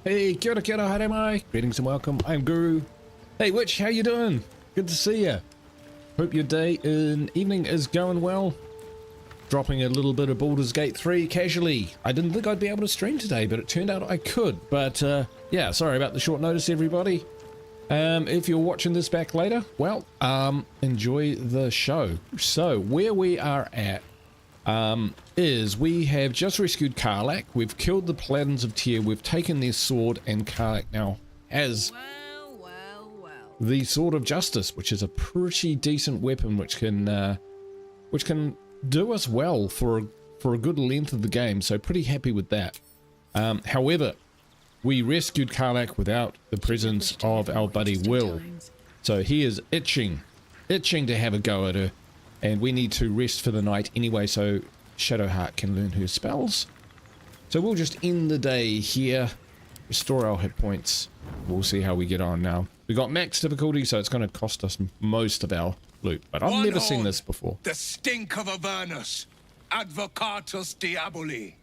Hey, kia ora, haere mai. Greetings and welcome. I'm Guru. Hey, Witch, how you doing? Good to see you. Hope your day and evening is going well. Dropping a little bit of Baldurs Gate 3 casually. I didn't think I'd be able to stream today, but it turned out I could. But yeah, sorry about the short notice, everybody. If you're watching this back later, well, enjoy the show. So, where we are at is we have just rescued Karlach. We've killed the Paladins of Tyr. We've taken their sword, and Karlach now has the Sword of Justice, which is a pretty decent weapon, which can do us well for a good length of the game. So pretty happy with that. However, we rescued Karlach without the presence of our buddy Will, so he is itching to have a go at her. And we need to rest for the night anyway, so Shadowheart can learn her spells. So we'll just end the day here, restore our hit points. We'll see how we get on now. We got max difficulty, so it's going to cost us most of our loot. But I've never seen this before. The stink of Avernus. Advocatus Diaboli.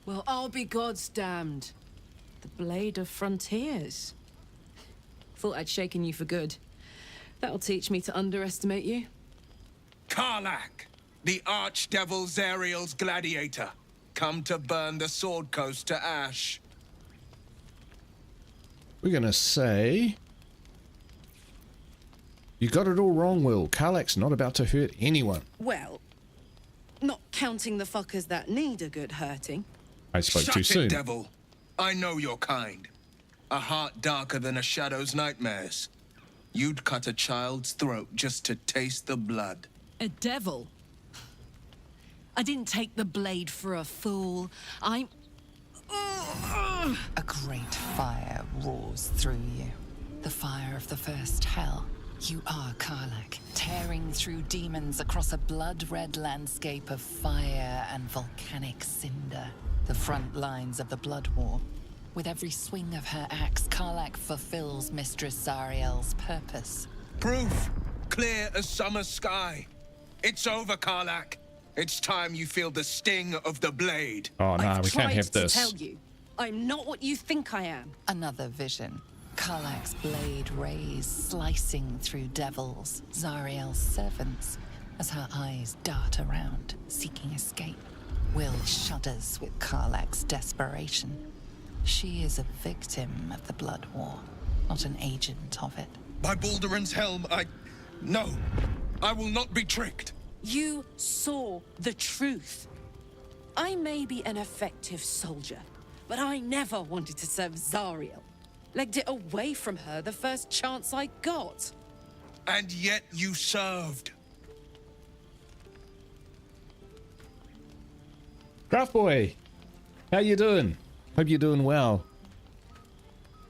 Well, I'll be God's damned. The Blade of Frontiers. Thought I'd shaken you for good. That'll teach me to underestimate you. Karlach, the archdevil Zariel's gladiator, come to burn the Sword Coast to ash. We're going to say... You got it all wrong, Will. Karlach's not about to hurt anyone. Well, not counting the fuckers that need a good hurting. I spoke Shut too it, soon. devil. I know your kind. A heart darker than a shadow's nightmares. You'd cut a child's throat just to taste the blood. A devil? I didn't take the blade for a fool. I'm... A great fire roars through you. The fire of the first hell. You are Karlach, tearing through demons across a blood-red landscape of fire and volcanic cinder. The front lines of the blood war. With every swing of her axe, Karlach fulfills Mistress Zariel's purpose. Proof, clear as summer sky. It's over, Karlach. It's time you feel the sting of the blade. Oh no, I've we can't have tried this. to tell you, I'm not what you think I am. Another vision. Karlach's blade rays slicing through devils, Zariel's servants, as her eyes dart around, seeking escape. Will shudders with Karlach's desperation. She is a victim of the blood war, not an agent of it. By Balduran's helm, No, I will not be tricked. You saw the truth. I may be an effective soldier, but I never wanted to serve Zariel. Legged it away from her the first chance I got. And yet you served. Craft Boy, how you doing? Hope you're doing well.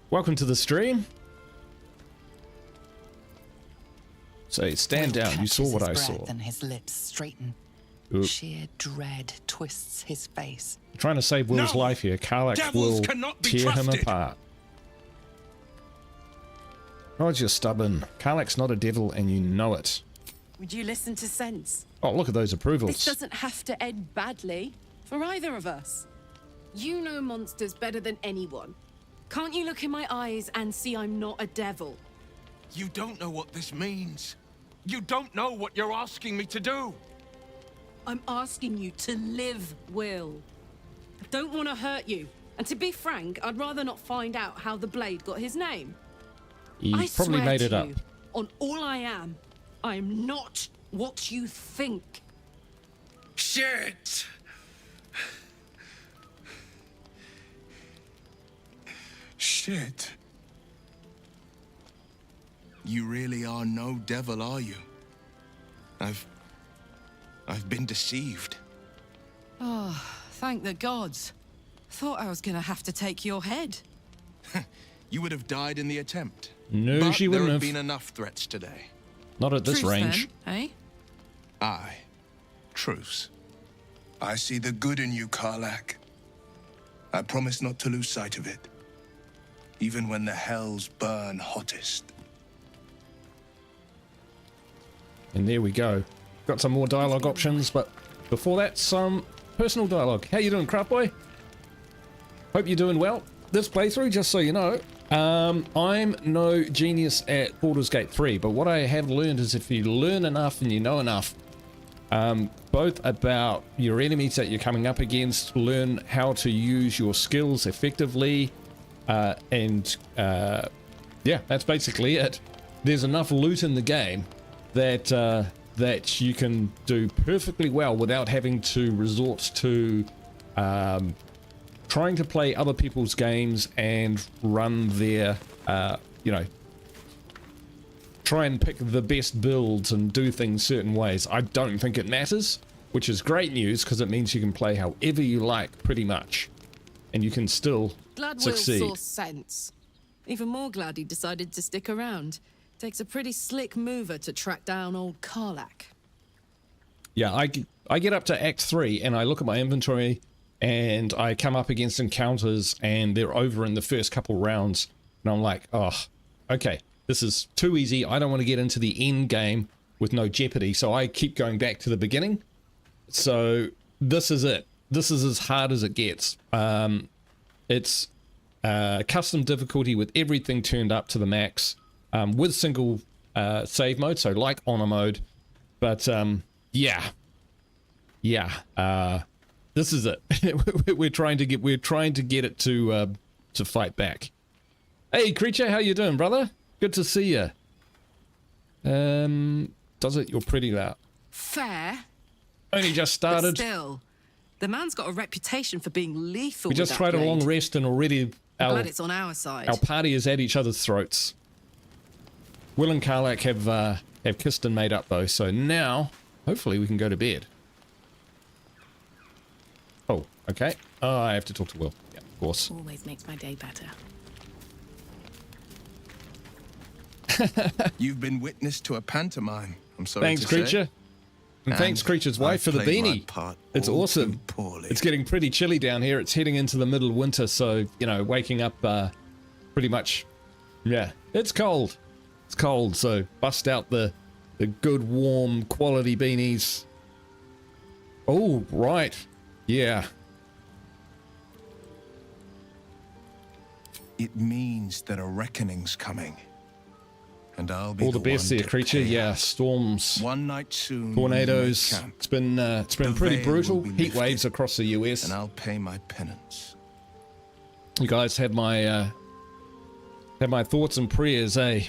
Welcome to the stream. So stand Will down. You saw catches what I his saw. breath and his lips straighten. Oop. Sheer dread twists his face. Trying to save Will's No! life here. Karlach Devils will cannot be tear him trusted. apart. God, you're stubborn. Karlach's not a devil, and you know it. Would you listen to sense? Oh, look at those approvals. This doesn't have to end badly for either of us. You know monsters better than anyone. Can't you look in my eyes and see I'm not a devil? You don't know what this means. You don't know what you're asking me to do. I'm asking you to live, Will. I don't want to hurt you. And to be frank, I'd rather not find out how the blade got his name. He I probably swear made to it up. you, on all I am not what you think. Shit! Shit. You really are no devil, are you? I've been deceived. Oh, thank the gods. Thought I was gonna have to take your head. You would have died in the attempt. No, but she there wouldn't have have. been enough threats today. Not at this Truce, range. then, eh? Aye. Truce. I see the good in you, Karlach. I promise not to lose sight of it. Even when the hells burn hottest. And there we go. Got some more dialogue options, but before that, some personal dialogue. How you doing, Craft Boy? Hope you're doing well. this playthrough, just so you know, I'm no genius at Baldurs Gate 3, but what I have learned is if you learn enough and you know enough, both about your enemies that you're coming up against, learn how to use your skills effectively, and yeah, that's basically it. There's enough loot in the game that that you can do perfectly well without having to resort to trying to play other people's games and run their, you know, try and pick the best builds and do things certain ways. I don't think it matters, which is great news because it means you can play however you like pretty much, and you can still succeed. Will saw sense. Even more glad he decided to stick around. Takes a pretty slick mover to track down old Karlach. Yeah, I get up to Act 3 and I look at my inventory and I come up against encounters and they're over in the first couple rounds and I'm like, oh, okay, this is too easy. I don't want to get into the end game with no jeopardy, so I keep going back to the beginning. So this is it. This is as hard as it gets. It's custom difficulty with everything turned up to the max, with single save mode, so like honor mode. But yeah, this is it. we're trying to get it to fight back. Hey creature, how you doing, brother? Good to see you. Does it? You're pretty loud. Fair. Only just started. But still, the man's got a reputation for being lethal. We just tried a long rest and already glad it's on our side. Our party is at each other's throats. Will and Karlach have kissed and made up though, so now hopefully we can go to bed. Oh, okay. Oh, I have to talk to Will. Yeah, of course. Always makes my day better. You've been witness to a pantomime. I'm sorry thanks, to creature. say. And thanks, creature's wife, for the beanie. It's awesome. It's getting pretty chilly down here. It's heading into the middle of winter, so, you know, waking up pretty much, yeah, it's cold. It's cold, so bust out the good, warm, quality beanies. Oh, right. Yeah. It means that a reckoning's coming. And I'll be all the best there, creature. Yeah, storms, one night soon, tornadoes. It's been pretty brutal. Heat waves across the US. And I'll pay my penance. You guys had my thoughts and prayers, eh?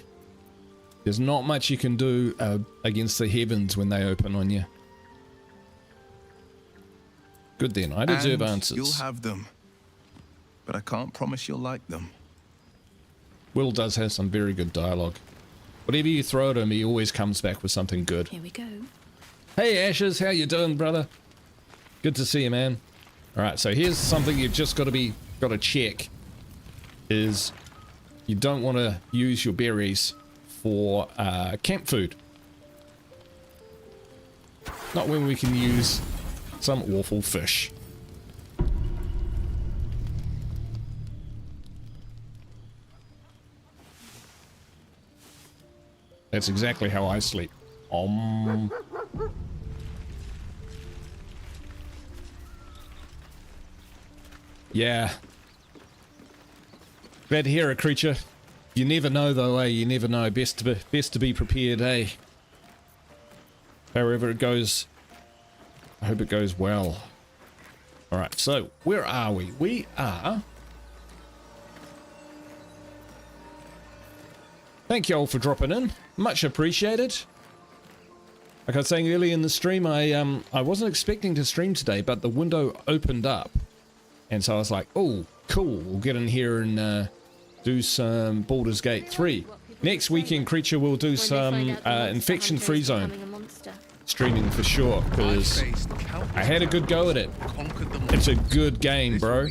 There's not much you can do against the heavens when they open on you. Good then. I deserve answers. You'll have them, but I can't promise you'll like them. Will does have some very good dialogue. Whatever you throw at him, he always comes back with something good. Here we go. Hey Ashes, how you doing, brother? Good to see you, man. All right, so here's something you've just got to check: is you don't want to use your berries for camp food. Not when we can use some awful fish. That's exactly how I sleep. Yeah. Glad to hear it, creature. You never know, though, eh? You never know. Best to be prepared, eh? However it goes, I hope it goes well. All right, so where are we? We are... Thank you all for dropping in. Much appreciated. Like I was saying earlier in the stream, I wasn't expecting to stream today, but the window opened up. And so I was like, oh, cool. We'll get in here and do some Baldurs Gate 3. Next weekend, creature, will do some infection-free zone streaming for sure, because I had a good go at it. It's a good game, bro.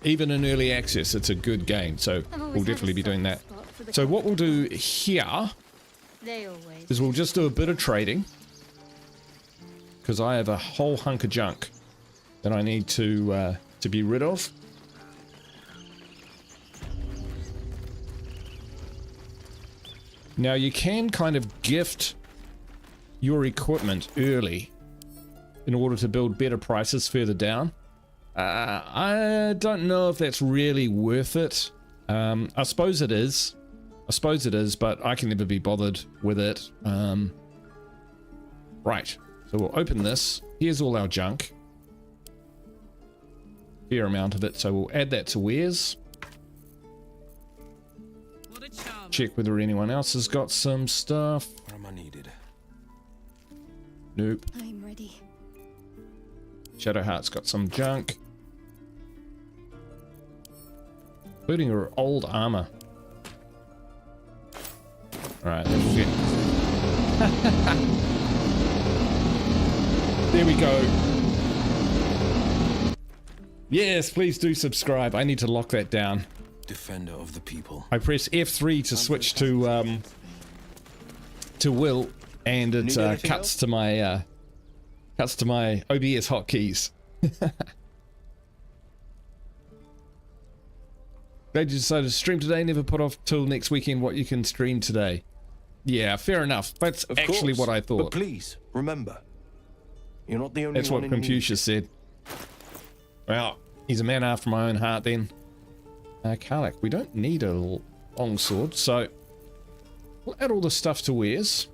Even in early access, it's a good game, so we'll definitely be doing that. So what we'll do here is we'll just do a bit of trading, because I have a whole hunk of junk that I need to be rid of. Now you can kind of gift your equipment early in order to build better prices further down. I don't know if that's really worth it. I suppose it is. But I can never be bothered with it. Right. So we'll open this. Here's all our junk. Fair amount of it. So we'll add that to wares. Check whether anyone else has got some stuff. Where am I needed? Nope. I'm ready. Shadowheart's got some junk. Including her old armor. Alright, let's get... There we go. Yes, please do subscribe. I need to lock that down. Defender of the people. I press F3 to switch to Will, and it cuts to my OBS hotkeys. Glad you decided to stream today. Never put off till next weekend what you can stream today. Yeah, fair enough. That's actually what I thought. But please remember, you're not the only That's one. what Confucius said. Well, he's a man after my own heart then. Karlach, we don't need a long sword, so we'll add all the stuff to wares.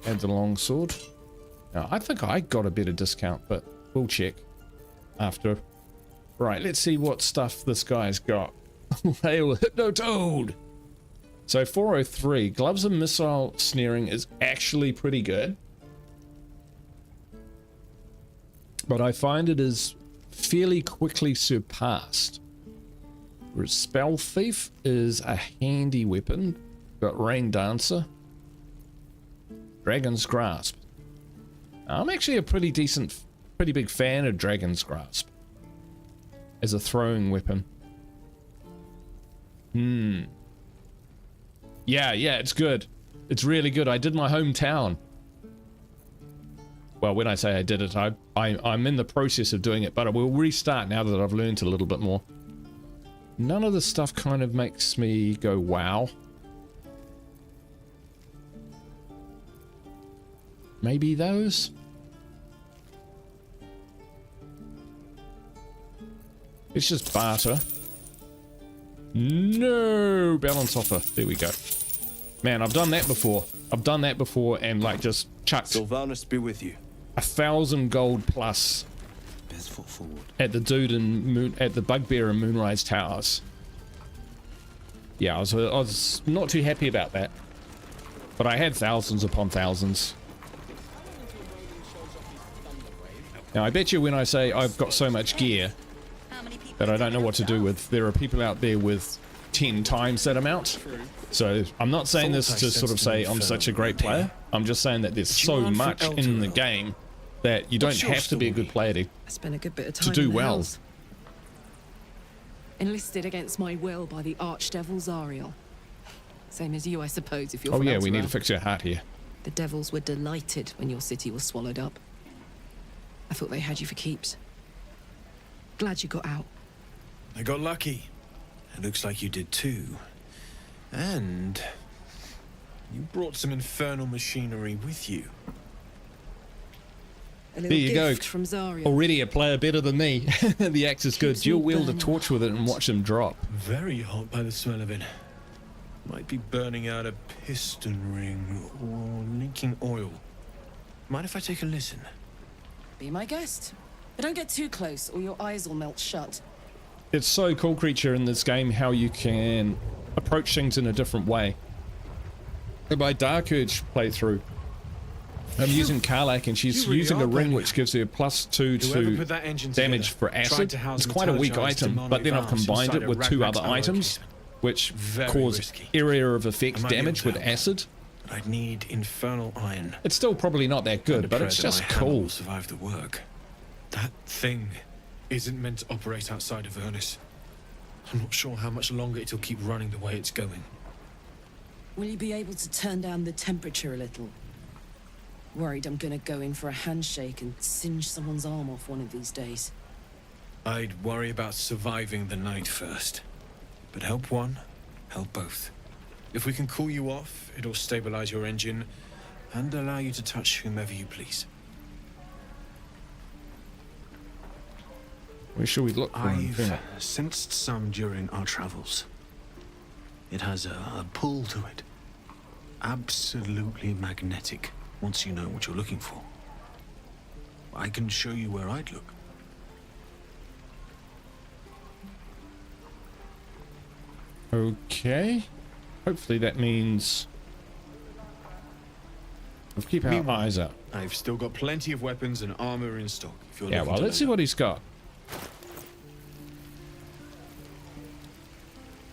Add the long sword. Now, I think I got a better discount, but we'll check after. Right, let's see what stuff this guy's got. Hail Hypnotoad! So 403, gloves and missile snaring is actually pretty good. But I find it is fairly quickly surpassed. Whereas Spell Thief is a handy weapon. Got Rain Dancer. Dragon's Grasp. I'm actually a pretty big fan of Dragon's Grasp as a throwing weapon. Yeah, it's good. It's really good. I did my hometown. Well, when I say I did it, I'm in the process of doing it, but I will restart now that I've learned a little bit more. None of the stuff kind of makes me go, wow. Maybe those? It's just barter. No balance offer. There we go. Man, I've done that before. And like just chucked Sylvanas be with you. 1,000 gold plus Best foot forward. at the dude in at the Bugbear and Moonrise Towers. Yeah, I was not too happy about that, but I had thousands upon thousands. Now I bet you when I say I've got so much gear that I don't know what to do with, there are people out there with 10 times that amount. So I'm not saying this to sort of say I'm such a great player. I'm just saying that there's so much in the game that you don't have to be a good player I spent a good bit of time to do in the well. hills. Enlisted against my will by the Archdevil Zariel. Same as you, I suppose, if you're Oh from yeah, we need to elsewhere. fix your heart here. The devils were delighted when your city was swallowed up. I thought they had you for keeps. Glad you got out. I got lucky. It looks like you did too. And you brought some infernal machinery with you. A little There you go. gift from Zariel. Already a player better than me. The axe is good. Keeps me You'll wield a burning torch with it and watch them drop. Very hot by the smell of it. Might be burning out a piston ring or leaking oil. Mind if I take a listen? Be my guest. But don't get too close or your eyes will melt shut. It's so cool, creature, in this game how you can approach things in a different way. In my Dark Urge playthrough, I'm using Karlach and she's You really using a are ring brilliant. which gives her +2 Whoever to put that engine damage together for acid. tried to house It's quite a weak metallurgized item, demonic but then I've valves combined inside it a with 2 Ragnarok's other arrow items casement. which Very cause risky. area of I effect might be able damage to with help. acid. But I'd need infernal iron. It's still probably not that And good, a but prayer it's that just my hammer cool. will survive the work. That thing isn't meant to operate outside of Vernus. I'm not sure how much longer it'll keep running the way it's going. Will you be able to turn down the temperature a little? Worried I'm gonna go in for a handshake and singe someone's arm off one of these days. I'd worry about surviving the night first. But help one, help both. If we can cool you off, it'll stabilize your engine and allow you to touch whomever you please. Where should we look for I've Inferno? sensed some during our travels. It has a pull to it. Absolutely magnetic, once you know what you're looking for. I can show you where I'd look. Okay. Hopefully that means we'll keep our Meanwhile, eyes out. I've still got plenty of weapons and armor in stock. If you're Yeah, looking well, to let's see level what he's got.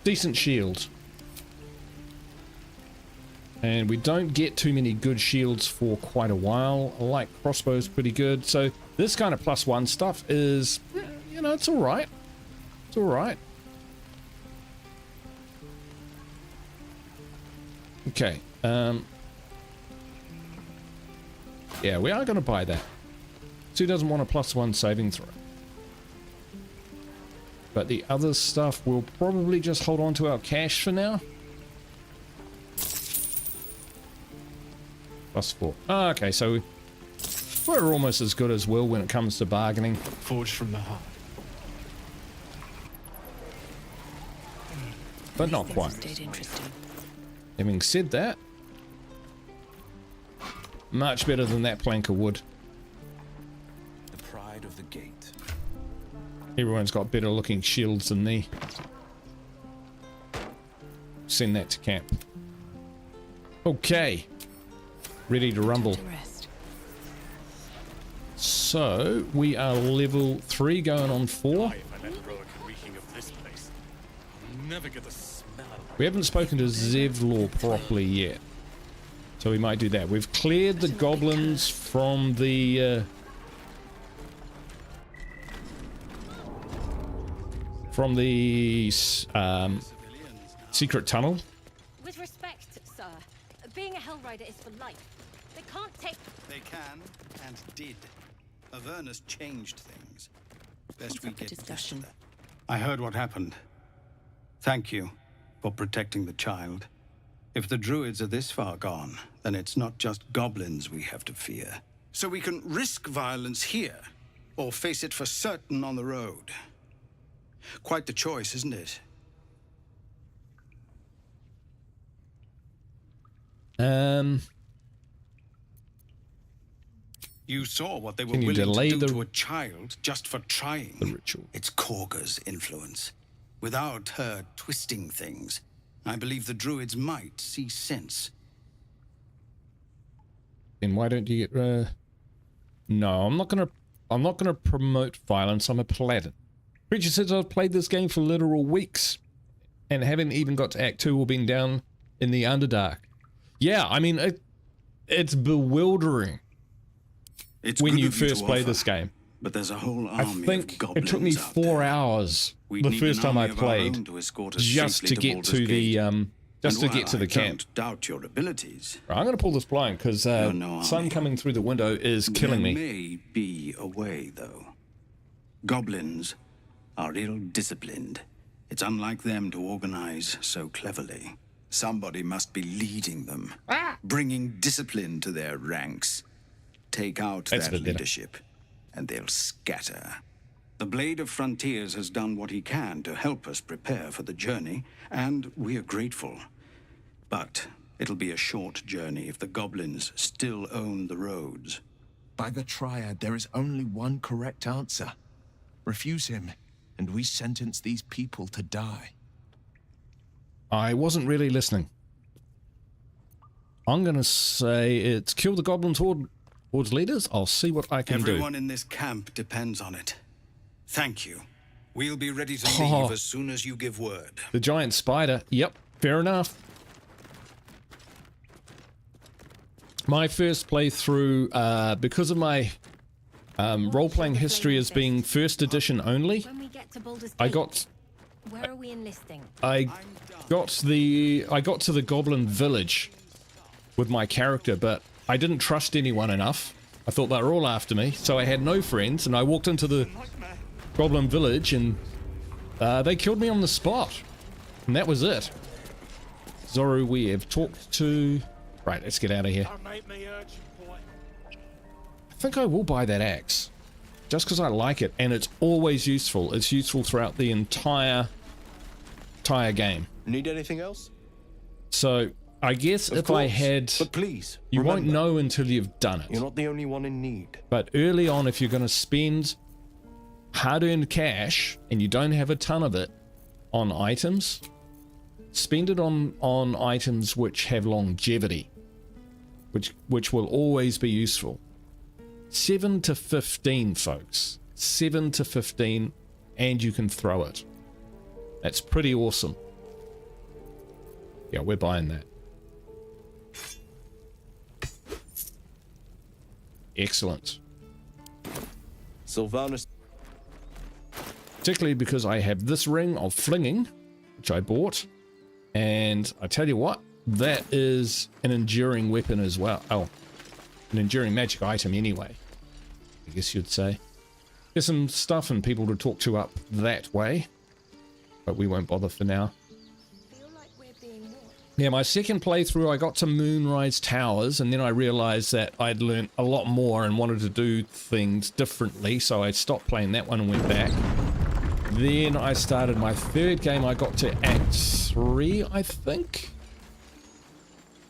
Decent shield. And we don't get too many good shields for quite a while. I like crossbows pretty good. So this kind of +1 stuff is, you know, it's all right. It's all right. Okay. Yeah, we are going to buy that. So who doesn't want a +1 saving throw? But the other stuff, we'll probably just hold on to our cash for now. +4. Oh, okay, so we're almost as good as Will when it comes to bargaining. Forged from the heart. But not quite. Stayed interesting. Having said that, much better than that plank of wood. The pride of the gate. Everyone's got better looking shields than me. Send that to camp. Okay. Ready to rumble. To rest. So we are level 3 going on 4. We haven't spoken to Zevlor properly yet. So we might do that. We've cleared the goblins from the secret tunnel. With respect, sir, being a Hellrider is for life. They can't take... They can, and did. Avernus changed things. Best we get discussion. used to that. I heard what happened. Thank you for protecting the child. If the druids are this far gone, then it's not just goblins we have to fear. So we can risk violence here, or face it for certain on the road. Quite the choice, isn't it? You saw what they were Can you willing delay to do the- to a child just for trying. The ritual. It's Korga's influence. Without her twisting things, I believe the druids might see sense. Then why don't you get No, I'm not gonna promote violence. I'm a paladin. Preacher says I've played this game for literal weeks and haven't even got to Act 2 or been down in the Underdark. Yeah, I mean it's bewildering It's when good you of to first play offer, this game. but there's a whole I army think of goblins it took me out 4 there. hours We the need first an time I army of our played own to escort us just safely to get Baldur's to the Gate. just to And get to while the I camp. don't doubt your abilities. Right, I'm gonna pull this blind because You're no sun army. coming through the window is killing There me. may be a way, though. Goblins are ill-disciplined. It's unlike them to organize so cleverly. Somebody must be leading them, bringing discipline to their ranks. Take out That's a that bit better. leadership, and they'll scatter. The Blade of Frontiers has done what he can to help us prepare for the journey, and we are grateful. But it'll be a short journey if the goblins still own the roads. By the Triad, there is only one correct answer. Refuse him, and we sentence these people to die. I wasn't really listening. I'm gonna say it's kill the goblins horde's leaders. I'll see what I can Everyone do. in this camp depends on it. Thank you. We'll be ready to Oh. leave as soon as you give word. The giant spider. Yep, fair enough. My first playthrough, because of my role-playing history as being first edition only, When we get to Baldurs I Gate, got where are we enlisting? I got to the goblin village with my character, but I didn't trust anyone enough. I thought they were all after me, so I had no friends, and I walked into the goblin village, and they killed me on the spot, and that was it. Zoru, we have talked to. Right, let's get out of here. I think I will buy that axe. just because I like it, and it's always useful. It's useful throughout the entire game. Need anything else? So I guess Of if course, I had, but please, you won't remember, know until you've done it. You're not the only one in need. But early on, if you're going to spend hard-earned cash and you don't have a ton of it on items, spend it on items which have longevity, which will always be useful. 7 to 15, folks. 7 to 15, and you can throw it. That's pretty awesome. Yeah, we're buying that. Excellent. Sylvanus. Particularly because I have this ring of flinging, which I bought. And I tell you what, that is an enduring weapon as well. Oh, an enduring magic item anyway, I guess you'd say. There's some stuff and people to talk to up that way, but we won't bother for now. Yeah, my second playthrough, I got to Moonrise Towers, and then I realized that I'd learned a lot more and wanted to do things differently, so I stopped playing that one and went back. Then I started my third game. I got to Act 3, I think.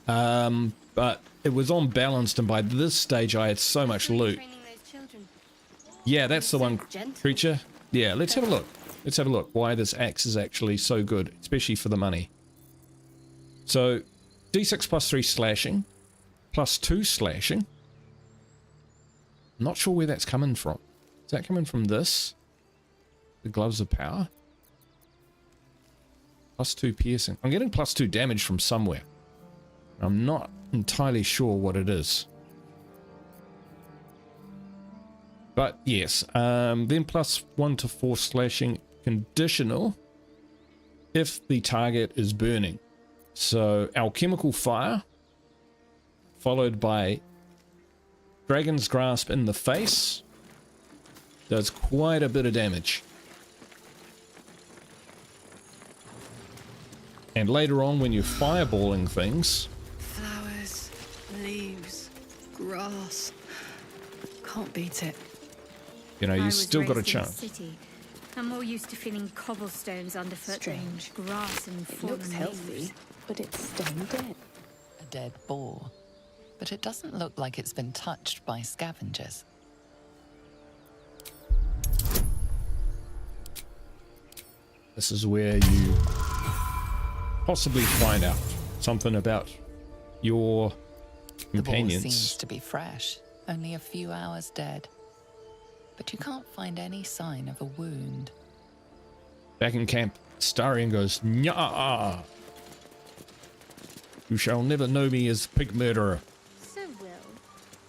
But it was unbalanced, and by this stage I had so much loot. Yeah, that's the one, creature. Yeah, let's have a look. Let's have a look why this axe is actually so good, especially for the money. So, D6 plus 3 slashing, plus 2 slashing. Not sure where that's coming from. Is that coming from this? The gloves of power? Plus 2 piercing. I'm getting plus 2 damage from somewhere. I'm not entirely sure what it is. But yes, then plus 1 to 4 slashing, conditional if the target is burning. So alchemical fire, followed by dragon's grasp in the face, does quite a bit of damage. And later on, when you're fireballing things, flowers, leaves, grass, can't beat it. you know, you still got a chance. City. I'm more used to feeling cobblestones underfoot. Strange. Than grass and It fallen looks healthy, leaves. but it's stone dead. A dead boar. But it doesn't look like it's been touched by scavengers. This is where you possibly find out something about your The boar companions. seems to be fresh, only a few hours dead. But you can't find any sign of a wound. Back in camp, Starion goes, "Nyah! You shall never know me as pig murderer." So, Will,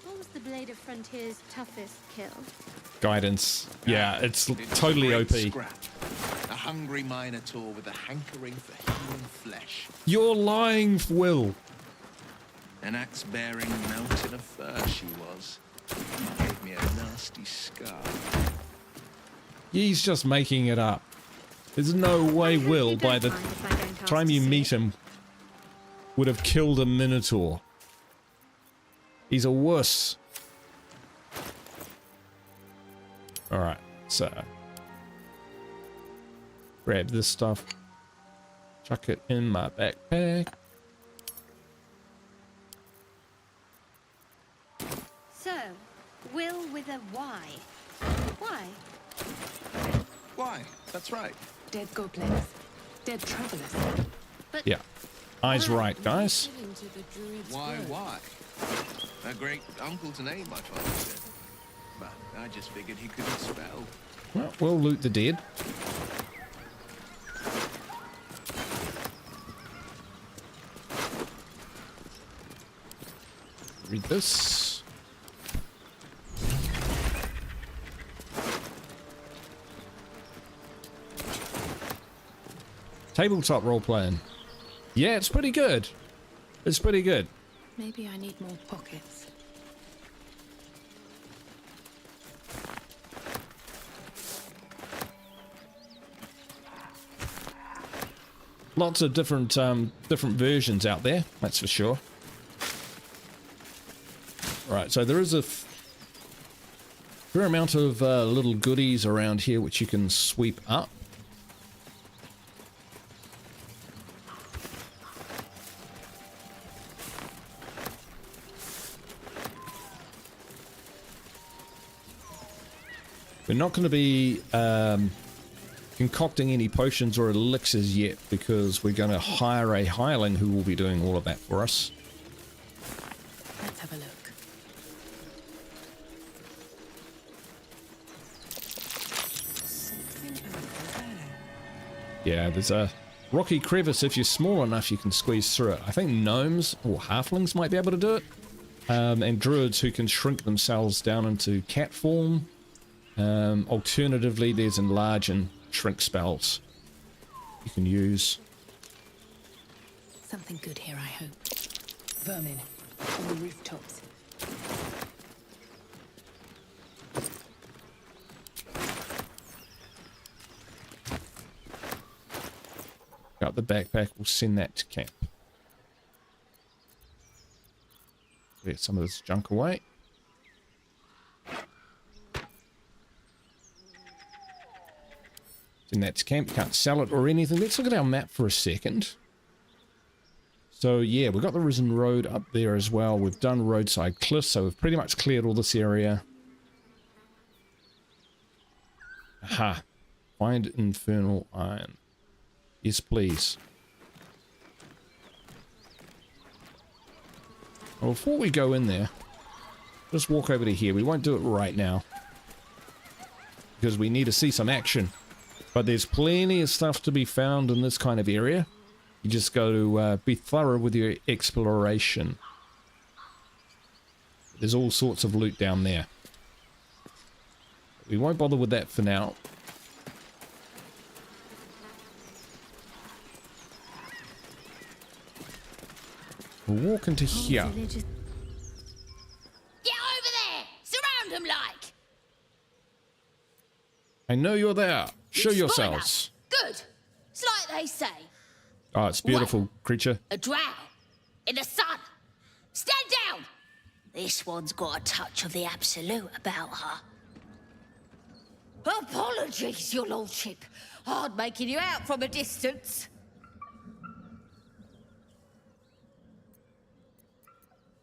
what was the Blade of Frontier's toughest kill? Guidance. Yeah, it's It was totally a great OP. scrap. A hungry minotaur with a hankering for human flesh. You're lying, Will. An axe-bearing mountain of fur she was. Gave me a nasty scar. He's just making it up. There's no way Will, by the time you meet him, would have killed a minotaur. He's a wuss. Alright, so grab this stuff, chuck it in my backpack. So, Will with a Y. Why? Why? That's right. Dead goblins, dead travelers. But Yeah, eyes right, guys. Why? A great uncle's name, my father said. But I just figured he couldn't spell. Well, we'll loot the dead. Read this. Tabletop role-playing. Yeah, it's pretty good. It's pretty good. Maybe I need more pockets. Lots of different versions out there, that's for sure. Right, so there is a Fair amount of little goodies around here which you can sweep up. We're not going to be concocting any potions or elixirs yet because we're going to hire a hireling who will be doing all of that for us. Let's have a look. Yeah, there's a rocky crevice. If you're small enough, you can squeeze through it. I think gnomes or halflings might be able to do it. And druids who can shrink themselves down into cat form. Alternatively, there's enlarge and shrink spells you can use. Something good here, I hope. Vermin on the rooftops. Got the backpack, we'll send that to camp. Get some of this junk away. Send that to camp, can't sell it or anything. Let's look at our map for a second. So yeah, we've got the Risen Road up there as well. We've done roadside cliffs, so we've pretty much cleared all this area. Aha. Find infernal iron. Yes, please. Well, before we go in there, just walk over to here. We won't do it right now because we need to see some action. But there's plenty of stuff to be found in this kind of area. You just got to be thorough with your exploration. There's all sorts of loot down there. We won't bother with that for now. We'll walk into here. Get over there! Surround them like! I know you're there. Show You spotted yourselves. us. Good. It's like they say. Oh, it's beautiful, creature. A drow. In the sun. Stand down! This one's got a touch of the absolute about her. Apologies, your lordship. Hard making you out from a distance.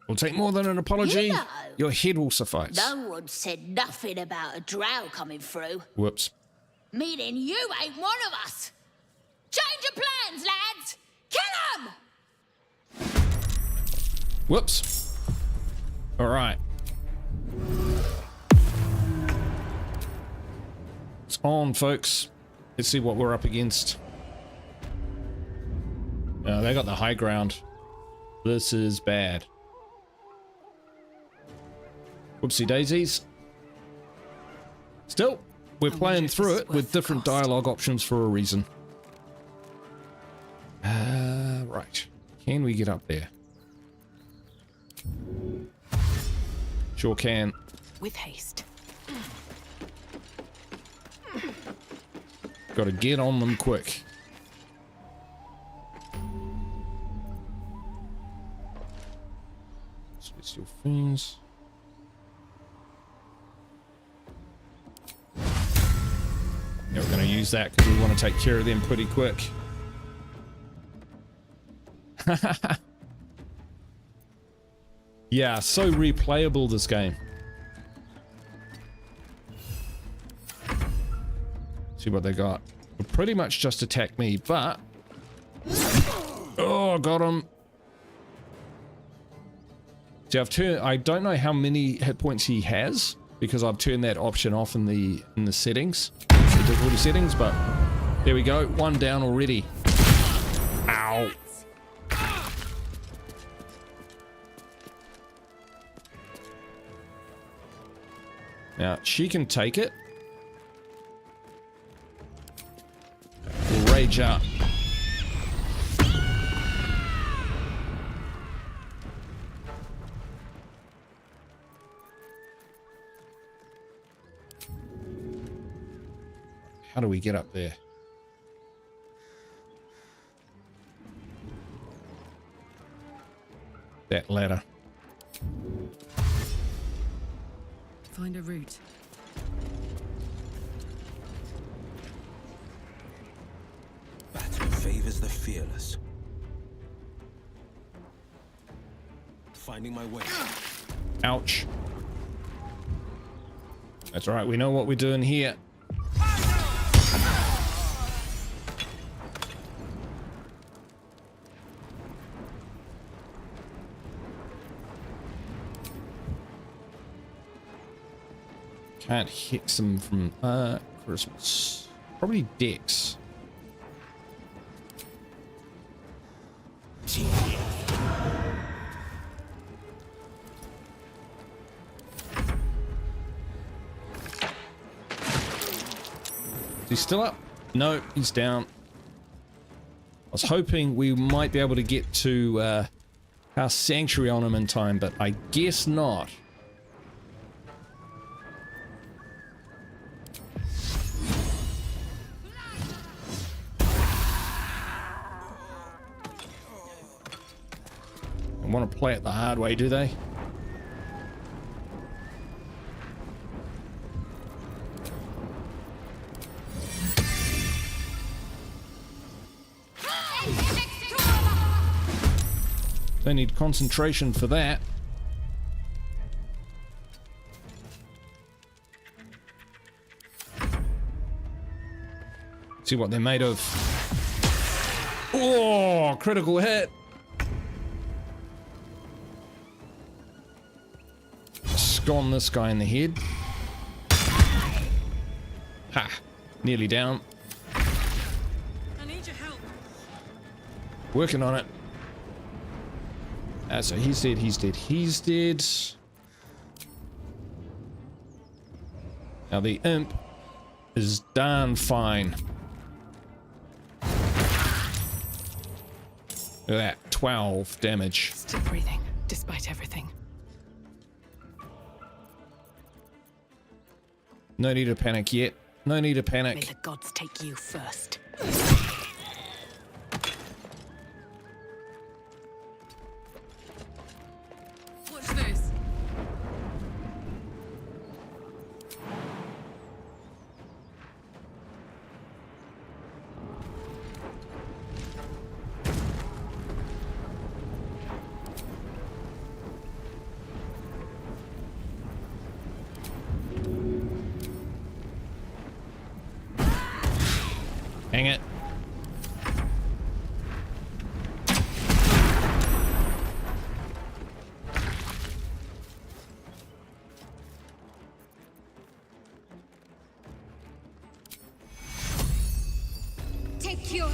Will take more than an apology. You know, Your head will suffice. no one said nothing about a drow coming through. Whoops. Meaning you ain't one of us. Change your plans, lads! Kill 'em! Whoops. All right. It's on, folks. Let's see what we're up against. They got the high ground. This is bad. Whoopsie daisies. Still, we're playing through it with different dialogue options for a reason. Right. Can we get up there? Sure can. With haste. Gotta get on them quick. Celestial Fiends. Yeah, we're gonna use that because we want to take care of them pretty quick. Yeah, so replayable, this game. See what they got. Will pretty much just attack me, but... Oh, got him. See, I've turned... I don't know how many hit points he has, because I've turned that option off in the settings. The difficulty settings, but... There we go. One down already. Ow. Now, she can take it. We'll rage up. How do we get up there? That ladder. Find a route. Battle favors the fearless. Finding my way. Ouch. That's all right. We know what we're doing here. Can't hit some from Christmas. Probably Dex. Is he still up? No, he's down. I was hoping we might be able to get to our sanctuary on him in time, but I guess not. They want to play it the hard way, do they? They need concentration for that. See what they're made of. Oh, critical hit. Scone this guy in the head. Ha! Nearly down. I need your help. Working on it. So he's dead, he's dead, he's dead. Now the imp is darn fine. Look at that, 12 damage. Still breathing, despite everything. No need to panic yet. No need to May panic. the gods take you first. Watch this. Hang it. Take you.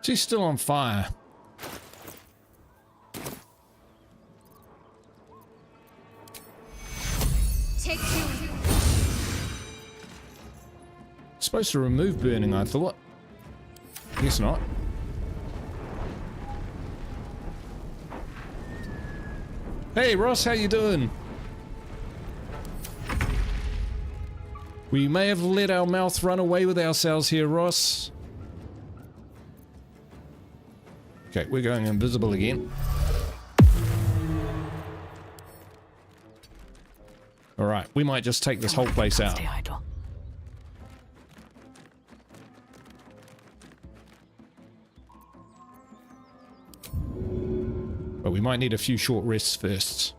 She's still on fire. Take you. Supposed to remove burning, I thought. Guess not. Hey Ross, how you doing? We may have let our mouth run away with ourselves here, Ross. Okay, we're going invisible again. All right, we might just take this whole place out. Stay idle. But we might need a few short rests first.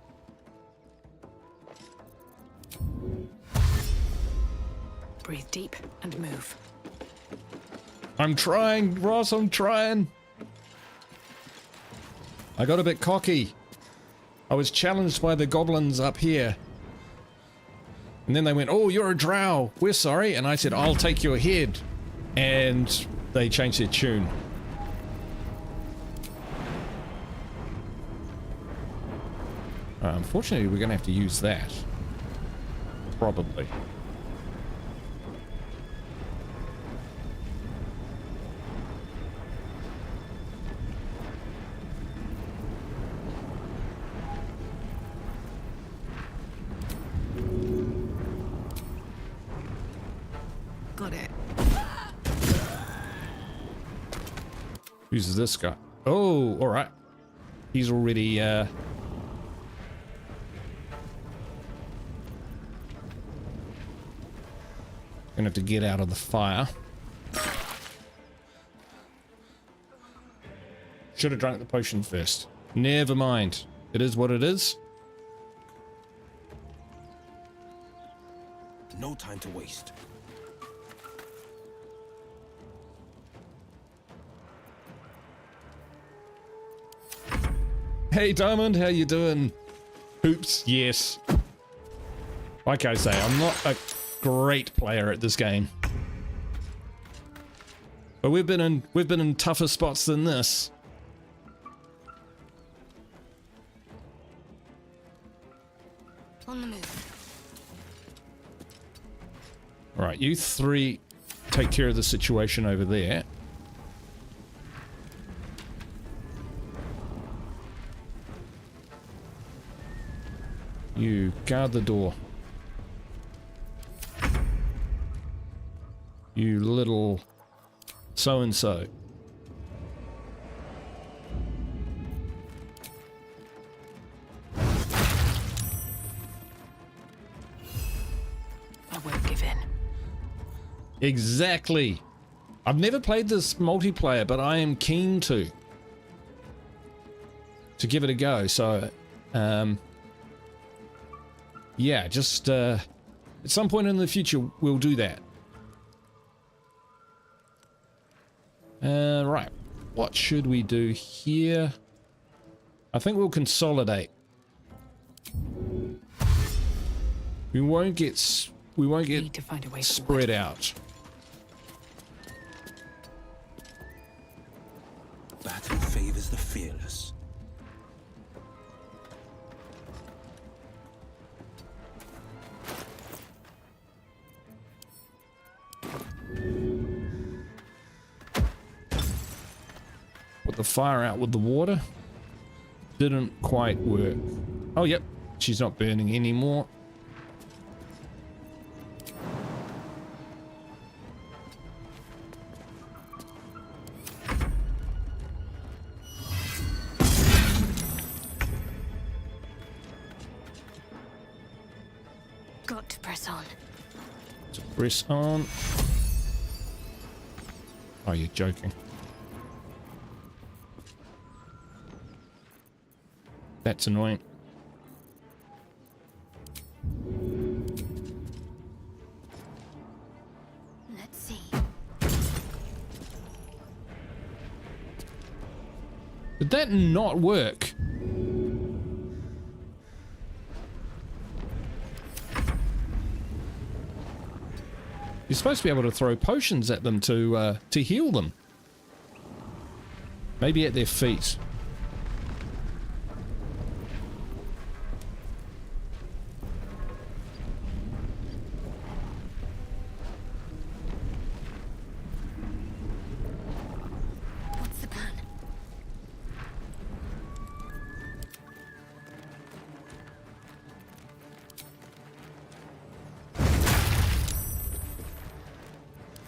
Breathe deep and move. I'm trying, Ross, I'm trying. I got a bit cocky. I was challenged by the goblins up here. And then they went, oh, you're a drow. We're sorry. And I said, I'll take your head. And they changed their tune. Unfortunately, we're going to have to use that. Probably. Got it. Who's this guy? Oh, all right. He's already gonna have to get out of the fire. Should have drunk the potion first. Never mind. It is what it is. No time to waste. Hey Diamond, how you doing? Oops, yes. Like I say, I'm not a great player at this game. But we've been in tougher spots than this. On the move. Alright, you three take care of the situation over there. You guard the door. You little so-and-so. I won't give in. Exactly. I've never played this multiplayer, but I am keen to give it a go. So, yeah, just at some point in the future, we'll do that. Right. What should we do here? I think we'll consolidate. We won't get Need to find a way spread forward. out. Battle favors the fearless. Put the fire out with the water. Didn't quite work. Oh, yep. She's not burning anymore. Got to press on. Press on. Oh, you're joking. That's annoying. Let's see. Did that not work? You're supposed to be able to throw potions at them to heal them. Maybe at their feet. What's the plan?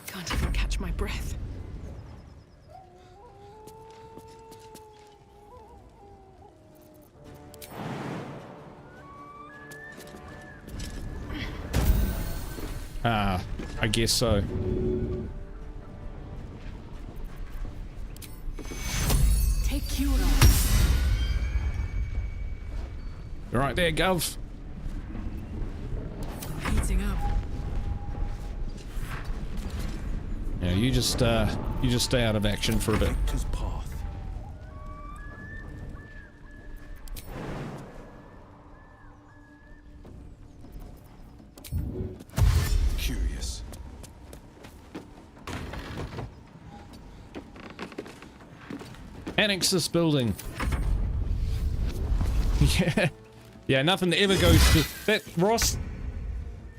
Can't even catch my breath. Ah, I guess so. Take Cura. You're right there, Gov. Heating up. Yeah, you just stay out of action for a bit. Victor's path. Curious. Annex this building. Yeah. Yeah, nothing ever goes to that. Ross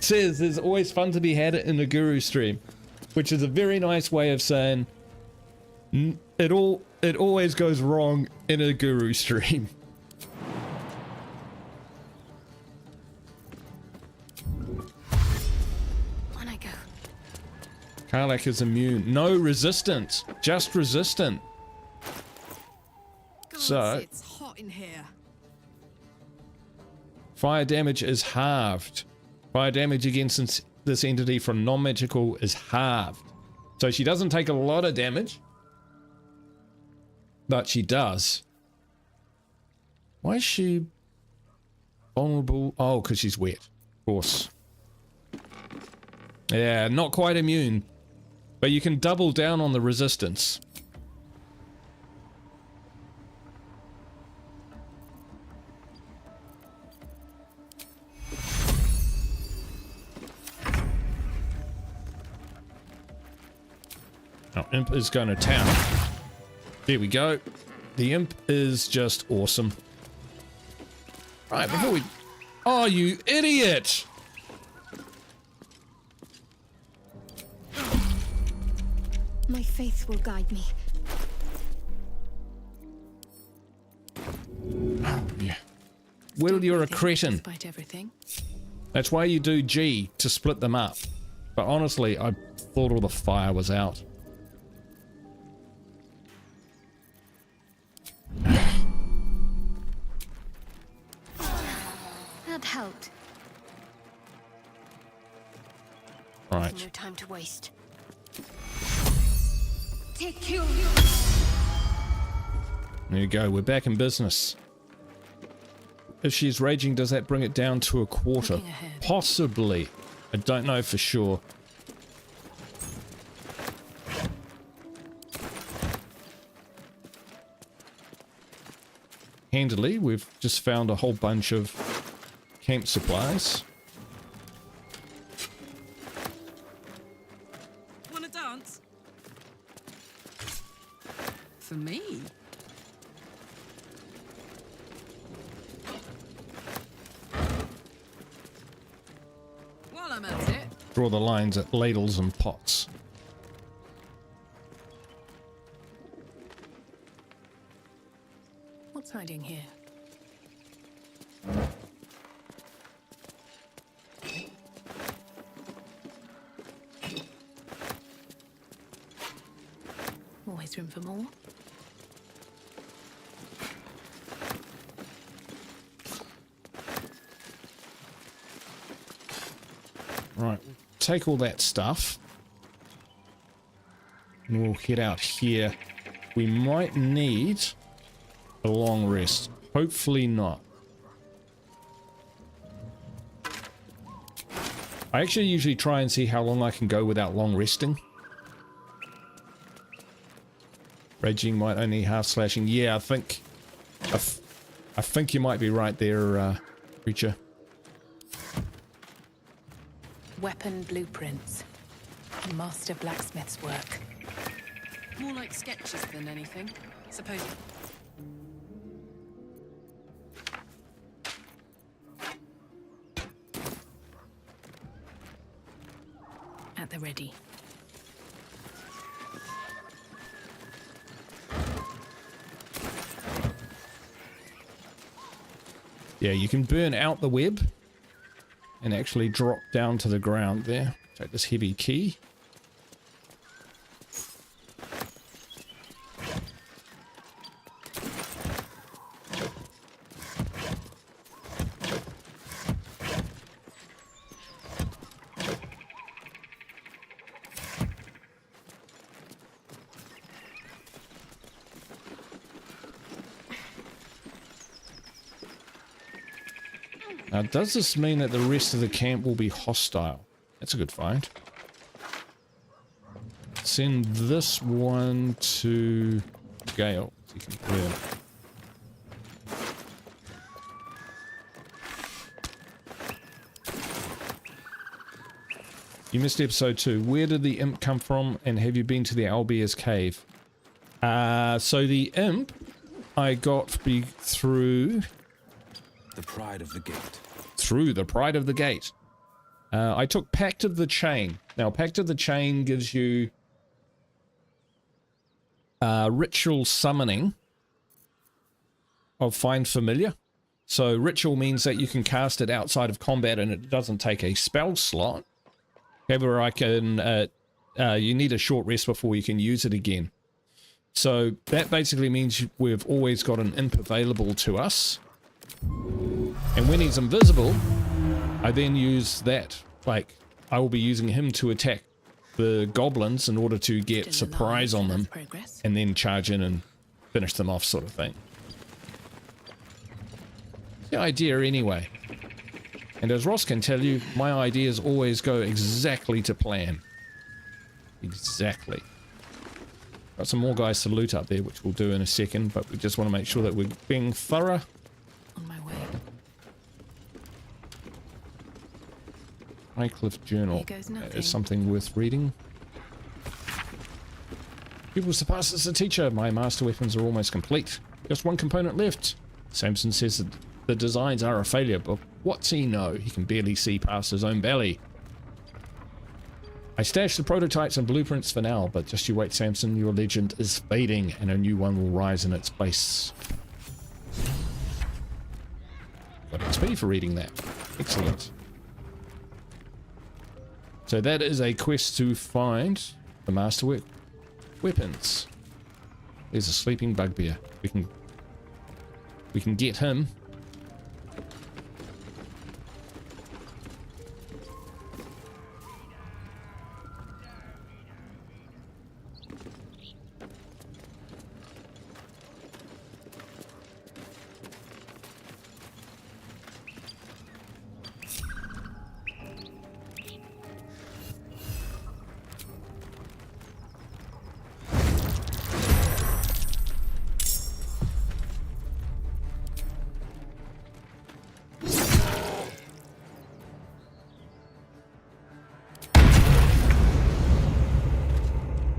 says there's always fun to be had in a guru stream, which is a very nice way of saying it always goes wrong in a guru stream. On I go. Karlach is immune. No resistant, just resistant. God, So- it's hot in here. Fire damage is halved. Fire damage against this entity from non-magical is halved. So she doesn't take a lot of damage, but she does. Why is she vulnerable? Oh, because she's wet. Of course. Yeah, not quite immune. But you can double down on the resistance. Now, Imp is going to town. There we go. The Imp is just awesome. Right, before we... Oh, you idiot! My faith will guide me. Oh, yeah. Will, you're a cretin. Despite everything. That's why you do G, to split them up. But honestly, I thought all the fire was out. That helped. Right. No time to waste. Take you. There you go, we're back in business. If she's raging, does that bring it down to a quarter? Possibly. I don't know for sure. Handily, we've just found a whole bunch of camp supplies. Wanna dance? For me? While I'm at it. Draw the lines at ladles and pots. What's hiding here? Always room for more. Right, take all that stuff. And we'll head out here. We might need a long rest. Hopefully not. I actually usually try and see how long I can go without long resting. Raging might only half slashing. Yeah, I think you might be right there, creature. Weapon blueprints. Master blacksmith's work. More like sketches than anything, suppose. At the ready. Yeah, you can burn out the web and actually drop down to the ground there. Take this heavy key. Now, does this mean that the rest of the camp will be hostile? That's a good find. Send this one to Gale. So you can burn. You missed episode 2. Where did the imp come from, and have you been to the Owlbear's cave? So the imp I got through... The Pride of the Gate. Through the Pride of the Gate. I took Pact of the Chain. Now, Pact of the Chain gives you ritual summoning of Find Familiar. So ritual means that you can cast it outside of combat and it doesn't take a spell slot. However, I can... you need a short rest before you can use it again. So that basically means we've always got an imp available to us. And when he's invisible, I then use that. Like, I will be using him to attack the goblins in order to get surprise on them. And then charge in and finish them off, sort of thing. The idea anyway. And as Ross can tell you, my ideas always go exactly to plan. Exactly. Got some more guys to loot up there, which we'll do in a second, but we just want to make sure that we're being thorough. On my way. Highcliffe Journal. Here goes nothing. That is something worth reading. People surpass as a teacher. My master weapons are almost complete. Just one component left. Samson says that the designs are a failure, but what's he know? He can barely see past his own belly. I stashed the prototypes and blueprints for now, but just you wait, Samson, your legend is fading and a new one will rise in its place. Got XP for reading that. Excellent. So that is a quest to find the masterwork weapons. There's a sleeping bugbear. We can get him.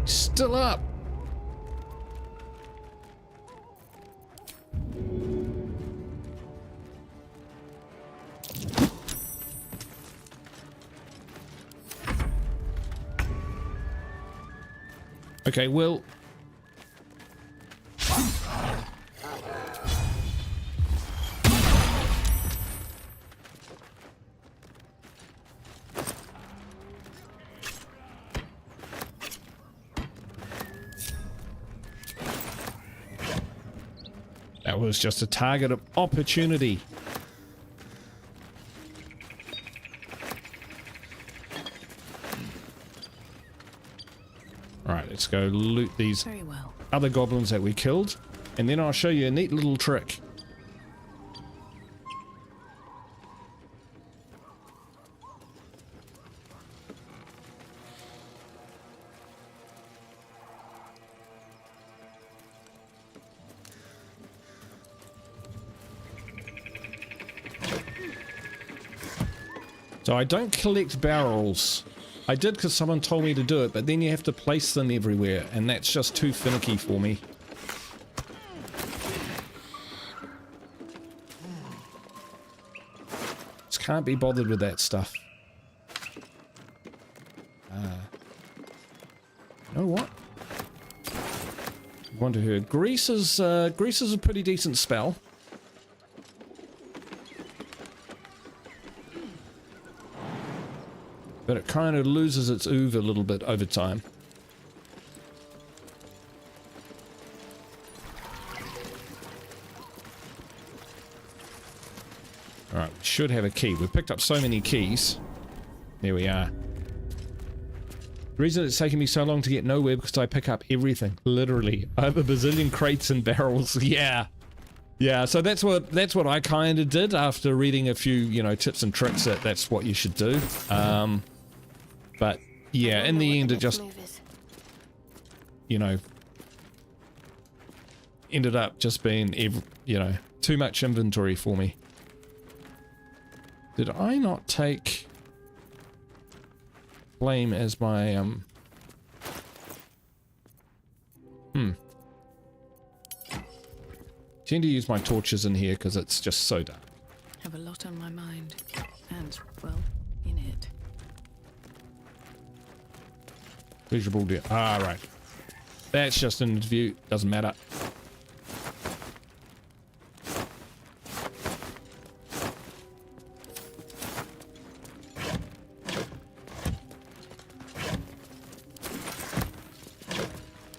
Still up. Okay, well, that was just a target of opportunity. Alright, let's go loot these other goblins that we killed, and then I'll show you a neat little trick. So I don't collect barrels. I did because someone told me to do it, but then you have to place them everywhere, and that's just too finicky for me. Just can't be bothered with that stuff. You know what? Want to hear grease is a pretty decent spell. But it kind of loses its ooze a little bit over time. Alright, we should have a key. We've picked up so many keys. There we are. The reason it's taking me so long to get nowhere because I pick up everything. Literally. I have a bazillion crates and barrels. Yeah. Yeah, so that's what I kind of did after reading a few, you know, tips and tricks that that's what you should do. But yeah, in the end it just, you know, ended up just being, you know, too much inventory for me. Did I not take flame as my, tend to use my torches in here because it's just so dark. Have a lot on my mind, and, well, in it. Pleasurable deal. Ah, right. That's just an interview. Doesn't matter.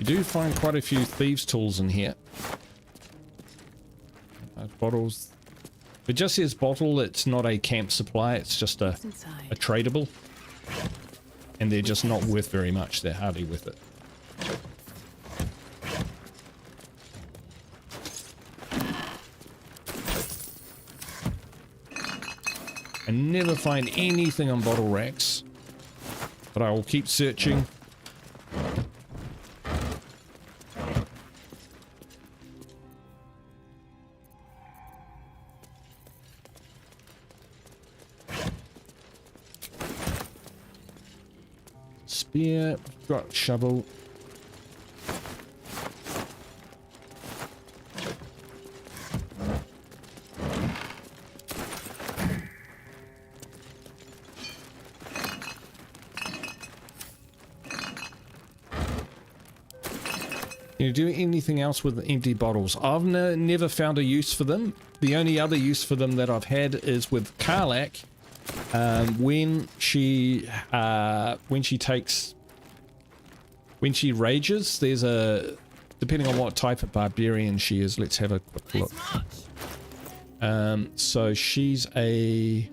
You do find quite a few thieves' tools in here. Bottles. It just says bottle, it's not a camp supply, it's just a tradable. And they're just not worth very much, they're hardly worth it. I never find anything on bottle racks, but I will keep searching. Spear, got shovel. Can you do anything else with empty bottles? I've never found a use for them. The only other use for them that I've had is with Karlach. When she rages, there's a, depending on what type of barbarian she is, let's have a quick look. So she's a,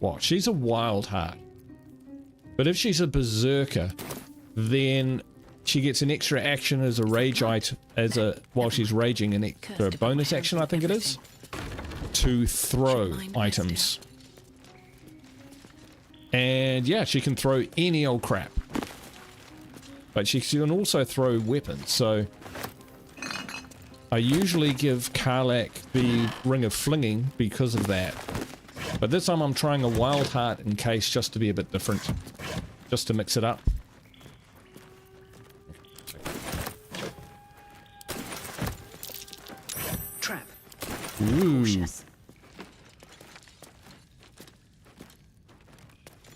what? She's a wild heart. But if she's a berserker, then she gets an extra action as a rage item, while she's raging, an extra bonus action, I think it is, to throw items. And yeah, she can throw any old crap. But she can also throw weapons, so I usually give Karlach the Ring of Flinging because of that. But this time I'm trying a Wild Heart in case, just to be a bit different. Just to mix it up. Trap. Ooh.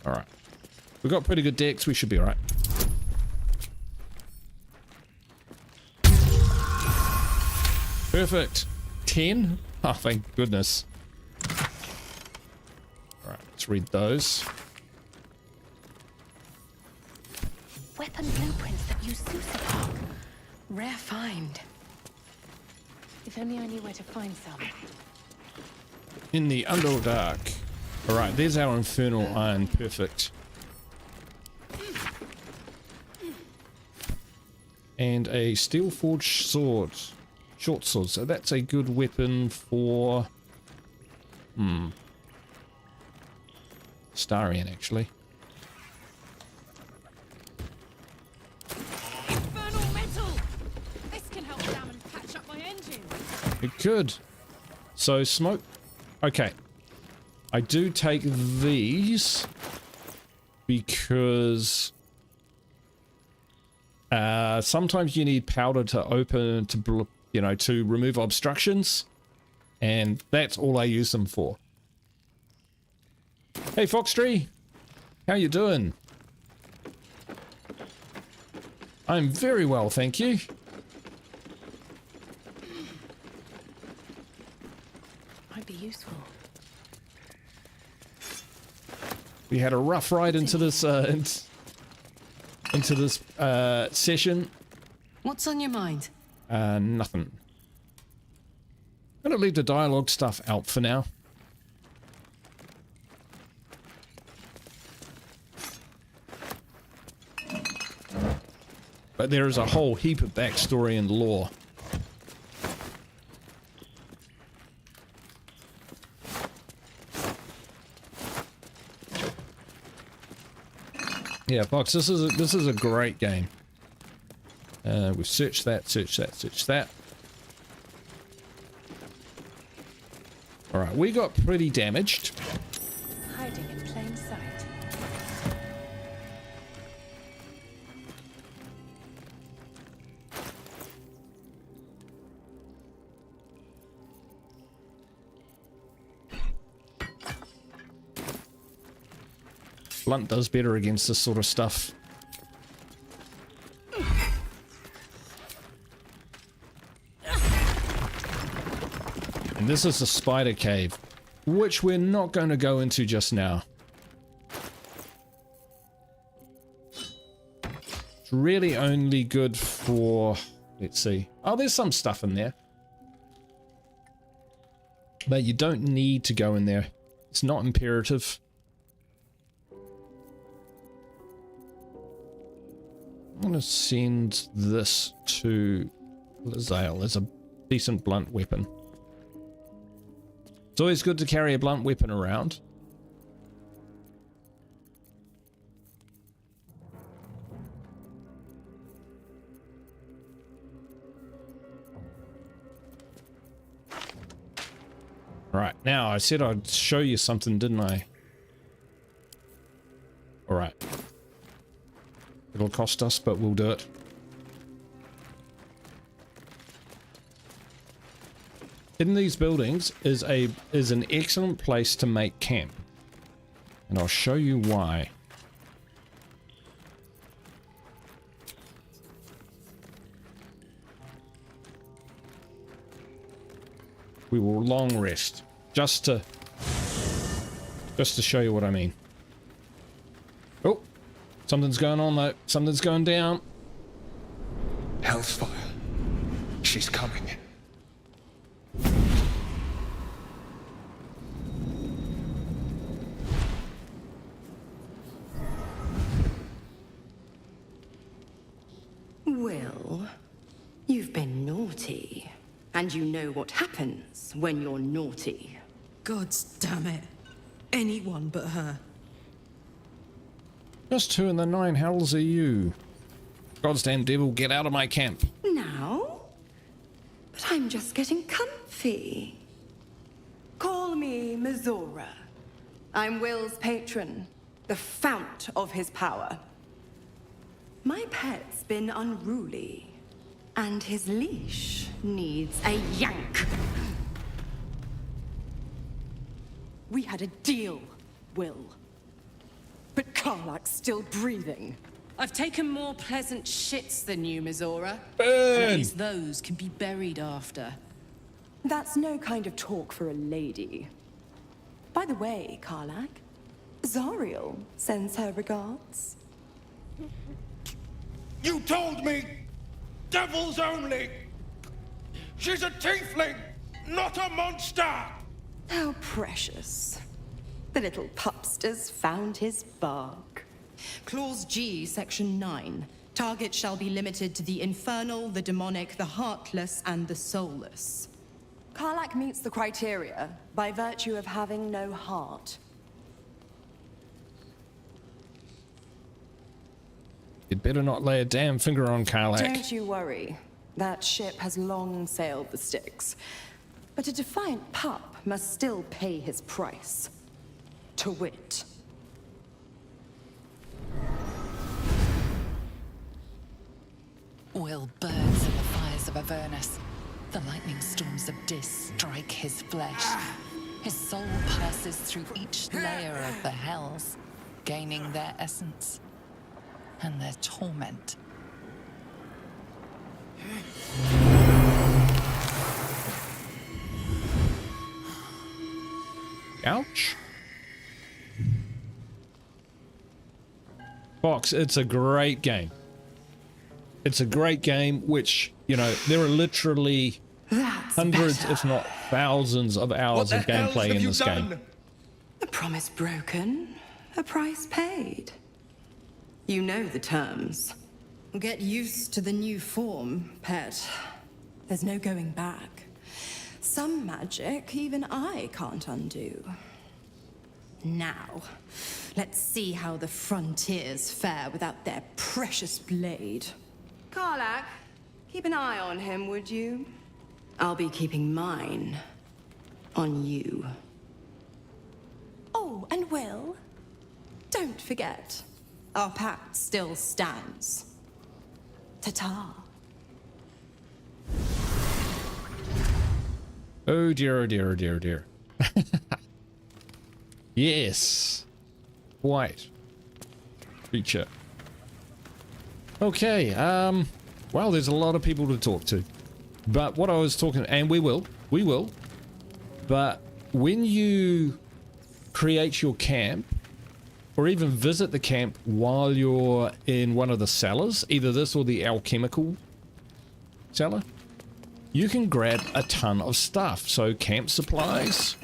Alright. We've got pretty good decks, we should be alright. Perfect. 10? Oh, thank goodness. Alright, let's read those. Weapon blueprints that use Susapok. Rare find. If only I knew where to find some. In the Underdark. Alright, there's our Infernal Iron. Perfect. And a Steel Forged Sword. Short sword. So that's a good weapon for... Starian, actually. Infernal metal! This can help Damon patch up my engine. It could. So smoke... Okay. I do take these because sometimes you need powder to open, to remove obstructions, and that's all I use them for. Hey Foxtree, how you doing? I'm very well, thank you. Might be useful. We had a rough ride into this session. What's on your mind? Nothing. I'm gonna leave the dialogue stuff out for now. But there is a whole heap of backstory and lore. Yeah, Fox, this is a great game. We've searched that, searched that, searched that. Alright, we got pretty damaged. Hiding in plain sight. Blunt does better against this sort of stuff. And this is the spider cave, which we're not going to go into just now. It's really only good for, let's see. Oh, there's some stuff in there. But you don't need to go in there. It's not imperative. I'm going to send this to Lae'zel as a decent blunt weapon. It's always good to carry a blunt weapon around. Right, now I said I'd show you something, didn't I? Alright. It'll cost us, but we'll do it. In these buildings is an excellent place to make camp. And I'll show you why. We will long rest, just to show you what I mean. Oh, something's going on though. Something's going down. Hellfire. She's coming. Will, you've been naughty. And you know what happens when you're naughty. Gods damn it. Anyone but her. Just 2 in the 9 hells are you? Goddamn devil, get out of my camp. Now? But I'm just getting comfy. Call me Mizora. I'm Will's patron, the fount of his power. My pet's been unruly. And his leash needs a yank. We had a deal, Will. But Karlak's still breathing. I've taken more pleasant shits than you, Mizora. And at least those can be buried after. That's no kind of talk for a lady. By the way, Karlak, Zariel sends her regards. You told me! Devils only! She's a tiefling, not a monster! How precious. The little pupster's found his bark. Clause G, Section 9. Target shall be limited to the infernal, the demonic, the heartless, and the soulless. Karlak meets the criteria by virtue of having no heart. You'd better not lay a damn finger on Karlak. Don't you worry. That ship has long sailed the Styx. But a defiant pup must still pay his price. To wit. Will burns in the fires of Avernus. The lightning storms of Dis strike his flesh. His soul passes through each layer of the hells, gaining their essence and their torment. Ouch. Fox, it's a great game. It's a great game, which, you know, there are literally hundreds, if not thousands of hours of gameplay in this game. A promise broken, a price paid. You know the terms. Get used to the new form, pet. There's no going back. Some magic even I can't undo. Now, let's see how the frontiers fare without their precious blade. Karlak, keep an eye on him, would you? I'll be keeping mine on you. Oh, and Will, don't forget, our pact still stands. Ta-ta. Oh dear, oh dear, oh dear, oh dear. Yes. White. Feature. Okay, well, there's a lot of people to talk to. But what I was talking, and we will, but when you create your camp, or even visit the camp while you're in one of the cellars, either this or the alchemical cellar, you can grab a ton of stuff. So camp supplies,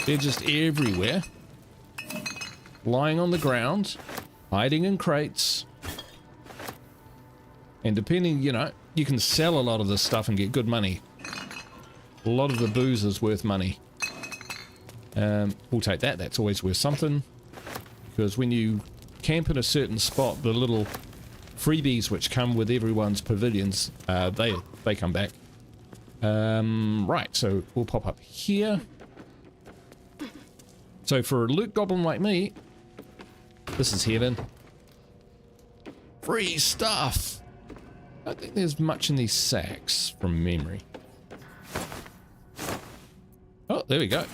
they're just everywhere, lying on the ground, hiding in crates. And depending, you know, you can sell a lot of this stuff and get good money. A lot of the booze is worth money. We'll take that. That's always worth something. Because when you camp in a certain spot, the little freebies which come with everyone's pavilions, they come back. Right, so we'll pop up here. So for a loot goblin like me, this is heaven. Free stuff! I don't think there's much in these sacks from memory. Oh, there we go.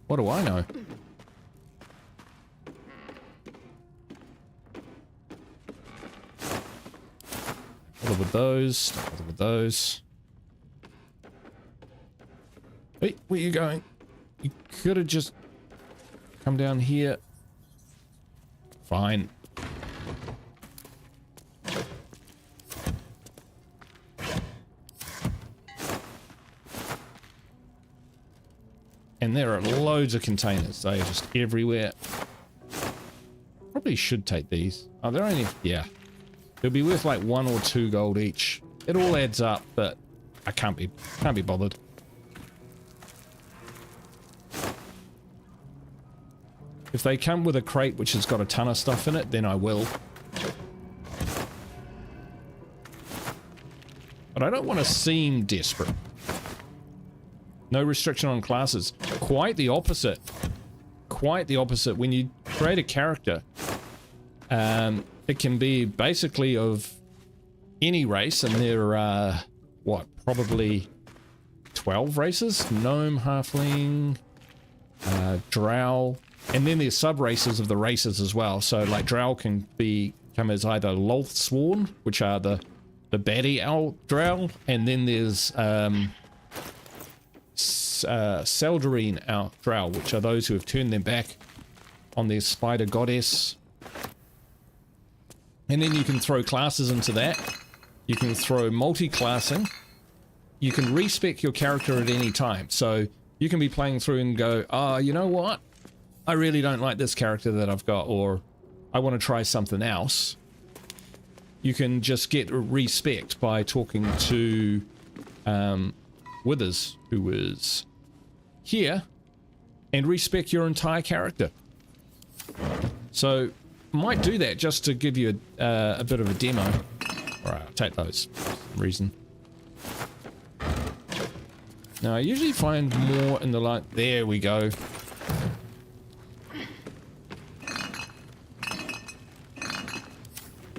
What do I know? Bother with those. Don't bother with those. Hey, where are you going? You could have just come down here. Fine. And there are loads of containers. They are just everywhere. Probably should take these. Oh, they're only... yeah. They'll be worth like 1 or 2 gold each. It all adds up, but I can't be bothered. If they come with a crate which has got a ton of stuff in it, then I will. But I don't want to seem desperate. No restriction on classes. Quite the opposite. Quite the opposite. When you create a character, it can be basically of any race, and there are, what, probably 12 races? Gnome, halfling, drow, and then there's sub-races of the races as well. So, like, drow can come as either Lothsworn, which are the baddie owl drow, and then there's Seldarine out drow, which are those who have turned their back on their spider goddess. And then you can throw classes into that. You can throw multi-classing. You can respec your character at any time. So you can be playing through and go, oh, you know what? I really don't like this character that I've got, or I want to try something else. You can just get respect by talking to Withers, who is here, and respec your entire character. So might do that just to give you a bit of a demo. Alright, I'll take those for some reason. Now I usually find more in the light. There we go.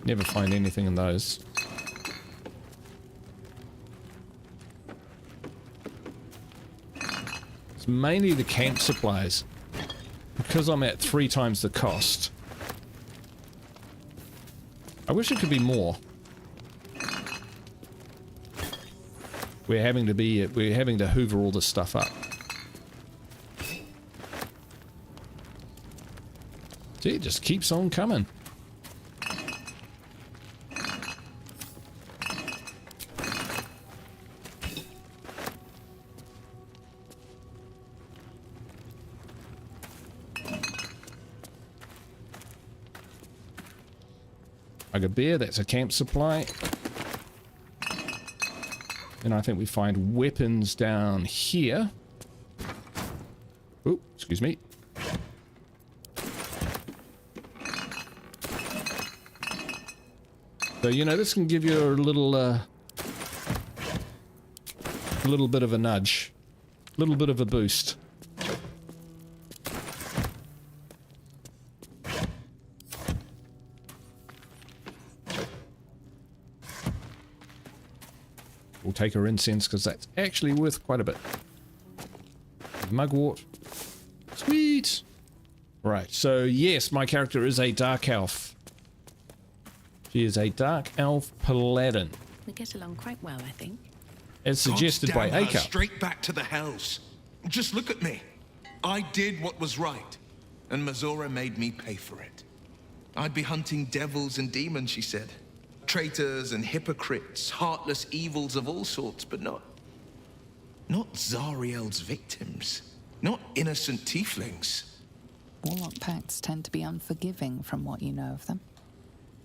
Never find anything in those. It's mainly the camp supplies. Because I'm at 3 times the cost. I wish it could be more. We're having to hoover all this stuff up. See, it just keeps on coming. A beer, that's a camp supply. And I think we find weapons down here. Oh, excuse me. So, you know, this can give you a little bit of a nudge. A little bit of a boost. We'll take her incense because that's actually worth quite a bit. Mugwort. Sweet! Right, so yes, my character is a dark elf. She is a dark elf paladin. We get along quite well, I think. As suggested by Aka. Straight back to the hells. Just look at me. I did what was right. and Mazora made me pay for it. I'd be hunting devils and demons, she said. Traitors and hypocrites, heartless evils of all sorts, but not Zariel's victims. Not innocent tieflings. Warlock pacts tend to be unforgiving from what you know of them.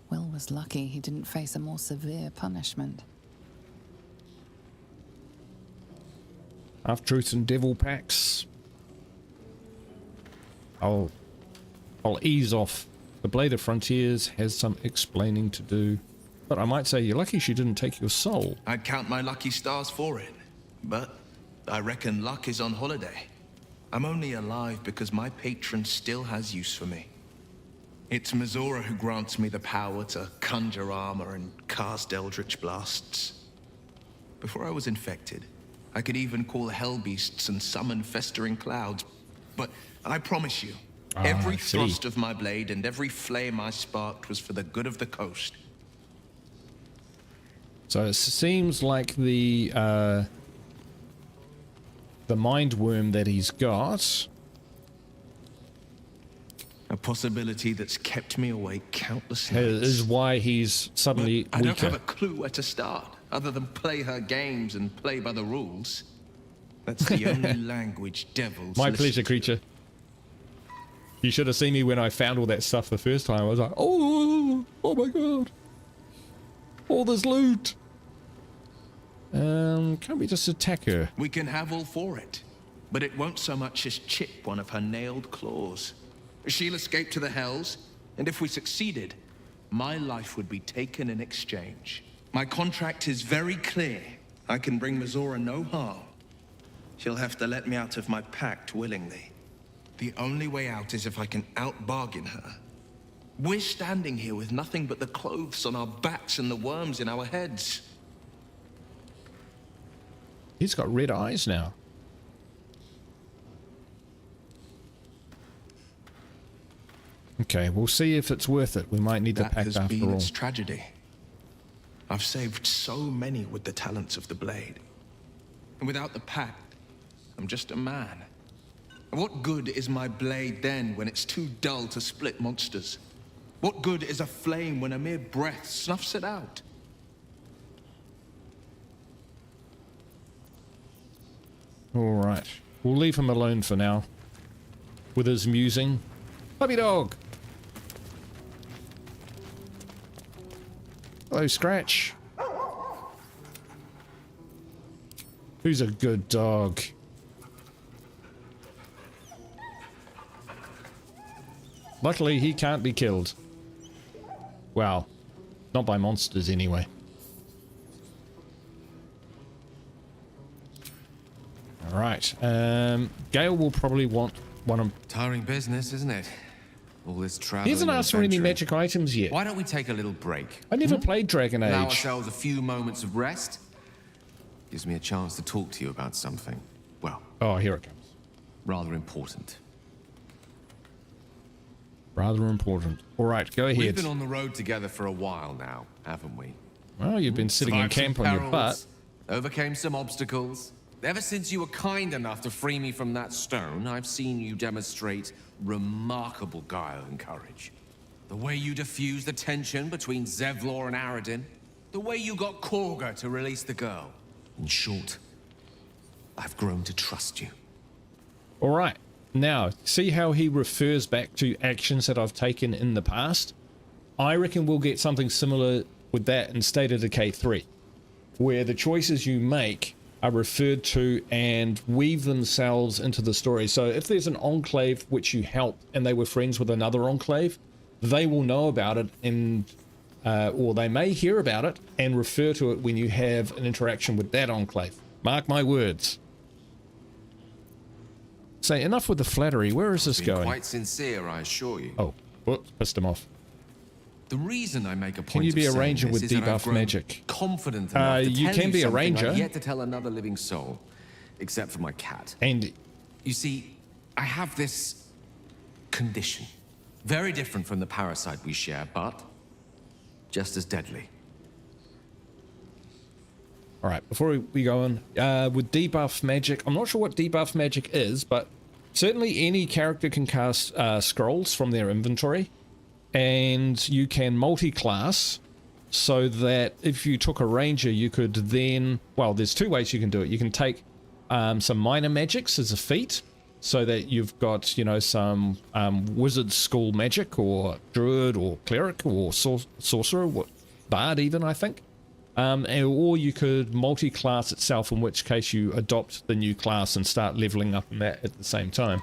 Will was lucky he didn't face a more severe punishment. Half-truths and devil packs. I'll ease off. The Blade of Frontiers has some explaining to do. But I might say you're lucky she didn't take your soul. I'd count my lucky stars for it. But I reckon luck is on holiday. I'm only alive because my patron still has use for me. It's Mazora who grants me the power to conjure armor and cast eldritch blasts. Before I was infected, I could even call hell beasts and summon festering clouds. But I promise you, every thrust of my blade and every flame I sparked was for the good of the coast. So it seems like the mind worm that he's got, a possibility that's kept me awake countless nights, is why he's suddenly but I don't weaker. have a clue where to start, other than play her games and play by the rules. That's the only language devils My listen pleasure, to. creature. You should have seen me when I found all that stuff the first time. I was like, oh my god. All this loot. Can't we just attack her? We can have all for it, but it won't so much as chip one of her nailed claws. She'll escape to the hells, and if we succeeded, my life would be taken in exchange. My contract is very clear. I can bring Mazora no harm. She'll have to let me out of my pact willingly. The only way out is if I can out-bargain her. We're standing here with nothing but the clothes on our backs and the worms in our heads. He's got red eyes now. Okay, we'll see if it's worth it. We might need the pact That has after been all. its tragedy. I've saved so many with the talents of the blade. And without the pact, I'm just a man. And what good is my blade then when it's too dull to split monsters? What good is a flame when a mere breath snuffs it out? Alright, we'll leave him alone for now. With his musing. Puppy dog! Hello, Scratch. Who's a good dog? Luckily, he can't be killed. Well, not by monsters anyway. Alright, Gale will probably want one of... Tiring business, isn't it? All this travel. He hasn't asked for any magic items yet. Why don't we take a little break? I never played Dragon Age. Allow ourselves a few moments of rest. Gives me a chance to talk to you about something. Well. Oh, here it comes. Rather important. Rather important. Alright, go ahead. We've been on the road together for a while now, haven't we? Well, you've been sitting in Survived some camp on your butt. perils, overcame some obstacles. Ever since you were kind enough to free me from that stone, I've seen you demonstrate remarkable guile and courage. The way you diffused the tension between Zevlor and Aradin. The way you got Korga to release the girl. In short, I've grown to trust you. Alright, now, see how he refers back to actions that I've taken in the past? I reckon we'll get something similar with that in State of Decay 3, where the choices you make are referred to and weave themselves into the story. So if there's an enclave which you helped and they were friends with another enclave, they will know about it and or they may hear about it and refer to it when you have an interaction with that enclave. Mark my words. Say, enough with the flattery. Where is this going? Quite sincere, I assure you. Oh, whoops, pissed him off. The reason I make a point Can you be a of saying ranger this with is that I've debuff grown magic? Confident enough to you tell can be a something ranger. I've yet to tell another living soul, except for my cat. And you see, I have this condition, very different from the parasite we share, but just as deadly. all right, before we go on, with debuff magic, I'm not sure what debuff magic is, but certainly any character can cast scrolls from their inventory, and you can multi-class so that if you took a ranger, you could then, well, there's two ways you can do it. You can take some minor magics as a feat, so that you've got, you know, some wizard school magic, or druid, or cleric, or sorcerer, bard even, I think. Or you could multi-class itself, in which case you adopt the new class and start leveling up in that at the same time.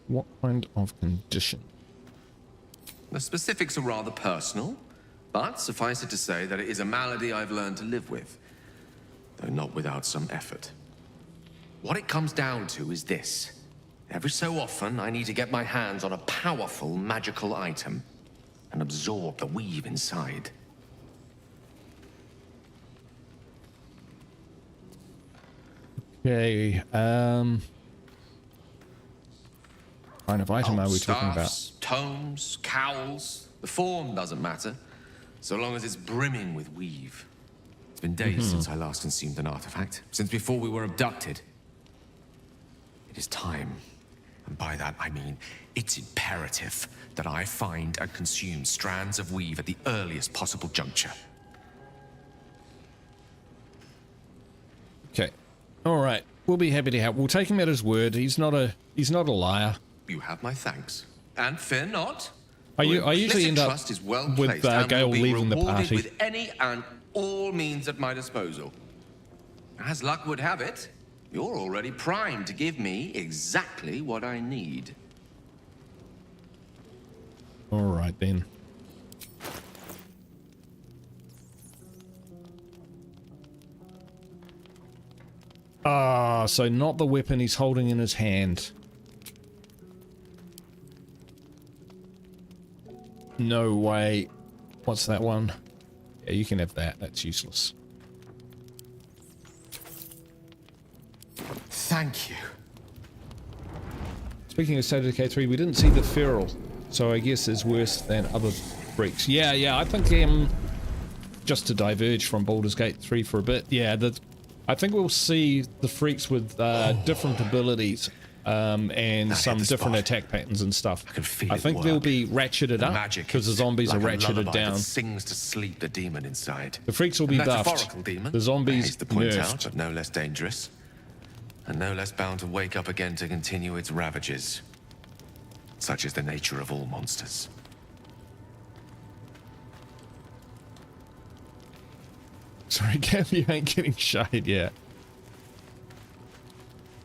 What kind of condition? The specifics are rather personal, but suffice it to say that it is a malady I've learned to live with, though not without some effort. What it comes down to is this. Every so often, I need to get my hands on a powerful magical item and absorb the weave inside. Okay, kind of item are we talking about? Tomes, cowls, the form doesn't matter, so long as it's brimming with weave. It's been days since I last consumed an artifact, since before we were abducted. It is time, and by that I mean it's imperative that I find and consume strands of weave at the earliest possible juncture. Okay, all right. We'll be happy to help. We'll take him at his word. He's not a liar. You have my thanks, and fear not. I usually end up with Gale leaving the party. With any and all means at my disposal. As luck would have it, you're already primed to give me exactly what I need. All right, then. Ah, so not the weapon he's holding in his hand. No way. What's that one? Yeah, you can have that. That's useless. Thank you. Speaking of State of Decay 3, we didn't see the feral, so I guess it's worse than other freaks. Yeah, I think just to diverge from Baldurs Gate 3 for a bit, yeah, I think we'll see the freaks with different abilities and some different attack patterns and stuff. I think they'll be ratcheted up because the zombies are ratcheted down. Sings to sleep the demon inside. The freaks will be buffed. Demon, the zombies the point nerfed. Out, but no less dangerous, and no less bound to wake up again to continue its ravages. Such is the nature of all monsters. Sorry, Gav, you ain't getting shade yet.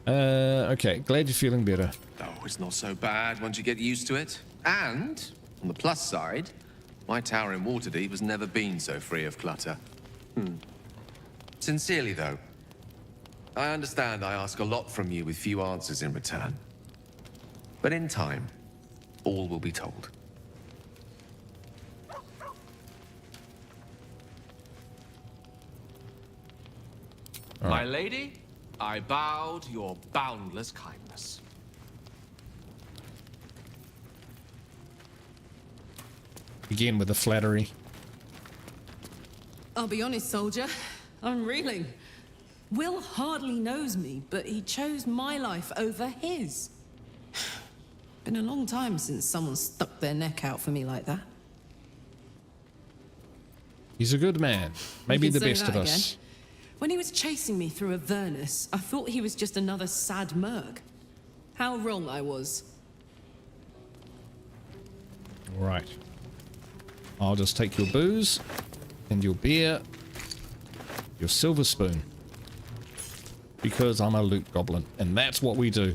Okay, glad you're feeling better. Oh, it's not so bad once you get used to it. And, on the plus side, my tower in Waterdeep has never been so free of clutter. Sincerely, though, I understand I ask a lot from you with few answers in return. But in time, all will be told. My lady, I bow to your boundless kindness. Begin with the flattery. I'll be honest, soldier. I'm reeling. Will hardly knows me, but he chose my life over his. Been a long time since someone stuck their neck out for me like that. He's a good man. Maybe the best of us. Again. When he was chasing me through Avernus, I thought he was just another sad merc. How wrong I was. Right. I'll just take your booze and your beer, your silver spoon, because I'm a loot goblin, and that's what we do.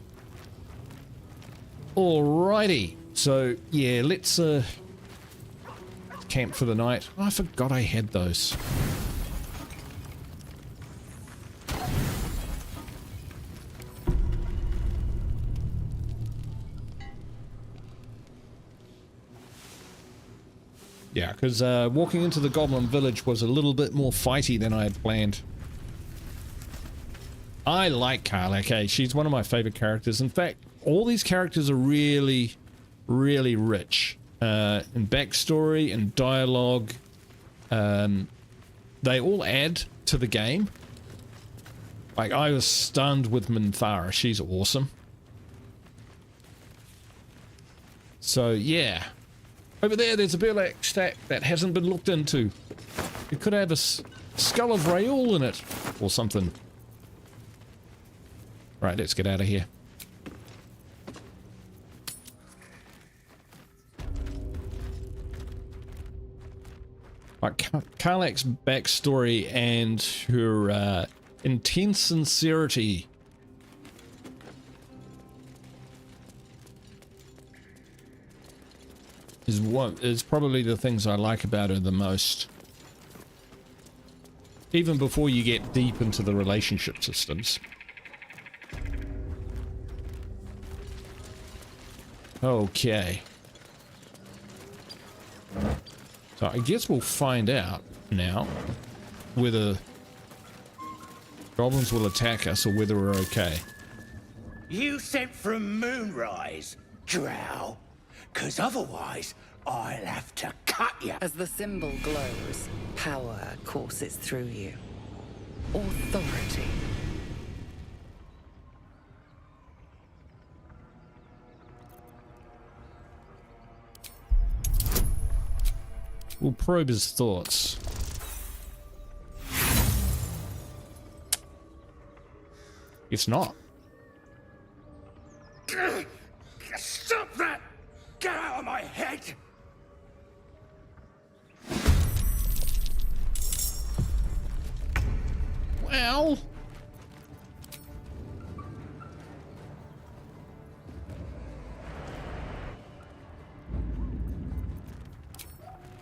Alrighty. So, yeah, let's camp for the night. Oh, I forgot I had those. Yeah, because walking into the Goblin Village was a little bit more fighty than I had planned. I like Karlach, eh? She's one of my favorite characters. In fact, all these characters are really, really rich. In backstory and dialogue. They all add to the game. Like, I was stunned with Minthara. She's awesome. So, yeah. Over there's a burlap stack that hasn't been looked into. It could have a skull of Raoul in it. Or something. Right, let's get out of here. Like, Karlach's backstory and her intense sincerity is probably the things I like about her the most. Even before you get deep into the relationship systems. Okay. So I guess we'll find out now whether goblins will attack us or whether we're okay. You sent from Moonrise, Drow? 'Cause otherwise, I'll have to cut you. As the symbol glows, power courses through you. Authority. We'll probe his thoughts. It's not. Stop that! Get out of my head! Well...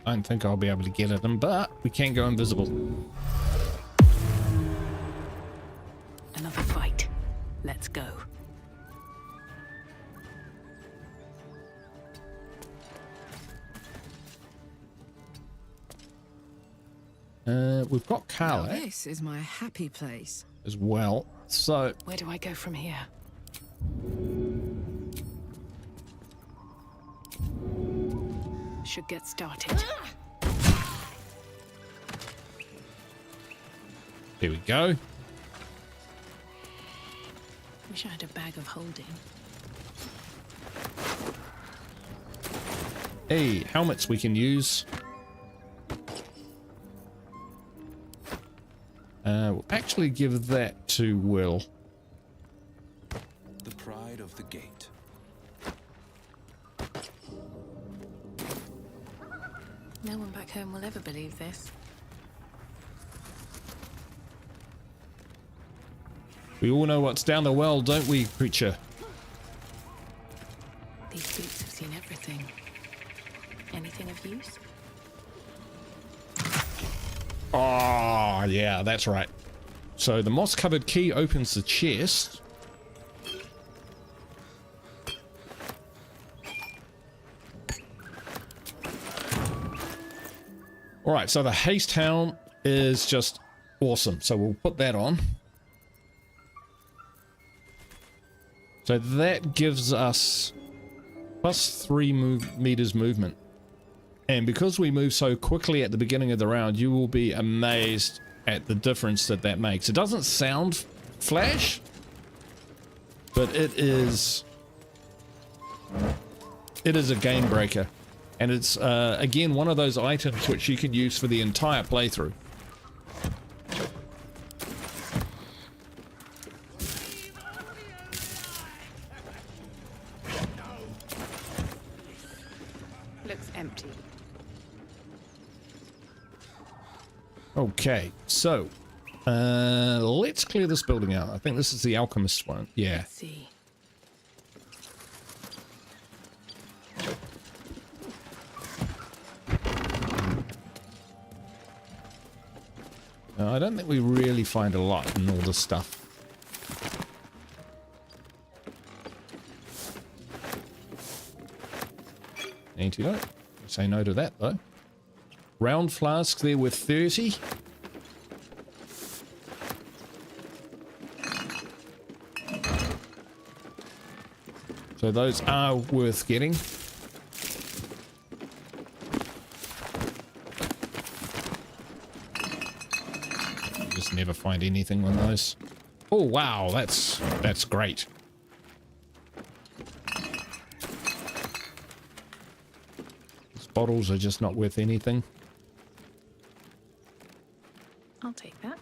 I don't think I'll be able to get at him, but we can go invisible. Another fight. Let's go. We've got Karlach This is my happy place. as well, so... Where do I go from here? Should get started. Here we go. Wish I had a bag of holding. Hey, helmets we can use. We'll actually give that to Will. The pride of the gate. No one back home will ever believe this. We all know what's down the well, don't we, creature? These boots have seen everything. Anything of use? Oh, yeah, that's right. So the moss-covered key opens the chest. Alright, so the haste helm is just awesome. So we'll put that on. So that gives us plus 3 meters movement. And because we move so quickly at the beginning of the round, you will be amazed at the difference that makes. It doesn't sound flash, but it is a game breaker. And it's, again, one of those items which you can use for the entire playthrough. Looks empty. Okay, so let's clear this building out. I think this is the alchemist one. Yeah. Let's see. I don't think we really find a lot in all this stuff. Antidote. Say no to that though. Round flask there with 30. So those are worth getting. You just never find anything on those. Oh, wow, that's great. These bottles are just not worth anything. I'll take that.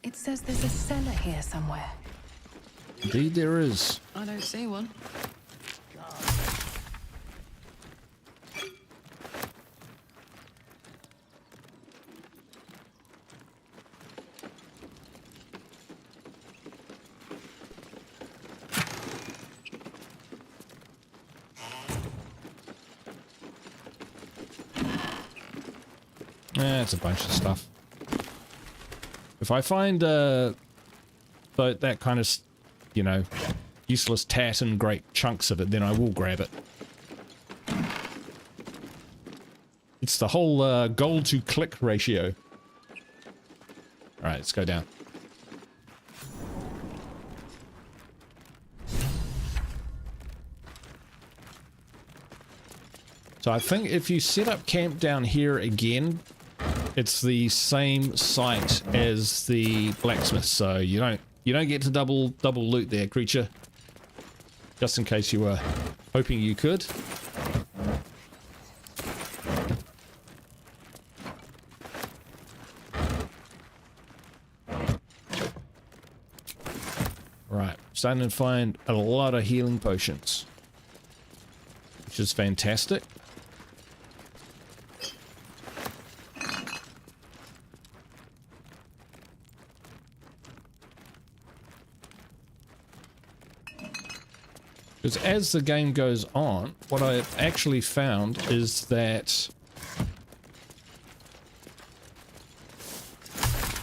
It says there's a cellar here somewhere. Indeed there is. I don't see one. It's a bunch of stuff. If I find that kind of, you know, useless tat and great chunks of it, then I will grab it. It's the whole gold to click ratio. Alright, let's go down. So I think if you set up camp down here again, it's the same site as the blacksmith, so you don't get to double loot there, creature. Just in case you were hoping you could. Right, starting to find a lot of healing potions, which is fantastic. Because as the game goes on, what I've actually found is that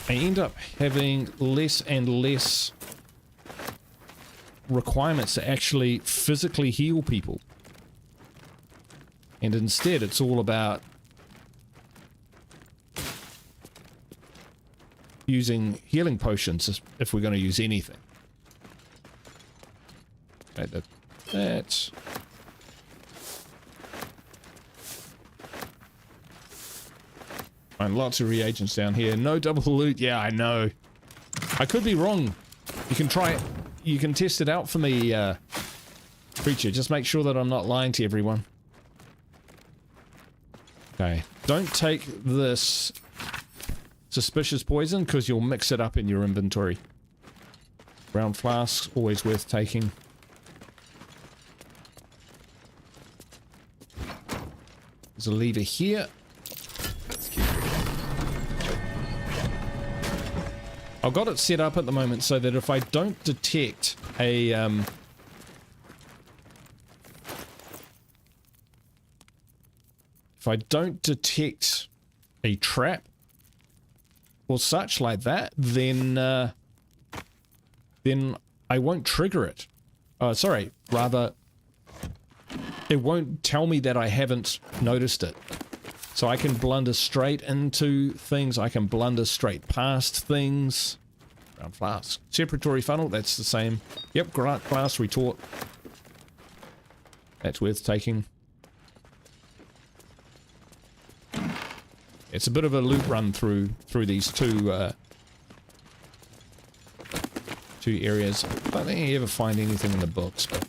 I end up having less and less requirements to actually physically heal people. And instead it's all about using healing potions if we're going to use anything. Okay, that's... Find lots of reagents down here. No double loot. Yeah, I know. I could be wrong. You can try it. You can test it out for me, creature. Just make sure that I'm not lying to everyone. Okay. Don't take this suspicious poison because you'll mix it up in your inventory. Brown flasks, always worth taking. There's a lever here. I've got it set up at the moment so that if I don't detect a trap or such like that, then I won't trigger it. Sorry, rather it won't tell me that I haven't noticed it. So I can blunder straight into things, I can blunder straight past things. Brown flask. Separatory funnel, that's the same. Yep, glass retort. That's worth taking. It's a bit of a loop run through these two areas. I don't think you ever find anything in the books, but...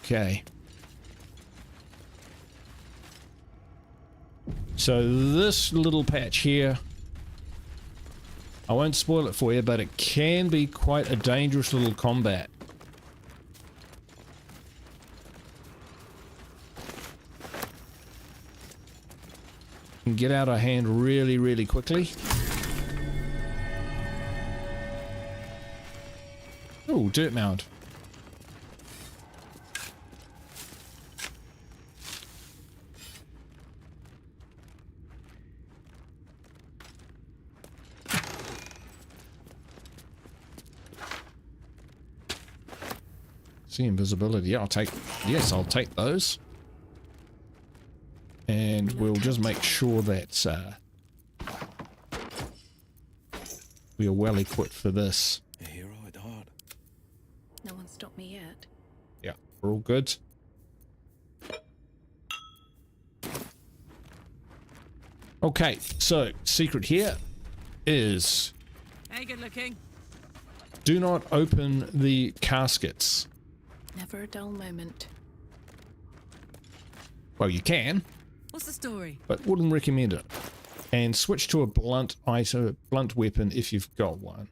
Okay. So this little patch here, I won't spoil it for you, but it can be quite a dangerous little combat. Can get out of hand really, really quickly. Oh, dirt mound. See invisibility. Yeah, I'll take those. And we'll just make sure that we are well equipped for this. A hero at heart. No one stopped me yet. Yeah, we're all good. Okay, so secret here is Hey, good looking. do not open the caskets. Never a dull moment. Well, you can, What's the story? but wouldn't recommend it. And switch to a blunt weapon if you've got one.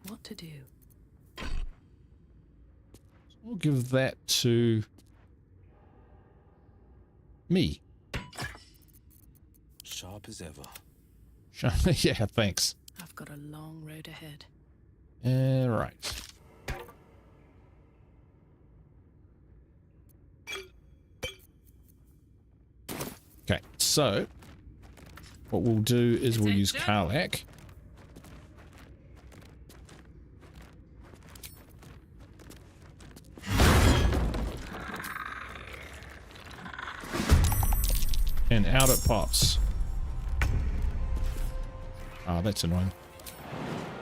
What to do? We'll give that to me. Sharp as ever. Yeah, thanks. I've got a long road ahead. Right. Okay, so what we'll do is we'll use Karlach. And out it pops. Oh, that's annoying.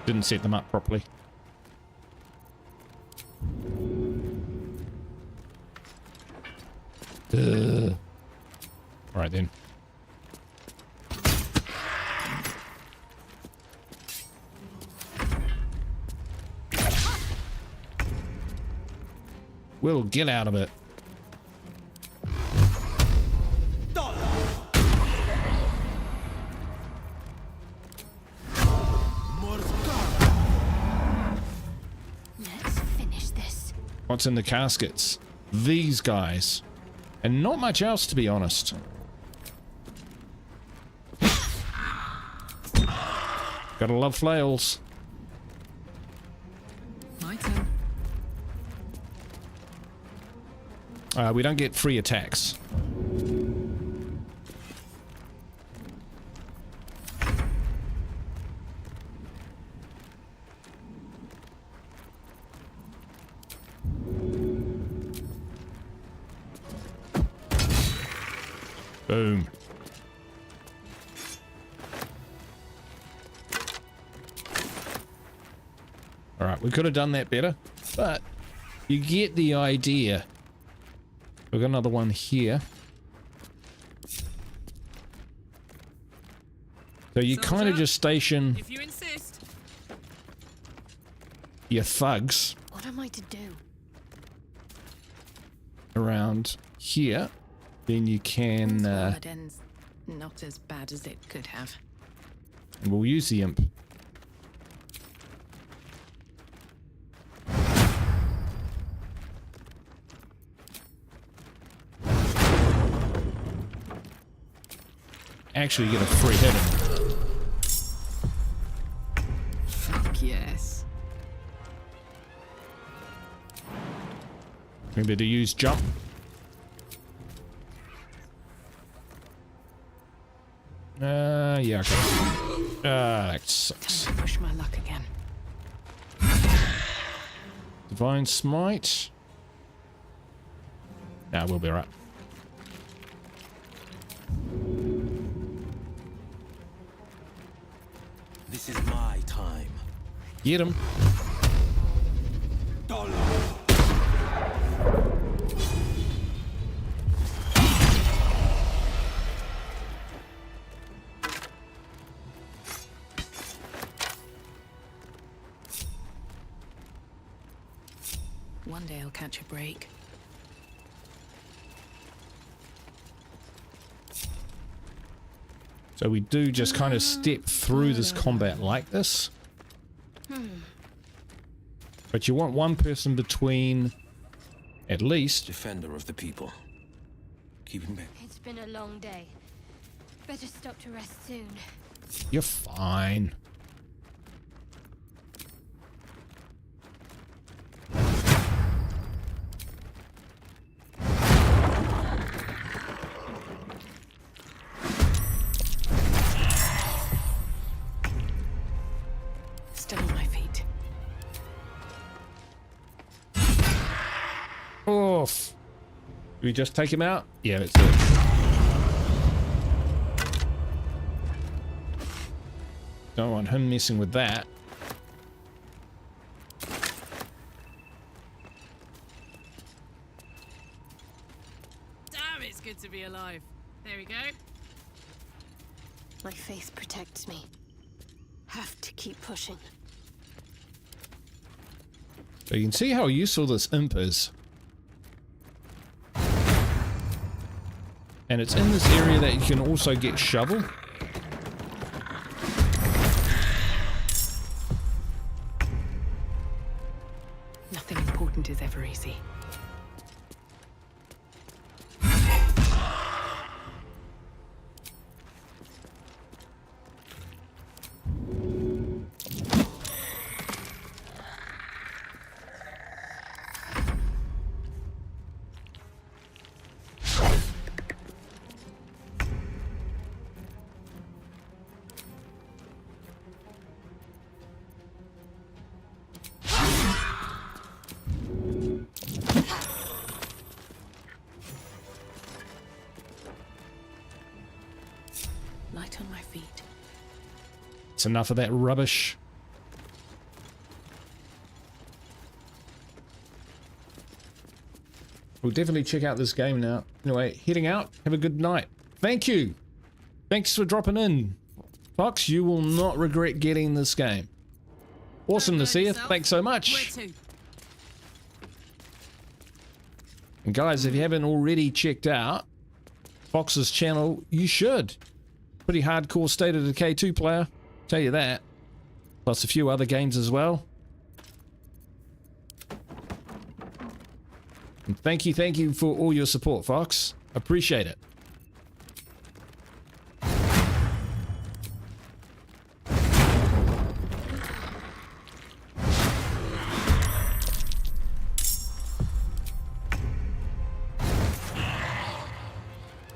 Didn't set them up properly. Right then. We'll get out of it. Let's finish this. What's in the caskets? These guys. And not much else, to be honest. Gotta love flails. My turn. We don't get free attacks. Boom. Alright, we could have done that better, but you get the idea. We've got another one here. So you kind of just station If you insist. your thugs What am I to do? around here. Then you can, Well, it ends not as bad as it could have. and we'll use the imp. Actually get a free hit in. Fuck yes. Maybe to use jump. Yeah, okay. That sucks. Time to push my luck again. Divine Smite. Nah, we'll be right. This is my time. Get him. One day I'll catch a break. So we do just kind of step through this combat like this. But you want one person between, at least. Defender of the people. Keep him back. It's been a long day. Better stop to rest soon. You're fine. Still on my feet. off. Do we just take him out? Yeah, let's do it. Don't want him messing with that. Damn, it's good to be alive. There we go. My faith protects me. Have to keep pushing. So you can see how useful this imp is. And it's in this area that you can also get shovel. Nothing important is ever easy. Light on my feet. It's enough of that rubbish. We'll definitely check out this game now. Anyway, heading out. Have a good night. Thank you. Thanks for dropping in. Fox, you will not regret getting this game. Awesome to see you. Thanks so much. And guys, if you haven't already checked out Fox's channel, you should. Pretty hardcore State of Decay 2 player, tell you that. Plus a few other games as well. And thank you for all your support, Fox. Appreciate it.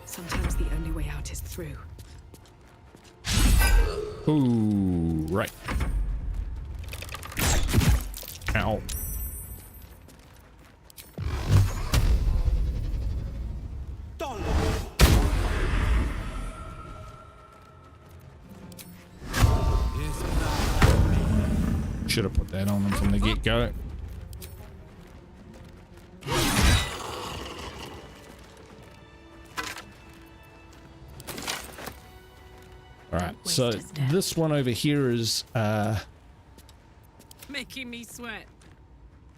Sometimes the only way out is through. Ooh, right. Ow. Should have put that on them from the get-go. Alright, so this one over here is Making me sweat.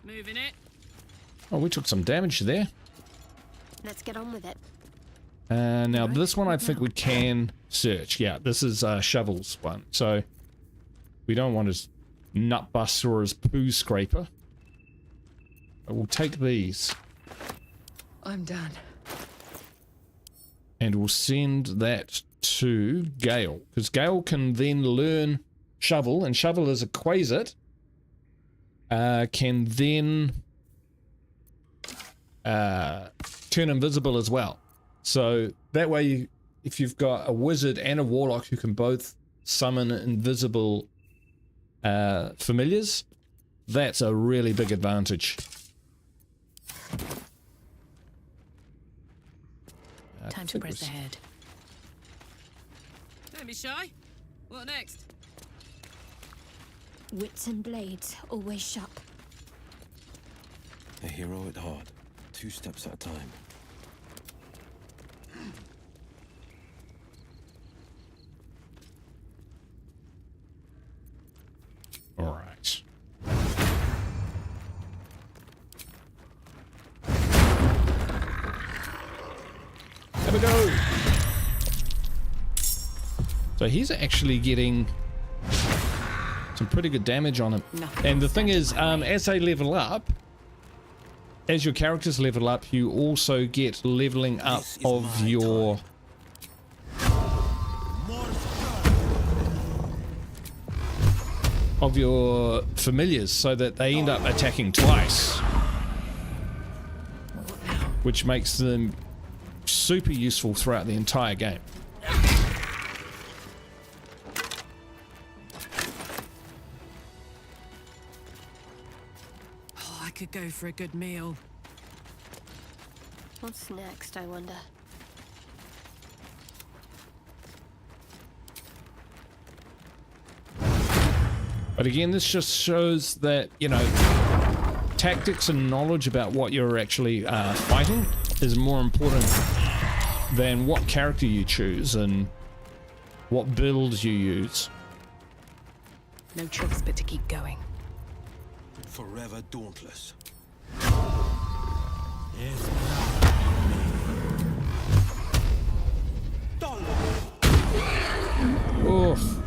Moving it. oh, we took some damage there. Let's get on with it. Now this one I think we can search. Yeah, this is Shovel's one. So we don't want his nut buster or his poo scraper. But we'll take these. I'm done. And we'll send that to Gale. Because Gale can then learn Shovel, and Shovel is a Quasit. Can then turn invisible as well. So that way, if you've got a wizard and a warlock who can both summon invisible familiars, that's a really big advantage. Time to press ahead. Don't be shy. What next? Wits and blades, always sharp. A hero at heart, 2 steps at a time. All right. Have a go. So he's actually getting some pretty good damage on him. And the thing is, as they level up, as your characters level up, you also get leveling up of your familiars, so that they end up attacking twice, which makes them super useful throughout the entire game. Oh, I could go for a good meal. What's next, I wonder? But again, this just shows that, you know, tactics and knowledge about what you're actually fighting is more important than what character you choose and what builds you use. No choice but to keep going. Forever dauntless. Oof.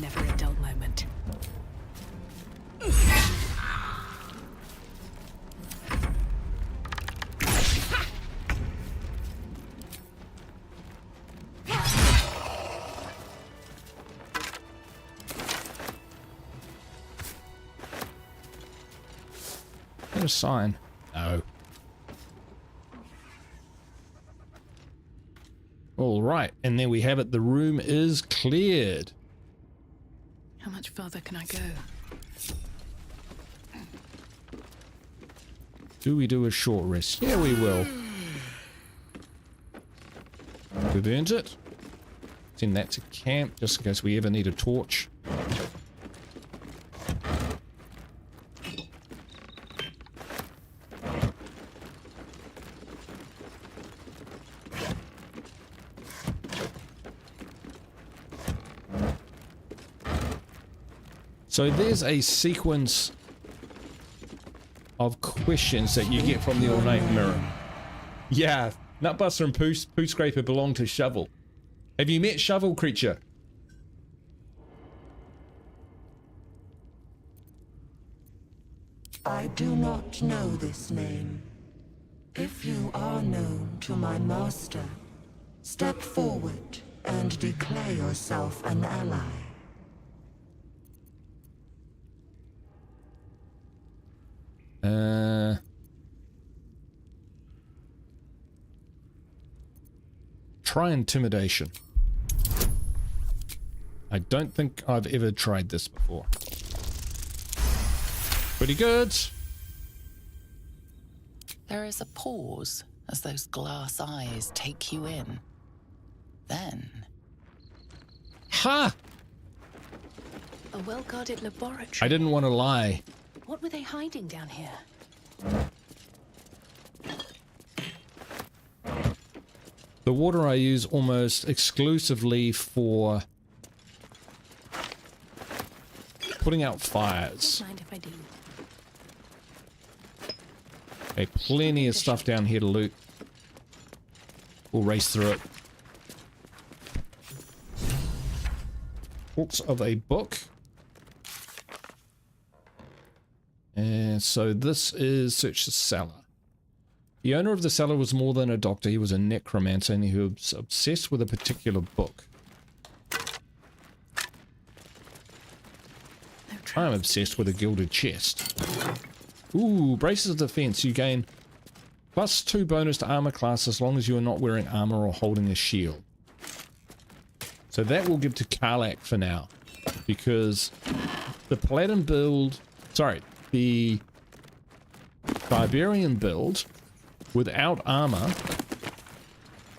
Never a dull moment. A sign. No. All right, and there we have it. The room is cleared. How much further can I go? Do we do a short rest? Yeah, we will. We've earned it. Send that to camp just in case we ever need a torch. So there's a sequence of questions that you get from the ornate mirror. Yeah, Nutbuster and Poo Scraper belong to Shovel. Have you met Shovel, creature? I do not know this name. If you are known to my master, step forward and declare yourself an ally. Try intimidation. I don't think I've ever tried this before. Pretty good. There is a pause as those glass eyes take you in. Then... Ha! A well-guarded laboratory. I didn't want to lie. What were they hiding down here? The water I use almost exclusively for putting out fires. Don't mind if I do. Okay, plenty of stuff down here to loot. We'll race through it. Books of a book. And so this is search the cellar. The owner of the cellar was more than a doctor. He was a necromancer and he was obsessed with a particular book. I'm obsessed with a gilded chest. Ooh, braces of defense. You gain +2 bonus to armor class as long as you are not wearing armor or holding a shield. So that will give to Karlach for now. Because the Paladin build... Sorry, the Barbarian build without armor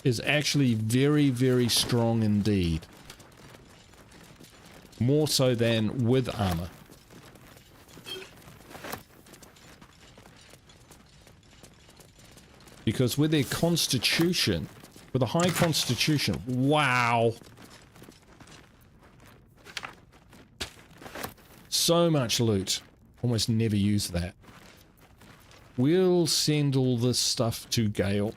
is actually very, very strong indeed. More so than with armor. Because with their constitution, with a high constitution, wow. So much loot. Almost never use that. We'll send all this stuff to Gale.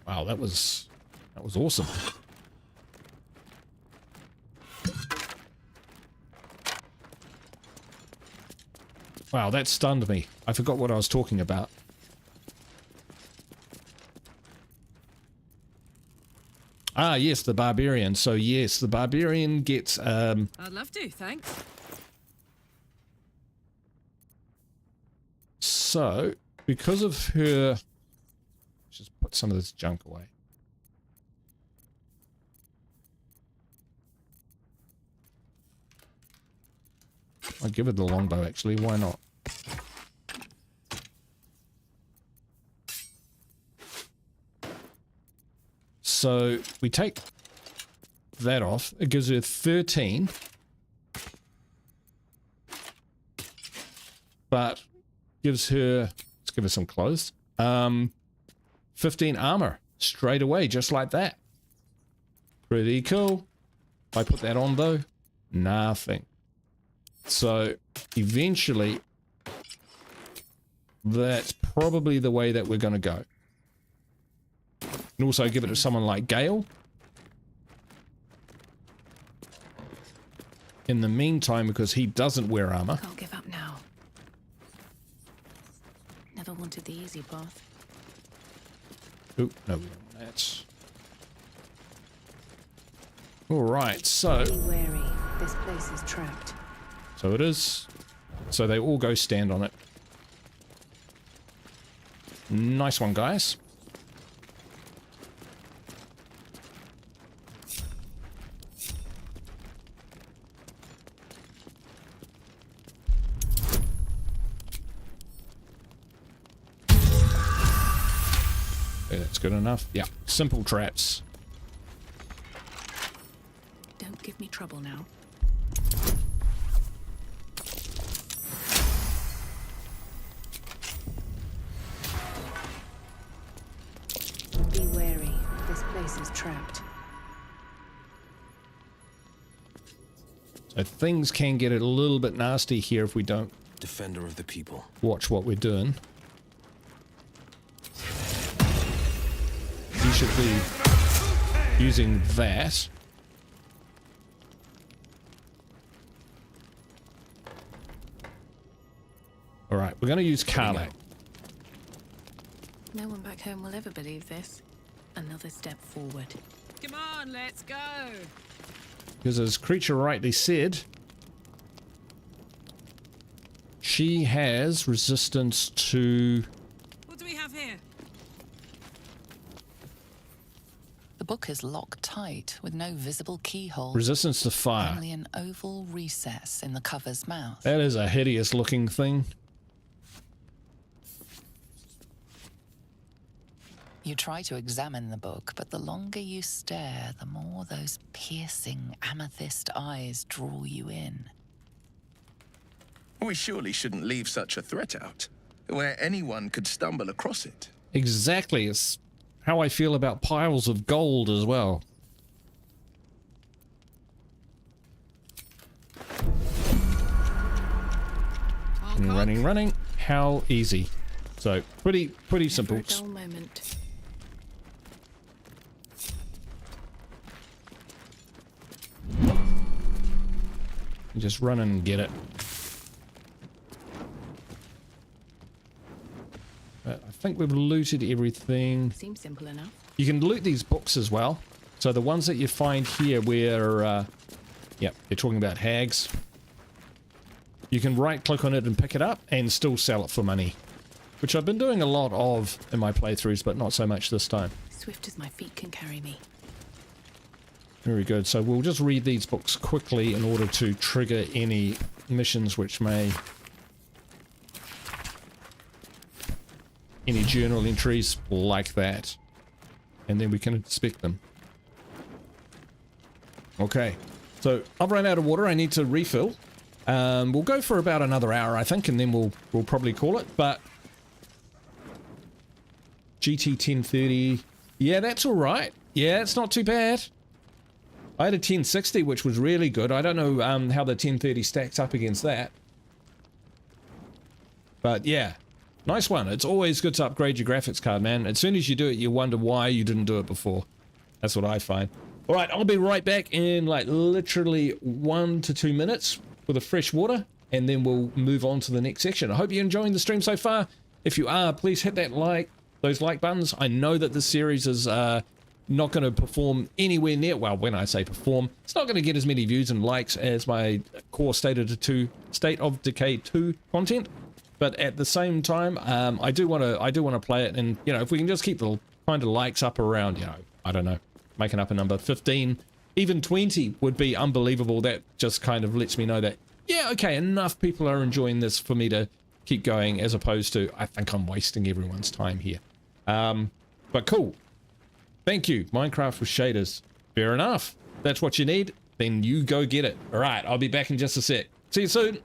Wow, that was awesome. Wow, that stunned me. I forgot what I was talking about. Ah, yes, the Barbarian. So yes, the Barbarian gets I'd love to, thanks. So, because of her... Let's just put some of this junk away. My I'll give it the longbow, actually. Why not? So we take that off. It gives her 13. But gives her, let's give her some clothes. 15 armor straight away, just like that. Pretty cool. If I put that on though, nothing. So eventually, that's probably the way that we're going to go. And also give it to someone like Gale. In the meantime, because he doesn't wear armor. Can't give up now. Never wanted the easy path. Oh, no, that's... Alright, so... Be wary. This place is trapped. So it is. So they all go stand on it. Nice one, guys. Okay, that's good enough. Yeah, simple traps. Don't give me trouble now. Be wary. This place is trapped. So things can get a little bit nasty here if we don't Defender of the people. watch what we're doing. You should be using that. Alright, we're going to use Karlach. No one back home will ever believe this. Another step forward. Come on, let's go. Because as Creature rightly said, she has resistance to... What do we have here? The book is locked tight with no visible keyhole. resistance to fire. Only an oval recess in the cover's mouth. That is a hideous looking thing. You try to examine the book, but the longer you stare, the more those piercing amethyst eyes draw you in. We surely shouldn't leave such a threat out, where anyone could stumble across it. Exactly, it's how I feel about piles of gold as well. Running. How easy. So, pretty simple. Never a dull moment. Just run and get it. I think we've looted everything. Seems simple enough. You can loot these books as well. So the ones that you find here where, yeah, they're talking about hags. You can right click on it and pick it up and still sell it for money. Which I've been doing a lot of in my playthroughs, but not so much this time. Swift as my feet can carry me. Very good. So we'll just read these books quickly in order to trigger any missions which may... any journal entries like that. And then we can inspect them. Okay. So I've run out of water. I need to refill. We'll go for about another hour, I think, and then we'll probably call it. But GT 1030. Yeah, that's all right. Yeah, it's not too bad. I had a 1060, which was really good. I don't know how the 1030 stacks up against that. But yeah, nice one. It's always good to upgrade your graphics card, man. As soon as you do it, you wonder why you didn't do it before. That's what I find. All right, I'll be right back in like literally 1 to 2 minutes with a fresh water, and then we'll move on to the next section. I hope you're enjoying the stream so far. If you are, please hit that those like buttons. I know that this series is not going to perform anywhere near, well, when I say perform, it's not going to get as many views and likes as my core State of Decay 2 content. But at the same time, I do want to play it, and you know, if we can just keep the kind of likes up around, you know, I don't know, making up a number, 15, even 20 would be unbelievable. That just kind of lets me know that, yeah, okay, enough people are enjoying this for me to keep going, as opposed to, I think I'm wasting everyone's time here. But cool. Thank you, Minecraft with shaders. Fair enough. That's what you need, then you go get it. All right, I'll be back in just a sec. See you soon.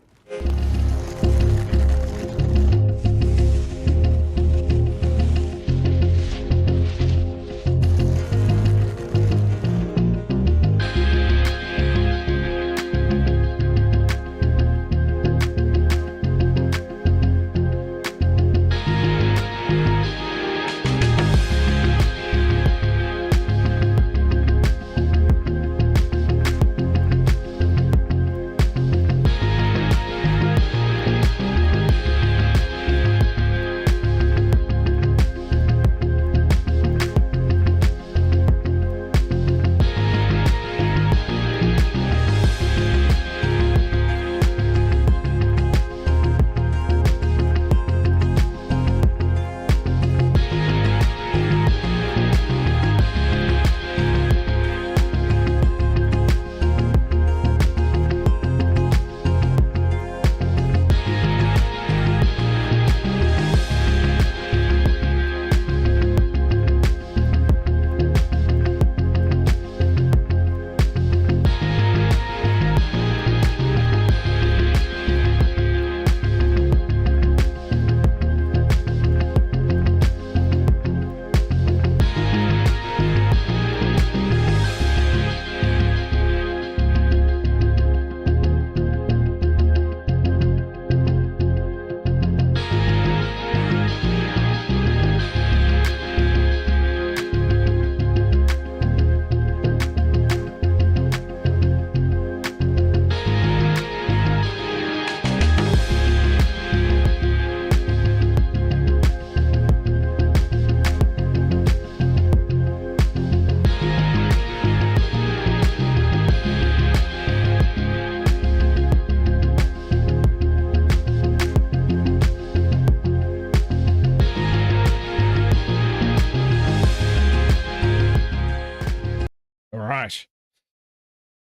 Right.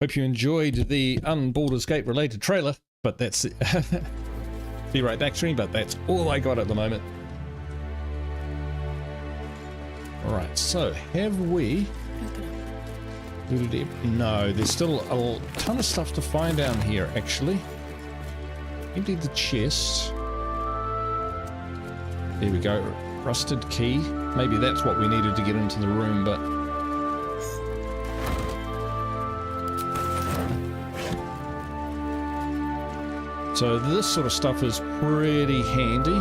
Hope you enjoyed the Baldurs Gate related trailer, but that's it. Be right back, stream, but that's all I got at the moment. Alright, so have we... No, there's still a ton of stuff to find down here, actually. Emptied the chest. There we go. Rusted key. Maybe that's what we needed to get into the room, but... So this sort of stuff is pretty handy.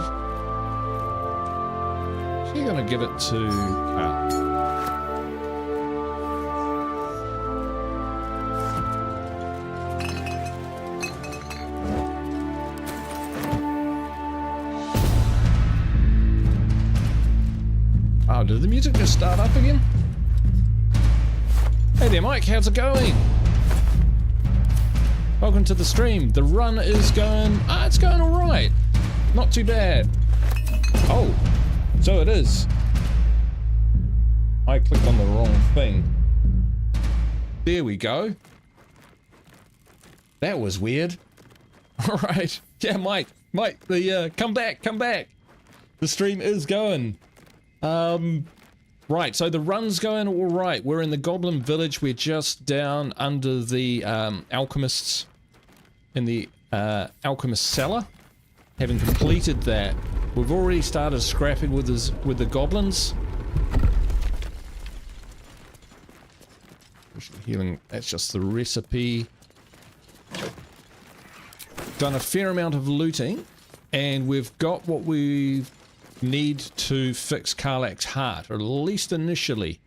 So you're going to give it to Carl. Oh, did the music just start up again? Hey there, Mike, how's it going? Welcome to the stream. The run is going... it's going alright. Not too bad. Oh, so it is. I clicked on the wrong thing. There we go. That was weird. Alright. Yeah, Mike, the, come back. The stream is going. Right, so the run's going alright. We're in the Goblin Village. We're just down under the, alchemists... in the alchemist cellar. Having completed that, we've already started scrapping with the goblins. Healing, that's just the recipe. Done a fair amount of looting, and we've got what we need to fix Karlach's heart, or at least initially.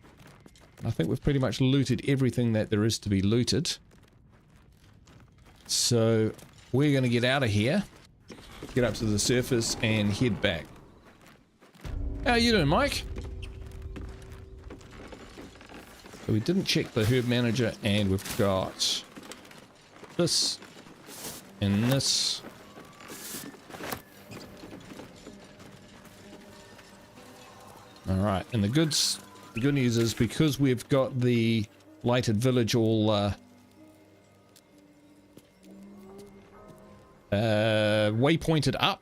I think we've pretty much looted everything that there is to be looted. So we're going to get out of here, get up to the surface and head back. How you doing, Mike? So we didn't check the herb manager, and we've got this and this. All right, and the good news is, because we've got the lighted village all waypointed up.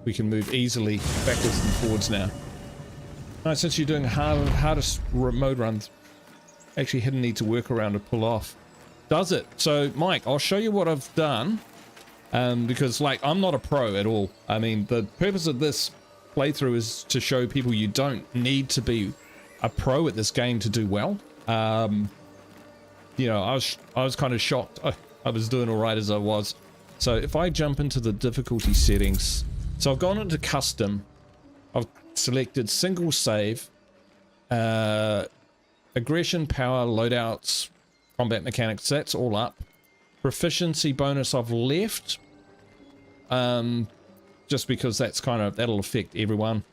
We can move easily backwards and forwards now. Right, since you're doing hardest mode runs, actually Hidden needs a workaround to pull off. Does it? So, Mike, I'll show you what I've done. Because, like, I'm not a pro at all. I mean, the purpose of this playthrough is to show people you don't need to be a pro at this game to do well. You know, I was kind of shocked. I was doing all right as I was. So if I jump into the difficulty settings, so I've gone into custom. I've selected single save, aggression, power, loadouts, combat mechanics. That's all up. Proficiency bonus I've left, just because that's kind of, that'll affect everyone.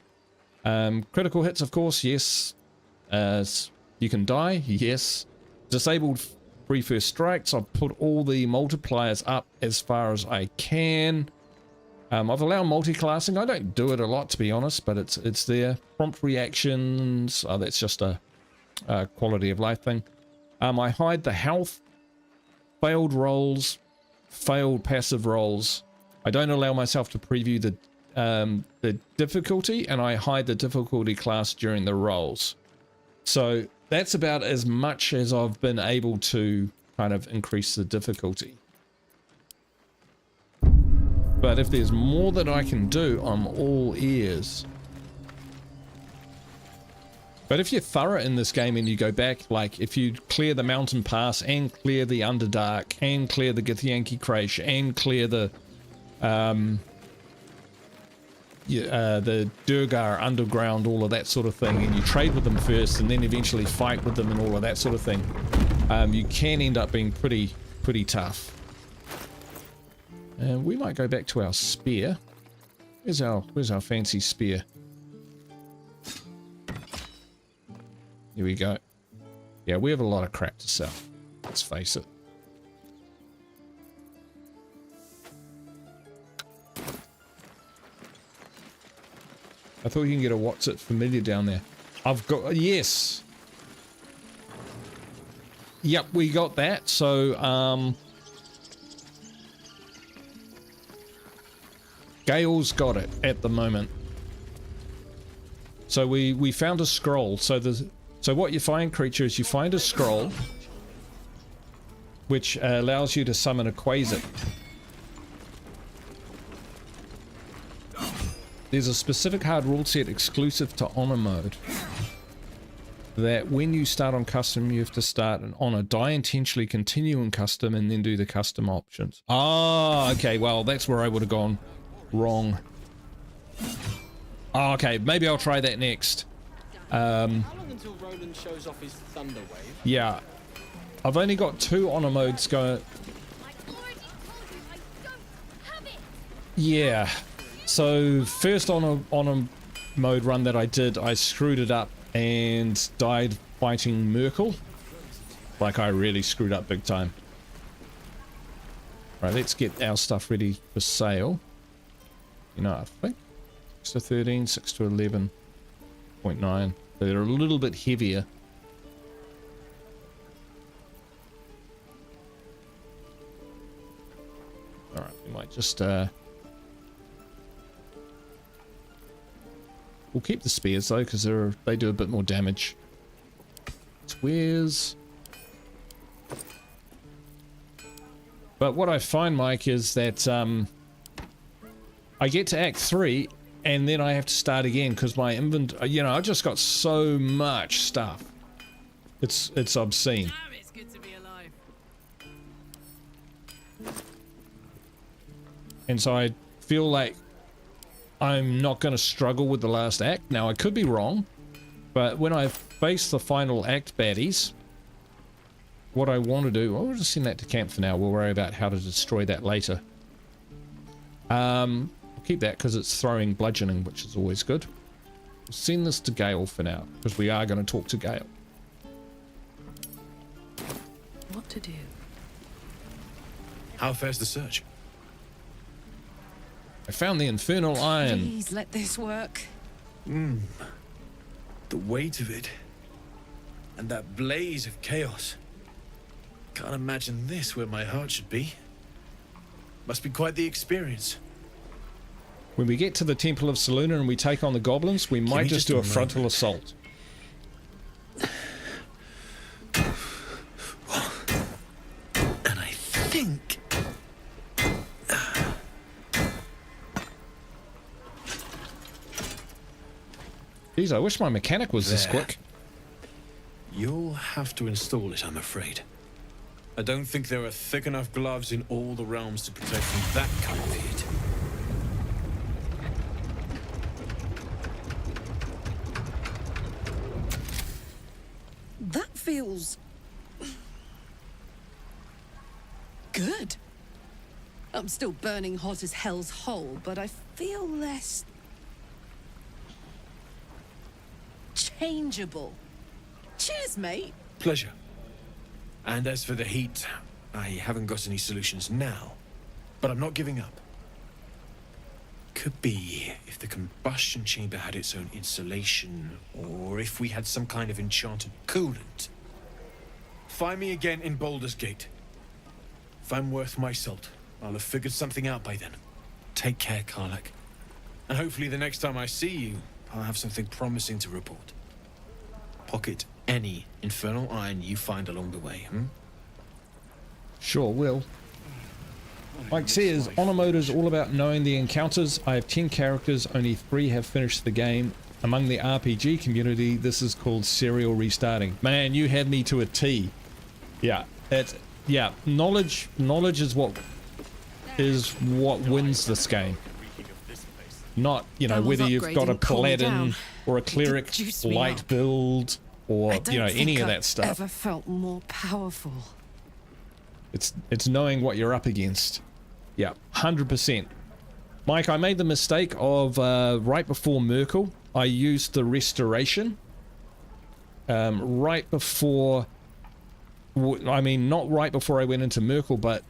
Critical hits, of course, yes. You can die, yes. Disabled free first strikes. I've put all the multipliers up as far as I can. I've allowed multi-classing. I don't do it a lot, to be honest, but it's there. Prompt reactions. Oh, that's just a quality of life thing. I hide the health. Failed rolls, failed passive rolls. I don't allow myself to preview the difficulty, and I hide the difficulty class during the rolls. So that's about as much as I've been able to kind of increase the difficulty. But if there's more that I can do, I'm all ears. But if you're thorough in this game and you go back, like if you clear the mountain pass and clear the Underdark and clear the Githyanki Crash and clear the Durgar underground, all of that sort of thing, and you trade with them first and then eventually fight with them and all of that sort of thing, you can end up being pretty tough. And we might go back to our spear. Where's our fancy spear? Here we go. Yeah, we have a lot of crap to sell. Let's face it. I thought you can get a what's it familiar down there. I've got, yes. Yep, we got that. So, Gale's got it at the moment. So we found a scroll. So what you find, creature, is you find a scroll which allows you to summon a Quasar. There's a specific hard rule set exclusive to honor mode that when you start on custom, you have to start an honor, die intentionally, continue in custom, and then do the custom options. Ah, okay, well, that's where I would have gone wrong. Oh, okay, maybe I'll try that next. How long until Roland shows off his thunder wave? Yeah, I've only got 2 honor modes going. Yeah, so first honor mode run that I did, I screwed it up and died fighting Merkel. Like, I really screwed up big time. Right, let's get our stuff ready for sale. You know, I think 6 to 13, 6 to 11.9. They're a little bit heavier. Alright, we might just we'll keep the spears though, because they do a bit more damage. Spears. But what I find, Mike, is that I get to Act 3 and then I have to start again because my inventory, you know, I just got so much stuff. It's obscene. It's good to be alive. And so I feel like I'm not going to struggle with the last act. Now, I could be wrong, but when I face the final act baddies, what I want to do, well, we'll just send that to camp for now. We'll worry about how to destroy that later. I'll keep that because it's throwing bludgeoning, which is always good. We'll send this to Gale for now, because we are going to talk to Gale. What to do? How fares the search? I found the infernal iron. Please let this work. The weight of it. And that blaze of chaos. Can't imagine this where my heart should be. Must be quite the experience. When we get to the Temple of Selûne and we take on the goblins, we might just do a frontal assault. And I think... Geez, I wish my mechanic was this quick. You'll have to install it, I'm afraid. I don't think there are thick enough gloves in all the realms to protect from that kind of heat. That feels... good. I'm still burning hot as hell's hole, but I feel less... changeable. Cheers, mate. Pleasure. And as for the heat, I haven't got any solutions now, but I'm not giving up. Could be if the combustion chamber had its own insulation, or if we had some kind of enchanted coolant. Find me again in Baldurs Gate. If I'm worth my salt, I'll have figured something out by then. Take care, Karlach. And hopefully the next time I see you, I'll have something promising to report. Pocket any infernal iron you find along the way, Sure will. Mike says, Honor mode is all about knowing the encounters. I have 10 characters, only 3 have finished the game. Among the RPG community, this is called serial restarting. Man, you had me to a T. Yeah, knowledge is what wins this game. Not, you know, whether you've got a paladin or a cleric light build or, you know, any of that stuff. Ever felt more powerful. It's knowing what you're up against. Yeah, 100%. Mike, I made the mistake of right before Merkel, I used the restoration. Right before, I mean, not right before I went into Merkel, but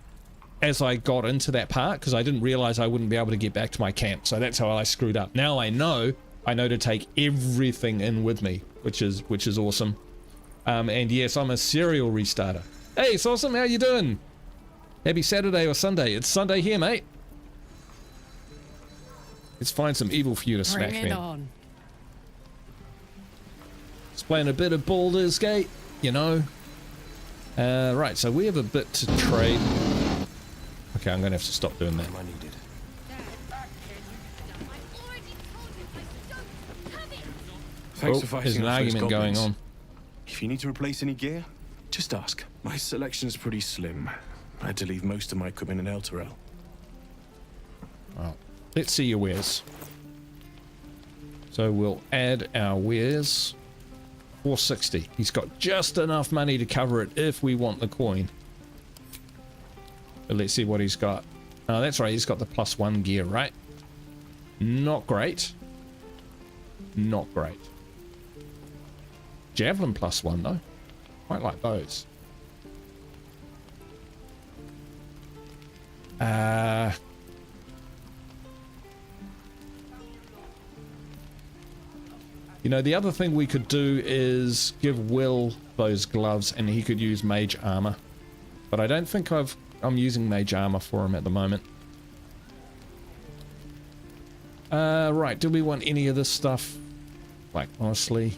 as I got into that part, because I didn't realize I wouldn't be able to get back to my camp. So that's how I screwed up. Now I know to take everything in with me, which is awesome. And yes, I'm a serial restarter. Hey, it's awesome. How you doing? Happy Saturday or Sunday. It's Sunday here, mate. Let's find some evil for you to smack, Bring it man. on. Let's play a bit of Baldur's Gate, you know. Right, so we have a bit to trade. Okay, I'm going to have to stop doing that. Thanks for fighting there's an off those argument going goblins. on. If you need to replace any gear, just ask. My selection's pretty slim. I had to leave most of my equipment in Elturel. Well, let's see your wares. So we'll add our wares. 460. He's got just enough money to cover it if we want the coin. But let's see what he's got. Oh, that's right. He's got the +1 gear, right? Not great. Not great. Javelin +1 though. Quite like those. You know, the other thing we could do is give Will those gloves and he could use mage armor. But I don't think I'm using mage armor for him at the moment. Right, do we want any of this stuff? Like, honestly.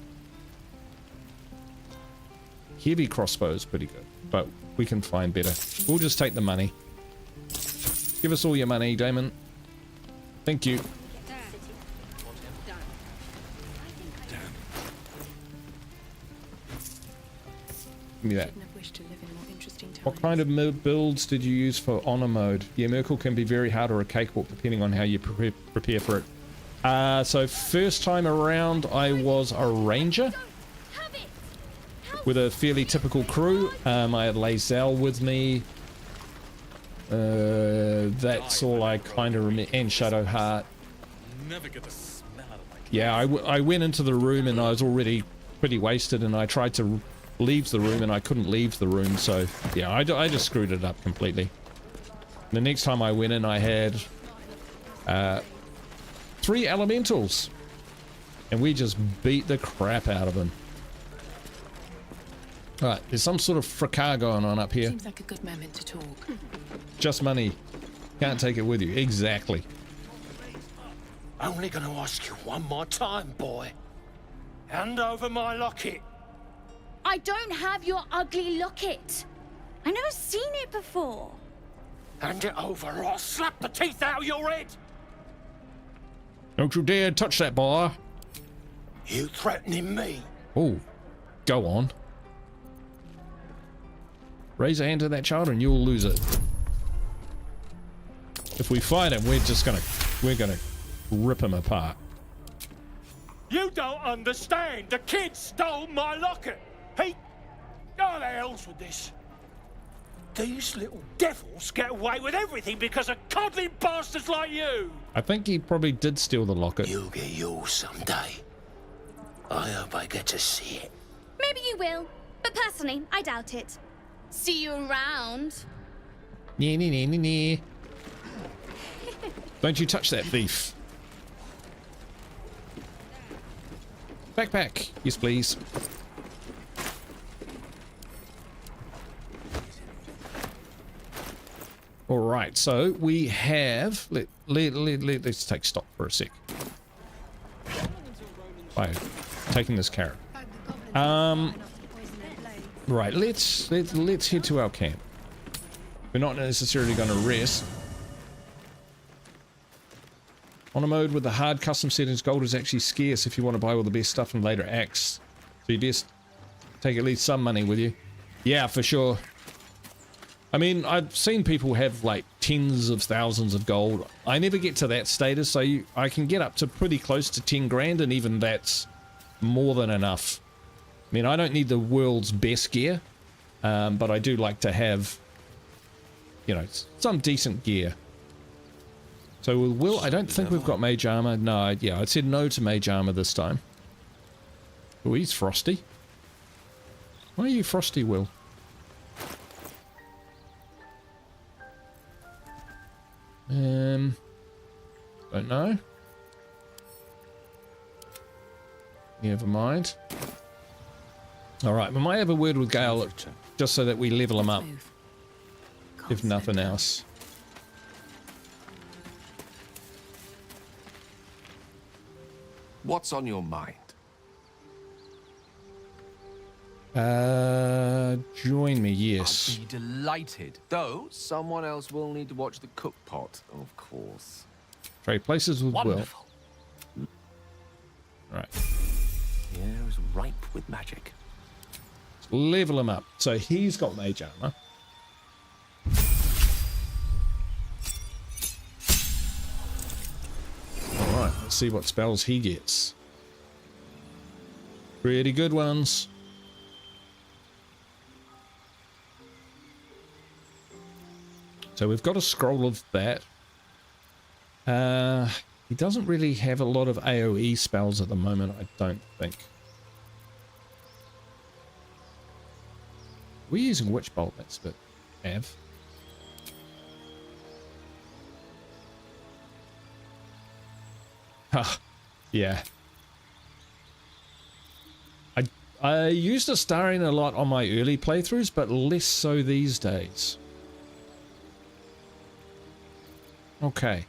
Heavy crossbow is pretty good, but we can find better. We'll just take the money. Give us all your money, Damon. Thank you. Give me that. What kind of builds did you use for honor mode? Yeah, Merkel can be very hard or a cakewalk depending on how you prepare for it. So first time around I was a ranger with a fairly typical crew. I had Lae'zel with me. That's all I kind of remember. And Shadowheart. Yeah, I went into the room and I was already pretty wasted and I tried to leave the room and I couldn't leave the room, so yeah, I just screwed it up completely. The next time I went in I had 3 elementals and we just beat the crap out of them. Alright, there's some sort of fracas going on up here. Seems like a good moment to talk. Just money. Can't take it with you. Exactly. Only gonna ask you one more time, boy. Hand over my locket. I don't have your ugly locket. I've never seen it before. Hand it over or I'll slap the teeth out of your head. Don't you dare touch that boy. You threatening me? Oh, go on. Raise a hand to that child and you'll lose it. If we fight him, we're gonna rip him apart. You don't understand. The kid stole my locket. He... Oh, the hell's with this? These little devils get away with everything because of coddling bastards like you. I think he probably did steal the locket. You'll get yours someday. I hope I get to see it. Maybe you will, but personally, I doubt it. See you around. Nee, nee, nee, nee, nee. Don't you touch that thief. Backpack. Yes, please. All right, so we have... Let's take stock for a sec. By taking this carrot. Right, let's head to our camp. We're not necessarily going to rest. On a mode with the hard custom settings, gold is actually scarce if you want to buy all the best stuff in later acts. So you best take at least some money with you. Yeah, for sure. I mean, I've seen people have like tens of thousands of gold. I never get to that status, so I can get up to pretty close to 10 grand, and even that's more than enough. I mean, I don't need the world's best gear, but I do like to have, you know, some decent gear. So Will, I don't think we've got mage armor. No, yeah, I said no to mage armor this time. Oh, he's frosty. Why are you frosty, Will? Don't know. Never mind. Alright, we might have a word with Gale just so that we level him up. If nothing else. What's on your mind? Join me, yes. I'd be delighted. Though, someone else will need to watch the cook pot, of course. Trade places with Wonderful. Will. Right. The air is ripe with magic. Let's level him up. So he's got mage armor. Alright, let's see what spells he gets. Pretty good ones. So we've got a scroll of that. He doesn't really have a lot of AoE spells at the moment, I don't think. We're using Witch Bolt, that's a bit av. Ha, yeah. I used Astarion a lot on my early playthroughs, but less so these days. Okay.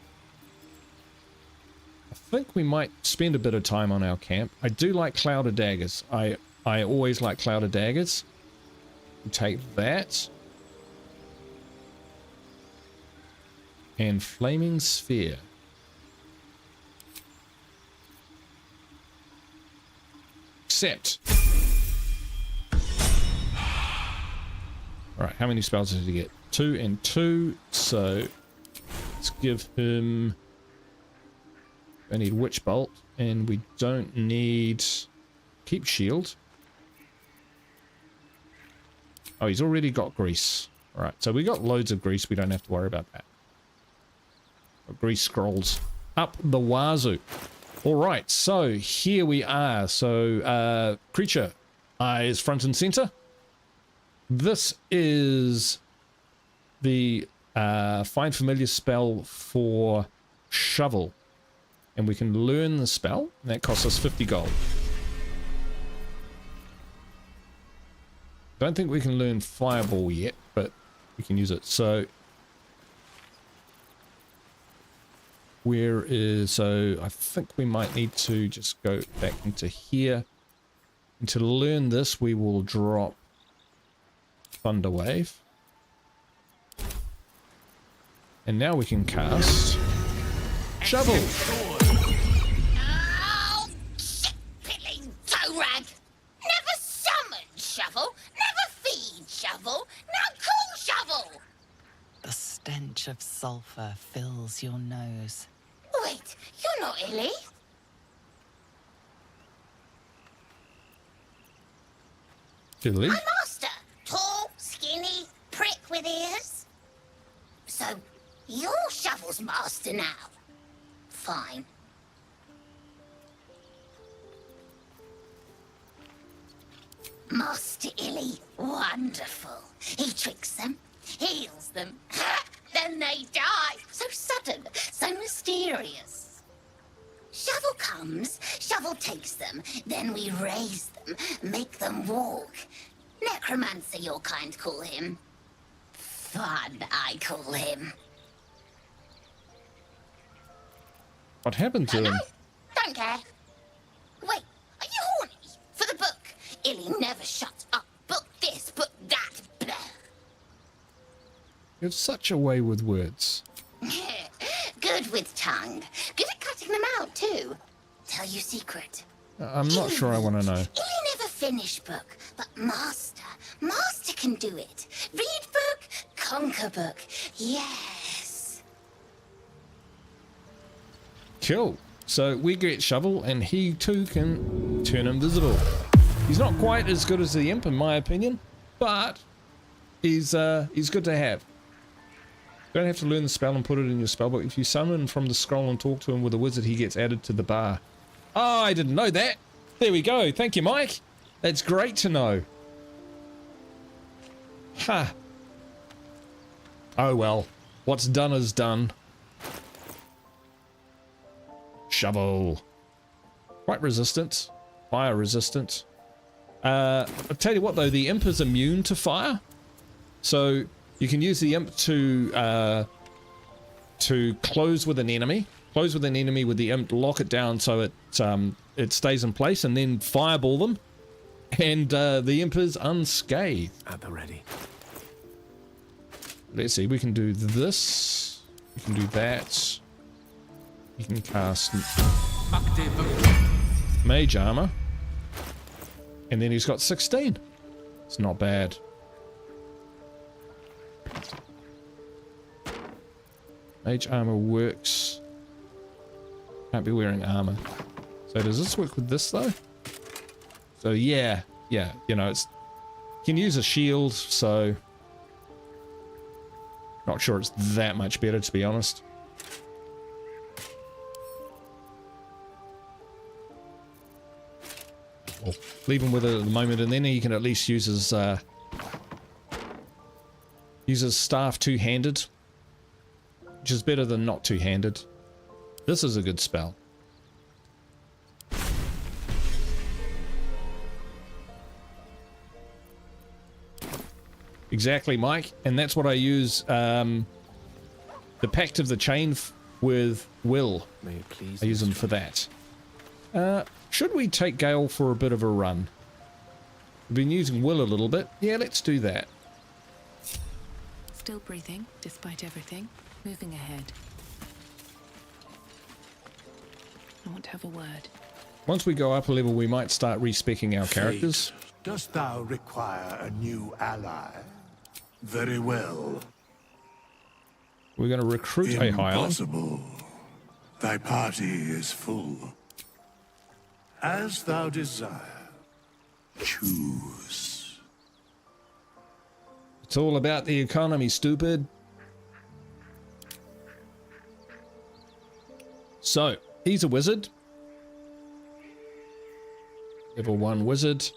I think we might spend a bit of time on our camp. I do like Clouded Daggers. I always like Clouded Daggers. We'll take that. And Flaming Sphere. Accept. Alright, how many spells did he get? 2 and 2, so let's give him... I need Witch Bolt, and we don't need Keep Shield. Oh, he's already got Grease. Alright, so we got loads of Grease, we don't have to worry about that. Grease scrolls up the wazoo. Alright, so here we are. So, creature eyes front and center. This is the Find Familiar spell for Shovel. And we can learn the spell, and that costs us 50 gold. Don't think we can learn Fireball yet, but we can use it. So, Where is... So I think we might need to just go back into here. And to learn this, we will drop Thunder Wave. And now we can cast Shovel. Oh, shit-pilling toe-rag! Never summon Shovel, never feed Shovel, now call Shovel! The stench of sulfur fills your nose. Wait, you're not Illy? Illy? My master! Tall, skinny, prick with ears. So, you're Shovel's master now. Fine. Master Illy, wonderful. He tricks them, heals them, then they die. So sudden, so mysterious. Shovel comes, Shovel takes them, then we raise them, make them walk. Necromancer, your kind call him. Fun, I call him. What happened to him? Don't care. Wait, are you horny? For the book? Illy never shuts up. Book this, book that. Blah. You have such a way with words. Good with tongue. Good at cutting them out, too. Tell you secret. I'm not sure I want to know. Illy never finished book, but Master can do it. Read book, conquer book. Yes. Cool. So we get Shovel, and he too can turn invisible. He's not quite as good as the Imp, in my opinion, but he's good to have. You don't have to learn the spell and put it in your spellbook. If you summon from the scroll and talk to him with a wizard, he gets added to the bar. Oh, I didn't know that. There we go. Thank you, Mike. That's great to know. Ha. Huh. Oh well. What's done is done. Shovel. Quite resistant. Fire resistant. I'll tell you what though, the Imp is immune to fire. So you can use the Imp to close with an enemy. Close with an enemy with the Imp, lock it down so it stays in place, and then fireball them. And the Imp is unscathed. At the ready. Let's see, we can do this. We can do that. You can cast Mage Armor. And then he's got 16. It's not bad. Mage Armor works. Can't be wearing armor. So does this work with this though? So yeah, you know, it's you can use a shield, so not sure it's that much better, to be honest. Well, leave him with it at the moment, and then he can at least use his staff two-handed, which is better than not two-handed. This is a good spell. Exactly, Mike, and that's what I use the Pact of the Chain with Will. May it please I use them for that. Should we take Gale for a bit of a run? We've been using Will a little bit. Yeah, let's do that. Still breathing, despite everything. Moving ahead. I want to have a word. Once we go up a level, we might start respecking our characters. Dost thou require a new ally? Very well. We're going to recruit a Highland. Impossible. Thy party is full. As thou desire. Choose. It's all about the economy, stupid. So, he's a wizard. Level 1 wizard.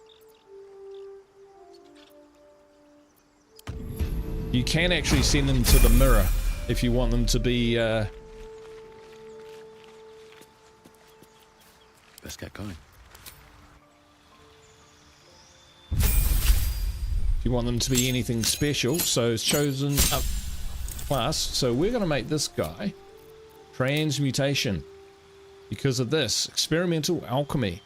You can actually send them to the mirror if you want them to be... Let's get going. If you want them to be anything special, so it's chosen up class. So we're going to make this guy Transmutation. Because of this, experimental alchemy.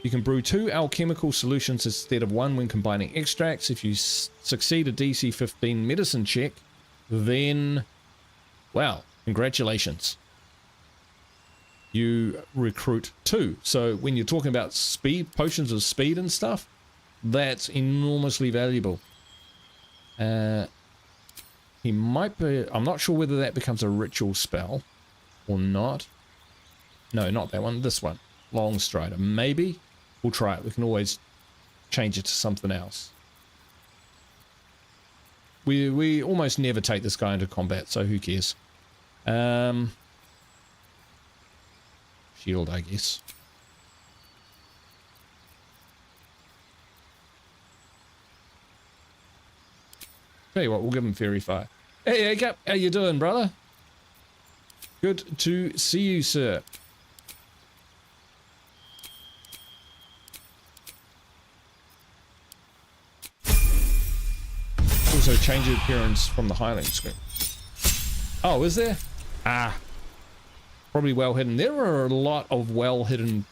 You can brew 2 alchemical solutions instead of 1 when combining extracts. If you succeed a DC 15 medicine check, then, well, congratulations. You recruit 2. So when you're talking about speed, potions of speed and stuff, that's enormously valuable. He might be, I'm not sure whether that becomes a ritual spell or not. No, not that one, this one. Long Strider, maybe. We'll try it. We can always change it to something else. We almost never take this guy into combat, so who cares? Shield, I guess. Tell you what, we'll give him Fairy Fire. Hey, Cap, how you doing, brother? Good to see you, sir. Also change the appearance from the highlight screen. Oh, is there? Ah, probably well hidden. There are a lot of well hidden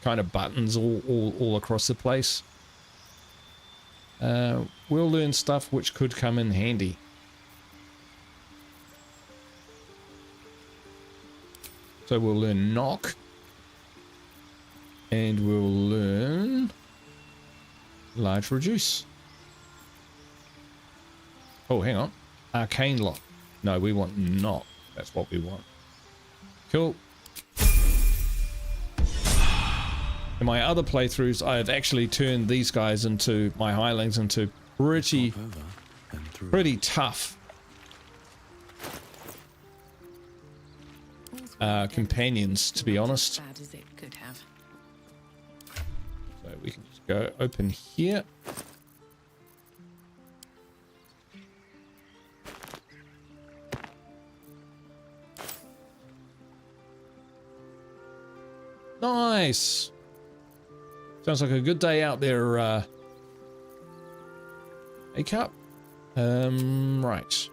kind of buttons all across the place. We'll learn stuff which could come in handy. So we'll learn knock, and we'll learn large reduce. Oh, hang on. Arcane lock. No, we want knock. That's what we want. Cool. In my other playthroughs, I have actually turned these guys into, my hirelings, into pretty tough companions, to be honest. Bad as it could have. So we can just go open here. Nice. Sounds like a good day out there, hey, Cup. Right.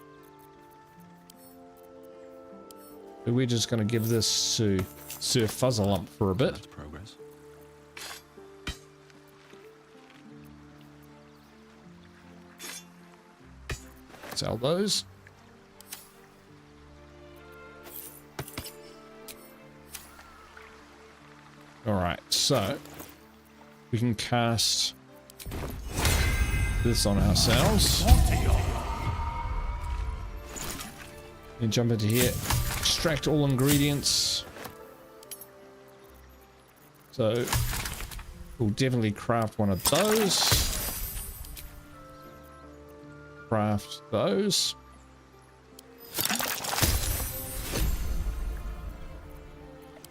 So we're just going to give this to Sir Fuzzlump for a bit. Progress. Sell those. Alright, so we can cast this on ourselves. And jump into here. Extract all ingredients. So we'll definitely craft one of those. Craft those.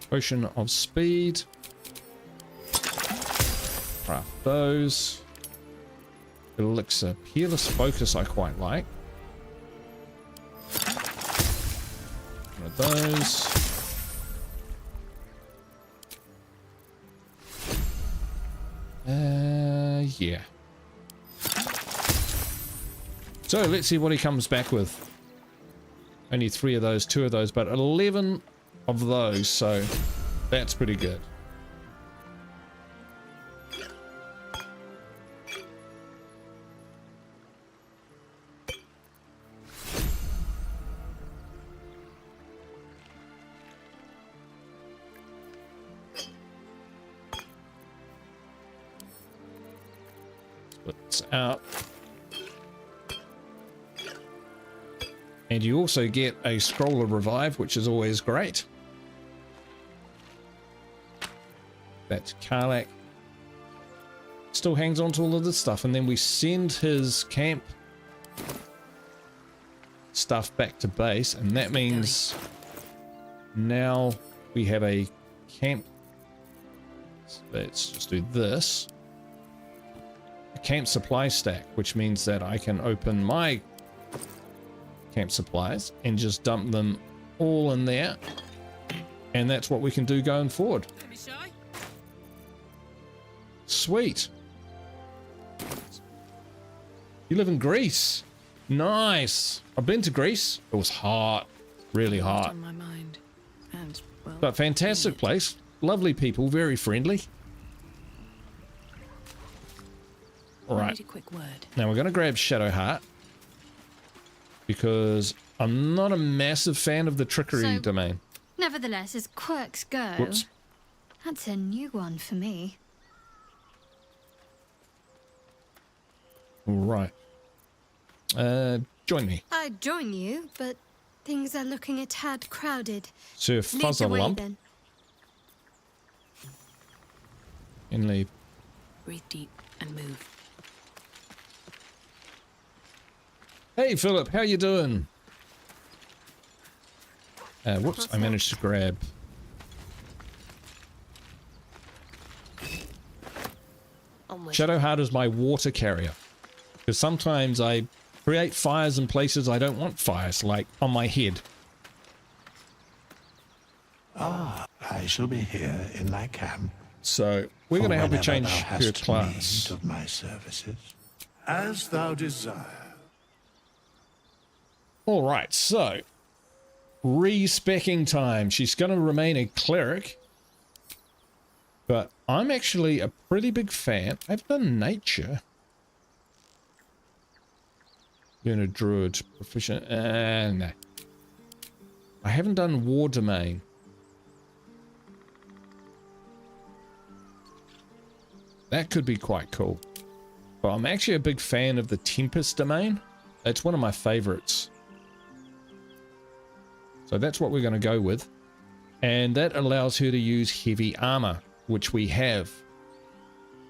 Potion of speed. Craft those. Elixir. Peerless focus I quite like. One of those. Yeah. So let's see what he comes back with. Only 3 of those, 2 of those, but 11 of those, so that's pretty good. Splits out. And you also get a scroll of revive, which is always great. That's Karlach. Still hangs on to all of this stuff, and then we send his camp stuff back to base, and that means now we have a camp. So let's just do this. A camp supply stack, which means that I can open my camp supplies and just dump them all in there, and that's what we can do going forward. Sweet. You live in Greece? Nice. I've been to Greece. It was hot, really hot. On my mind. And, well... But fantastic place. Lovely people, very friendly. All I right. need a quick word. Now we're going to grab Shadowheart. Because I'm not a massive fan of the trickery domain. Nevertheless, as quirks go, Whoops. that's a new one for me. All right. Join me. I'd join you, but things are looking a tad crowded. Sir Lead the way, Fuzzalump. then. And leave. Breathe deep and move. Hey Philip, how you doing? Whoops, I managed to grab. Shadowheart is my water carrier. Because sometimes I create fires in places I don't want fires, like on my head. Ah, I shall be here in my camp. So we're going to help you change your class. Of my services, as thou desire. All right, so respecking time. She's going to remain a cleric, but I'm actually a pretty big fan. I've done nature. You're a druid proficient. No. I haven't done war domain. That could be quite cool. But I'm actually a big fan of the Tempest domain. It's one of my favorites. So that's what we're going to go with. And that allows her to use heavy armor, which we have.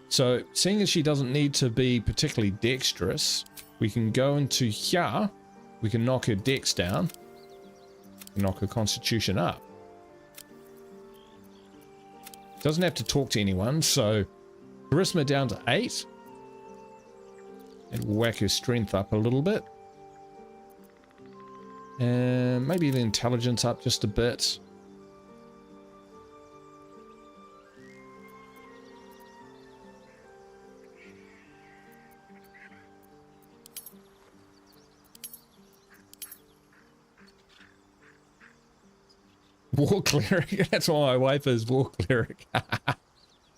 So seeing as she doesn't need to be particularly dexterous, we can go into here. We can knock her dex down. Knock her constitution up. Doesn't have to talk to anyone, so charisma down to 8. And whack her strength up a little bit. And maybe the intelligence up just a bit. War cleric. That's why my wife is war cleric.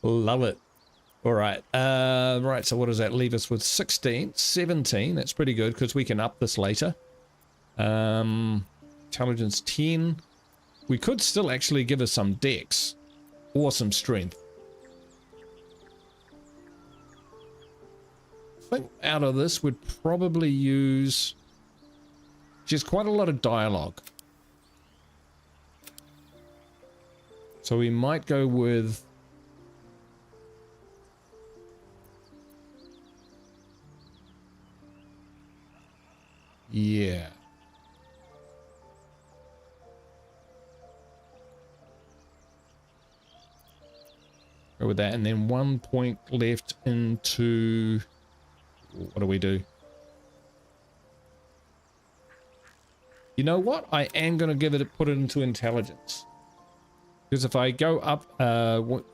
Love it. All right. Right. So what does that leave us with? 16, 17. That's pretty good because we can up this later. Intelligence 10. We could still actually give us some dex or some strength. I think out of this we'd probably use... She has quite a lot of dialogue. So we might go with... Yeah. Go with that, and then 1 point left into... What do we do? You know what? I am going to put it into intelligence. Because if I go up,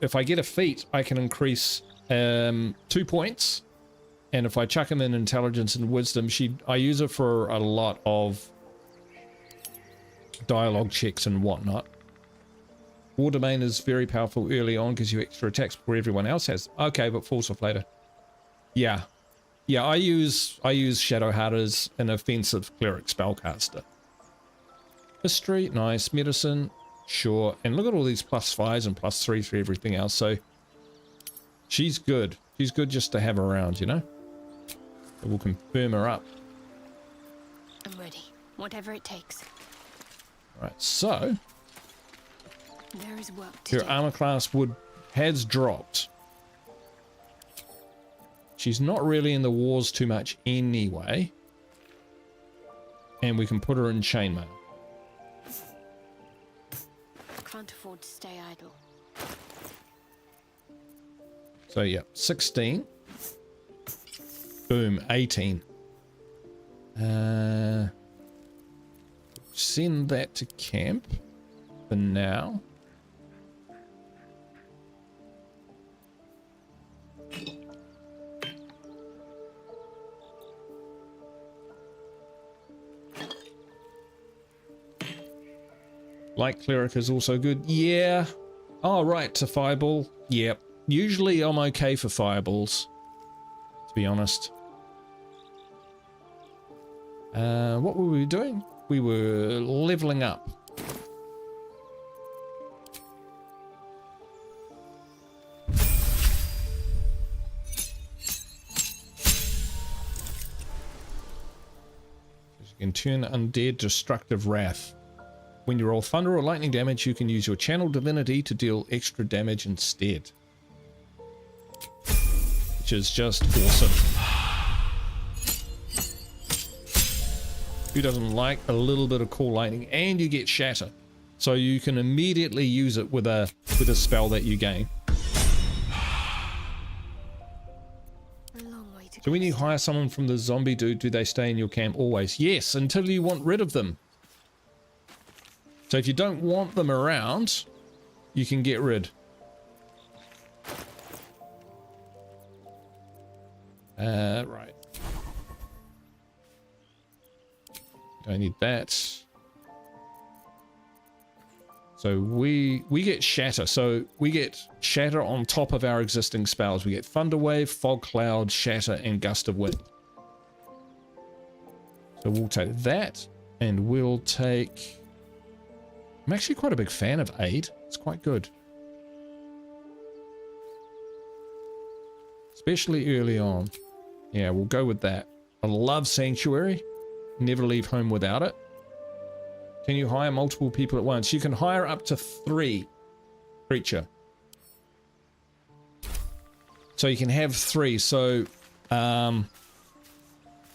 if I get a feat, I can increase 2 points. And if I chuck in intelligence and wisdom, I use her for a lot of dialogue checks and whatnot. War domain is very powerful early on because you extra attacks before everyone else has. Okay, but falls off later. Yeah. Yeah, I use Shadowheart as an offensive cleric spellcaster. History, nice. Medicine, sure. And look at all these +5s and +3 for everything else. So she's good. She's good just to have around, you know? So we'll confirm her up. I'm ready. Whatever it takes. Alright, so There is work to her do. armor class has dropped. She's not really in the wars too much anyway. And we can put her in chainmail. Can't afford to stay idle. So yeah, 16. Boom, 18. Send that to camp for now. Light cleric is also good. Yeah. Oh, right, to fireball. Yep. Usually I'm okay for fireballs, to be honest. What were we doing? We were leveling up. You can turn undead destructive wrath. When you roll thunder or lightning damage, you can use your channel divinity to deal extra damage instead. Which is just awesome. Who doesn't like a little bit of cool lightning? And you get shatter. So you can immediately use it with a spell that you gain. So when you hire someone from the zombie dude, do they stay in your camp always? Yes, until you want rid of them. So if you don't want them around, you can get rid. Right. Don't need that. So we get shatter. So we get shatter on top of our existing spells. We get thunder wave, fog cloud, shatter, and gust of wind. So we'll take that, and we'll take... I'm actually quite a big fan of aid. It's quite good. Especially early on. Yeah, we'll go with that. I love sanctuary. Never leave home without it. Can you hire multiple people at once? You can hire up to 3 creature. So you can have 3. So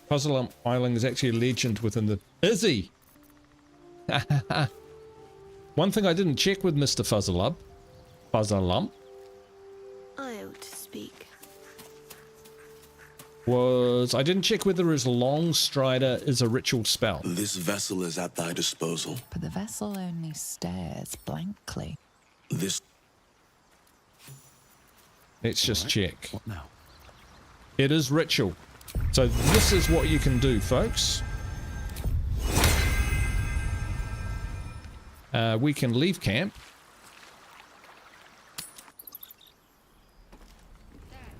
Puzzle Island is actually a legend within the... Is he? One thing I didn't check with Mr. Fuzzlump. I ought to speak. Was I didn't check whether his long strider is a ritual spell. This vessel is at thy disposal. But the vessel only stares blankly. This... Let's just check. What now? It is ritual. So this is what you can do, folks. We can leave camp.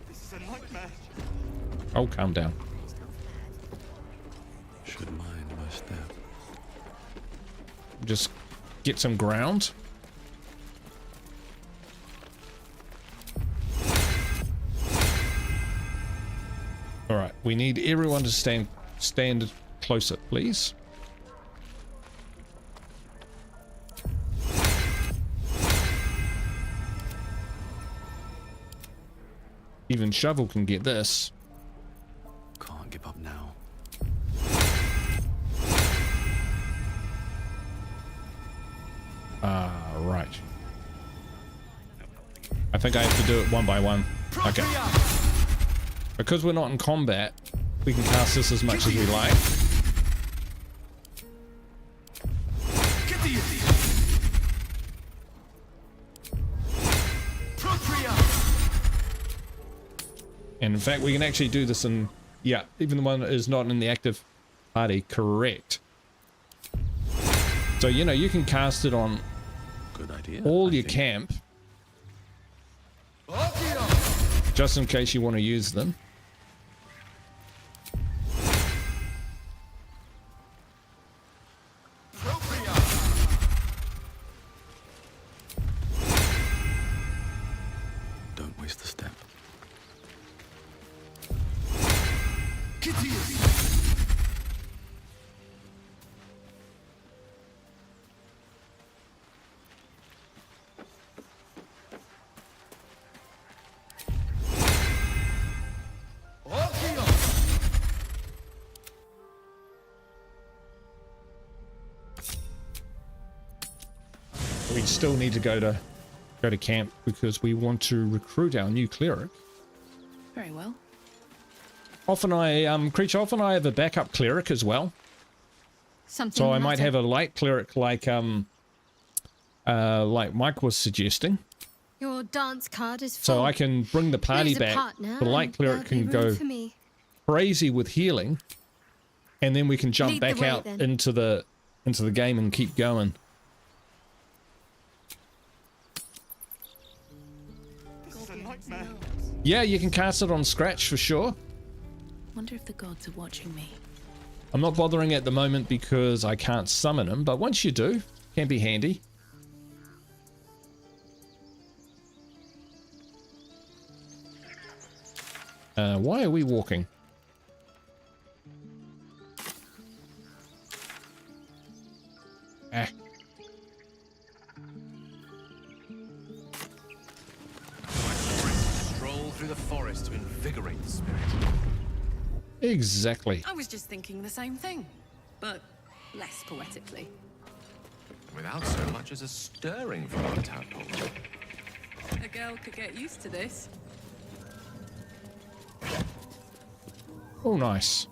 This is a nightmare. Oh, calm down. Should mind my step. Just get some ground. All right, we need everyone to stand closer, please. Even Shovel can get this. Can't give up now. Right. I think I have to do it one by one. Okay. Because we're not in combat, we can cast this as much as we like. And in fact, we can actually do this in... Yeah, even the one that is not in the active party. Correct. So, you know, you can cast it on Good idea, all your camp. Just in case you want to use them. Don't waste a step. We still need to go to camp because we want to recruit our new cleric. Very well. Often I have a backup cleric as well. Something So I might matter. have a light cleric like Mike was suggesting. Your dance card is full. So I can bring the party Lose a back. partner The light and cleric there'll can be room go for me. crazy with healing, and then we can jump Lead the back way, out then. into the game and keep going. Yeah, you can cast it on Scratch for sure. Wonder if the gods are watching me. I'm not bothering at the moment because I can't summon them, but once you do, can be handy. Why are we walking? Ah. Stroll through the forest to invigorate the spirit. Exactly. I was just thinking the same thing, but less poetically. Without so much as a stirring from our tadpole. A girl could get used to this. Oh, nice.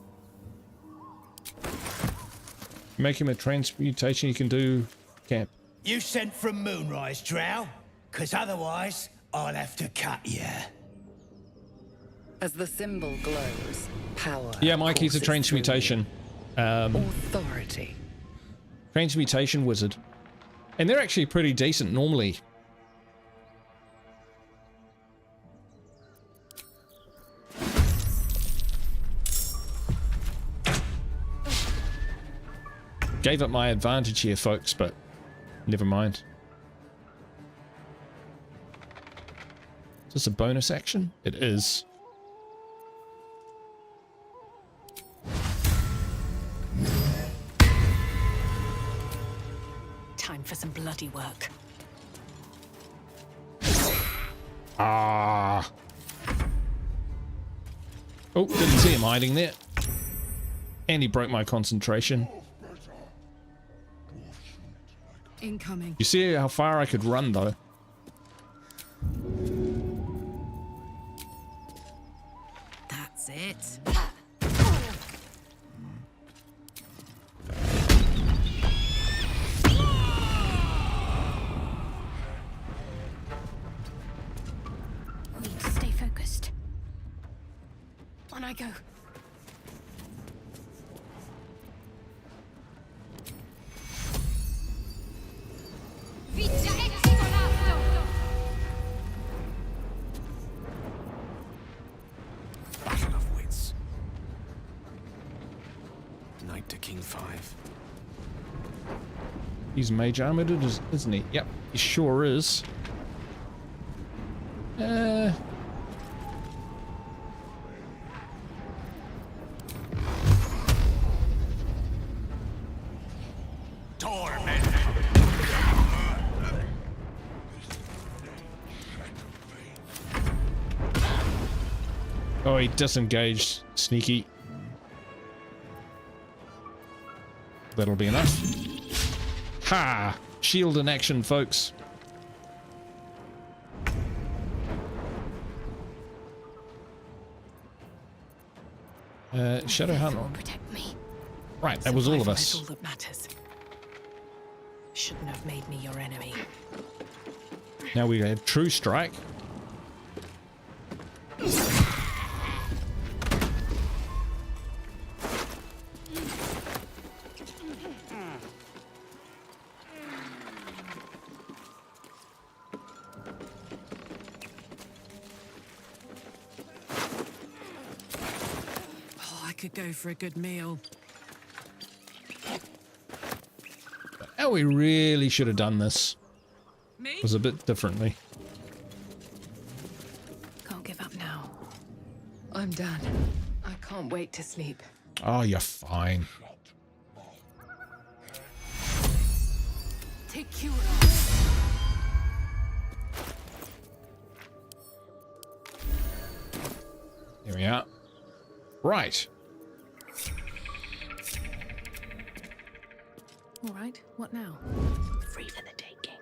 Make him a transmutation you can do. Camp. You sent from Moonrise, Drow? 'Cause otherwise, I'll have to cut you. As the symbol glows, power. Yeah, Mikey's a courses transmutation. Authority. Transmutation wizard. And they're actually pretty decent normally. Gave up my advantage here, folks, but never mind. Is this a bonus action? It is. Time for some bloody work. Ah. Oh, didn't see him hiding there. And he broke my concentration. Incoming. You see how far I could run, though? That's it. Need to stay focused. On I go. Battle of wits. Knight to King 5. He's mage armored, isn't he? Yep, he sure is. Oh, he disengaged. Sneaky. That'll be enough. Ha! Shield in action, folks. Shadow Hunt on. Protect me. Right, that was all of Survival us. is all that matters. Shouldn't have made me your enemy. Now we have True Strike. Oh, I could go for a good meal. Oh, we really should have done this. Me? It was a bit differently. Can't give up now. I'm done. I can't wait to sleep. Oh, you're fine. Take you. There we are. Right. All right, what now? Free for the taking.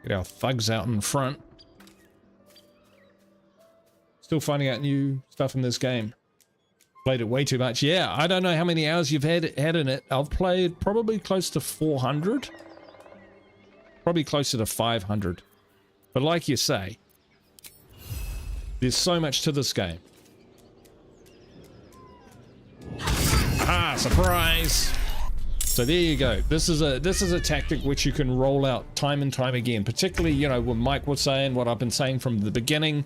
Get our thugs out in front. Still finding out new stuff in this game. Played it way too much. Yeah, I don't know how many hours you've had in it. I've played probably close to 400. Probably closer to 500. But like you say, there's so much to this game. Ah, surprise! So there you go. This is a tactic which you can roll out time and time again, particularly, you know, what Mike was saying, what I've been saying from the beginning,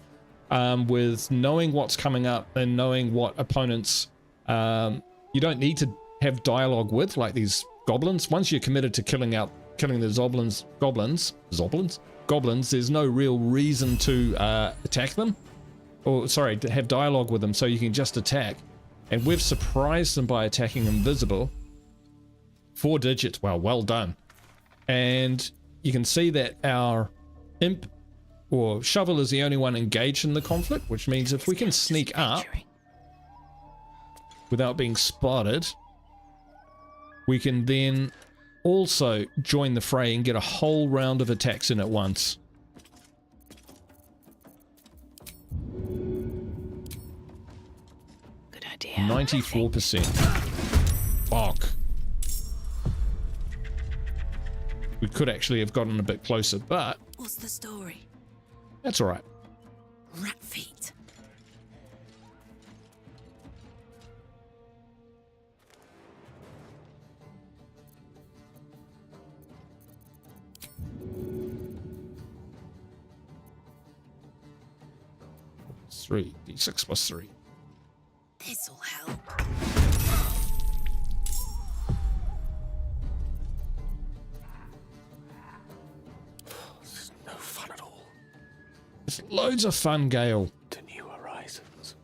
with knowing what's coming up and knowing what opponents you don't need to have dialogue with, like these goblins. Once you're committed to killing the goblins, there's no real reason to attack them, or sorry, to have dialogue with them, so you can just attack. And we've surprised them by attacking invisible. 4 digits, well done. And you can see that our imp or shovel is the only one engaged in the conflict, which means if we can sneak up without being spotted, we can then also join the fray and get a whole round of attacks in at once. Good idea. 94%. Fuck. We could actually have gotten a bit closer, but What's the story? that's all right. Rat feet. Three d6 plus 3. This'll help. No fun at all. It's loads of fun, Gale. To new horizons.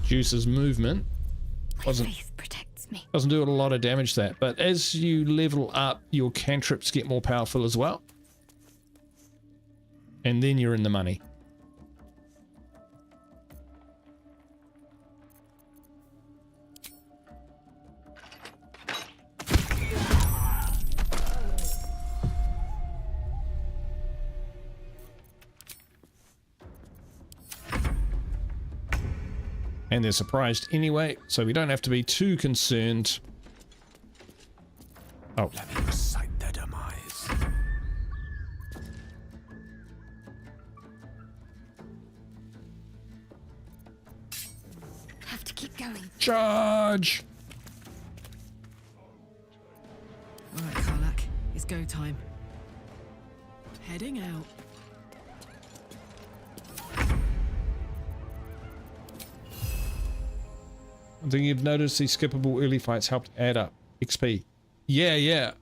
Juice's movement doesn't do a lot of damage to that, but as you level up, your cantrips get more powerful as well, and then you're in the money. And they're surprised anyway, so we don't have to be too concerned. Oh. Let me recite their demise. Have to keep going. Charge! Alright, Karlak, it's go time. Heading out. I think you've noticed these skippable early fights helped add up XP. Yeah.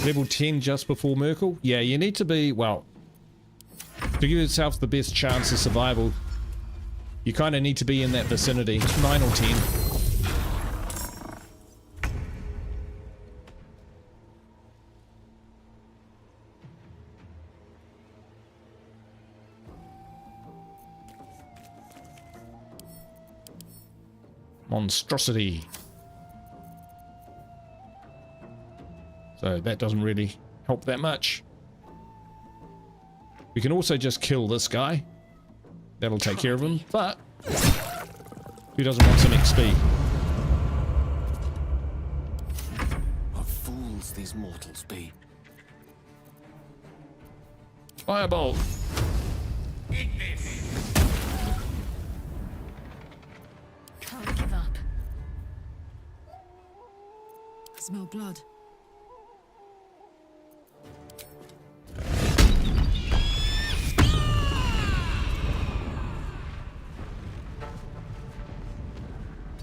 Level 10 just before Merkel? Yeah, you need to be, well, to give yourself the best chance of survival, you kind of need to be in that vicinity, 9 or 10. Monstrosity. So that doesn't really help that much. We can also just kill this guy. That'll take care of him, but who doesn't want some XP? What fools these mortals be. Fireball. Can't give up. I smell blood.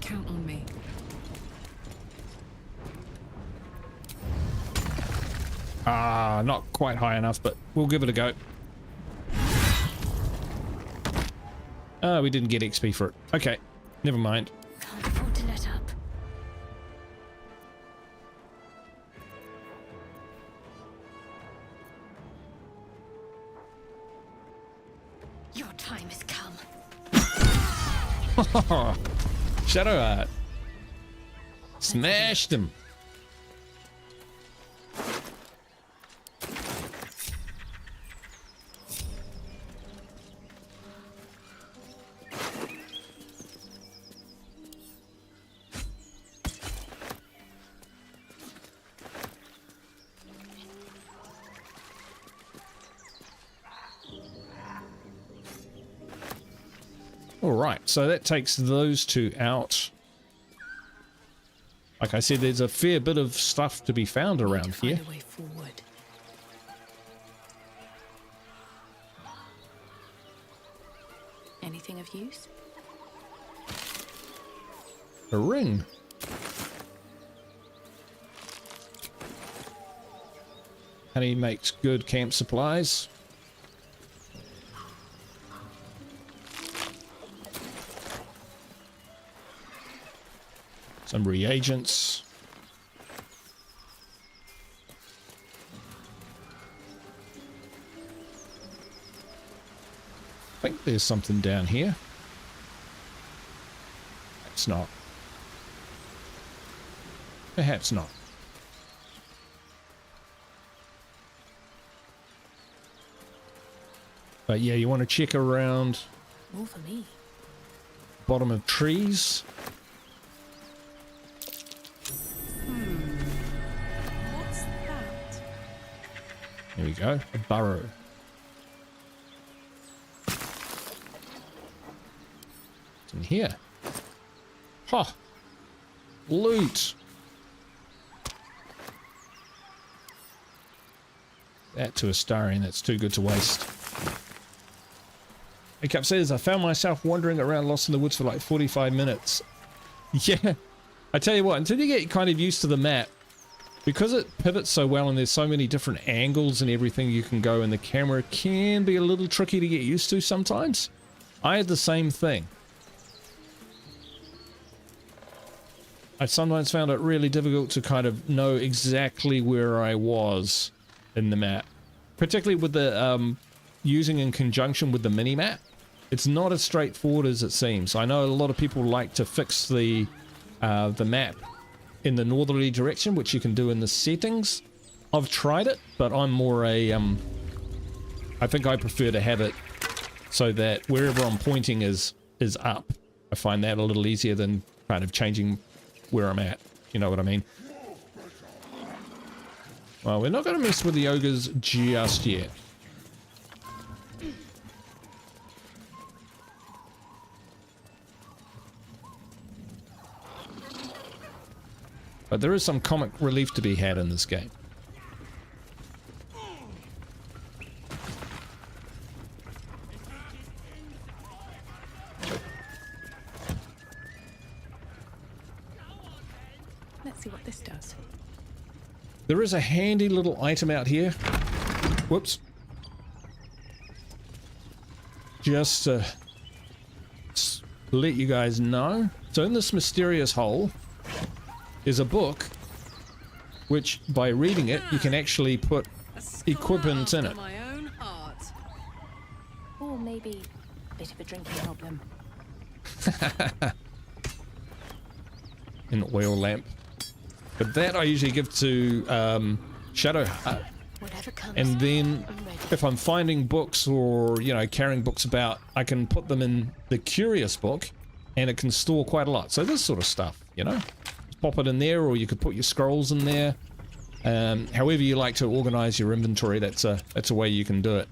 Count on me. Ah, not quite high enough, but we'll give it a go. Ah, we didn't get XP for it. Okay, never mind. Can't afford to let up. Your time has come. Shadow Art. Smashed him. Alright, so that takes those two out. Like I said, there's a fair bit of stuff to be found around here. Find a way forward. Anything of use? A ring. Honey makes good camp supplies. Some reagents. I think there's something down here. It's not. Perhaps not. But yeah, you want to check around. More for me. Bottom of trees. What's that? There we go. A burrow. What's in here? Ha! Loot! That to a Starian, that's too good to waste. Hiccup says, I found myself wandering around lost in the woods for like 45 minutes. Yeah, I tell you what, until you get kind of used to the map, because it pivots so well and there's so many different angles and everything you can go, and the camera can be a little tricky to get used to sometimes. I had the same thing. I sometimes found it really difficult to kind of know exactly where I was in the map, particularly with the using in conjunction with the mini-map. It's not as straightforward as it seems. I know a lot of people like to fix the map in the northerly direction, which you can do in the settings. I've tried it, but I'm more a I think I prefer to have it so that wherever I'm pointing is up. I find that a little easier than kind of changing where I'm at. You know what I mean? Well, we're not going to mess with the ogres just yet. But there is some comic relief to be had in this game. Let's see what this does. There is a handy little item out here. Whoops. Just to let you guys know. So in this mysterious hole is a book, which by reading it, you can actually put equipment in it. Or maybe a bit of a drinking problem. An oil lamp. But that I usually give to Shadowheart. And then if I'm finding books or, you know, carrying books about, I can put them in the Curious book and it can store quite a lot. So this sort of stuff, you know. Just pop it in there, or you could put your scrolls in there. However you like to organize your inventory, that's a way you can do it.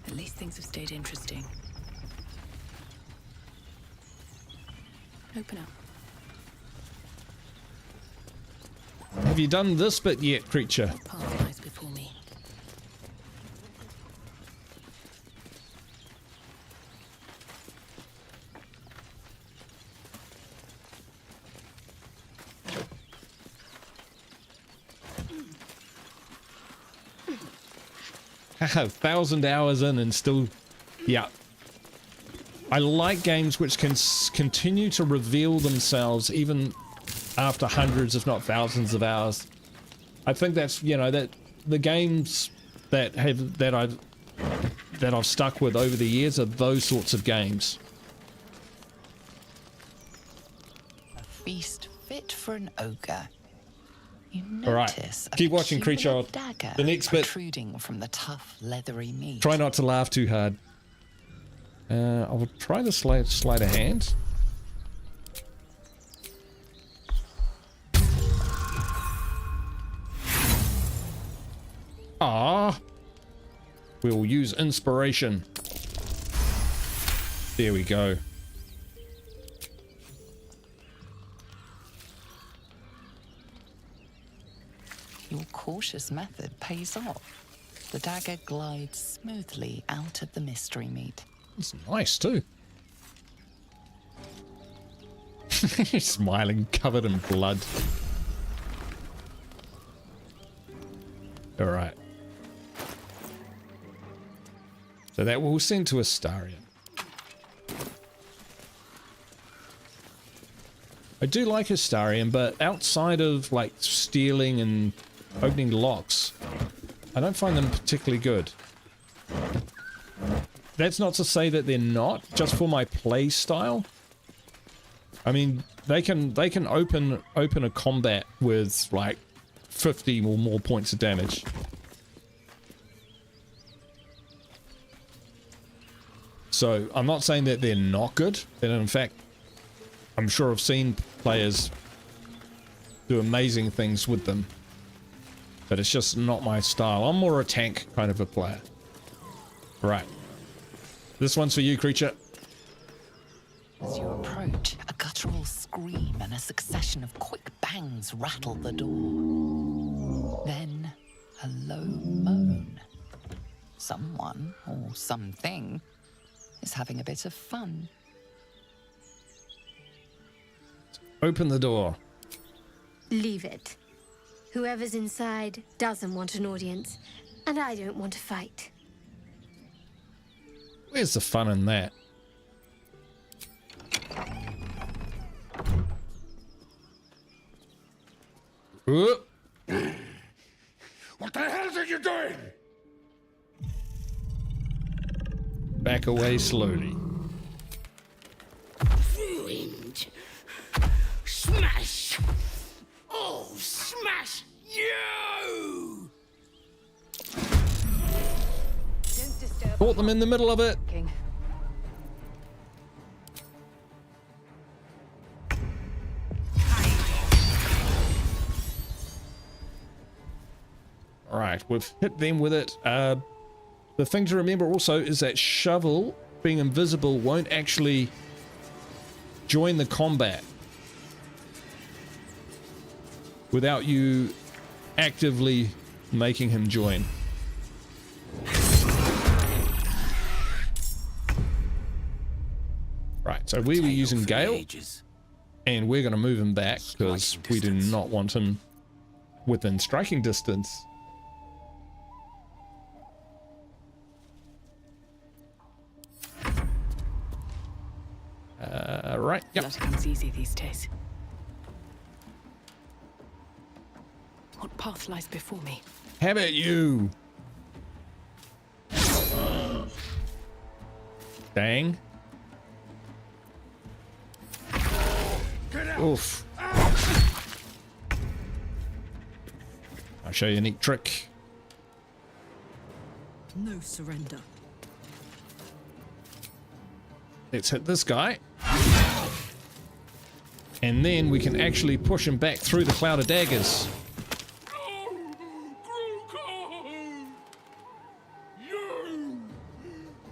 At least things have stayed interesting. Open up. Have you done this bit yet, creature? Path lies before me. Haha, 1,000 hours in and still, yeah. I like games which can continue to reveal themselves even after hundreds, if not thousands of hours. I think that's, you know, that the games that I've stuck with over the years are those sorts of games. A feast fit for an ogre. You All right, notice keep watching, creature. Dagger The next bit. protruding from the tough, leathery meat. Try not to laugh too hard. I will try the sleight of hand. We will use inspiration. There we go. Your cautious method pays off. The dagger glides smoothly out of the mystery meat. It's nice too. He's smiling, covered in blood. Alright. So that will send to Astarion. I do like Astarion, but outside of like stealing and opening locks, I don't find them particularly good. That's not to say that they're not, just for my play style. I mean, they can open a combat with like 50 or more points of damage. So I'm not saying that they're not good, and in fact, I'm sure I've seen players do amazing things with them, but it's just not my style. I'm more a tank kind of a player. Right. This one's for you, creature. As you approach, a guttural scream and a succession of quick bangs rattle the door. Then, a low moan. Someone, or something, is having a bit of fun. Open the door. Leave it. Whoever's inside doesn't want an audience, and I don't want to fight. Where's the fun in that? What the hell are you doing? Back away slowly. Ruined. Smash. Oh, smash you! Caught them in the middle of it. King. Alright, we've hit them with it. The thing to remember also is that Shovel, being invisible, won't actually join the combat without you actively making him join. Right, so we were using Gale, and we're going to move him back because we do not want him within striking distance. Right, yep. Blood comes easy these days. What path lies before me? Have it, you! Dang. Oof. I'll show you a neat trick. No surrender. Let's hit this guy. And then we can actually push him back through the cloud of daggers.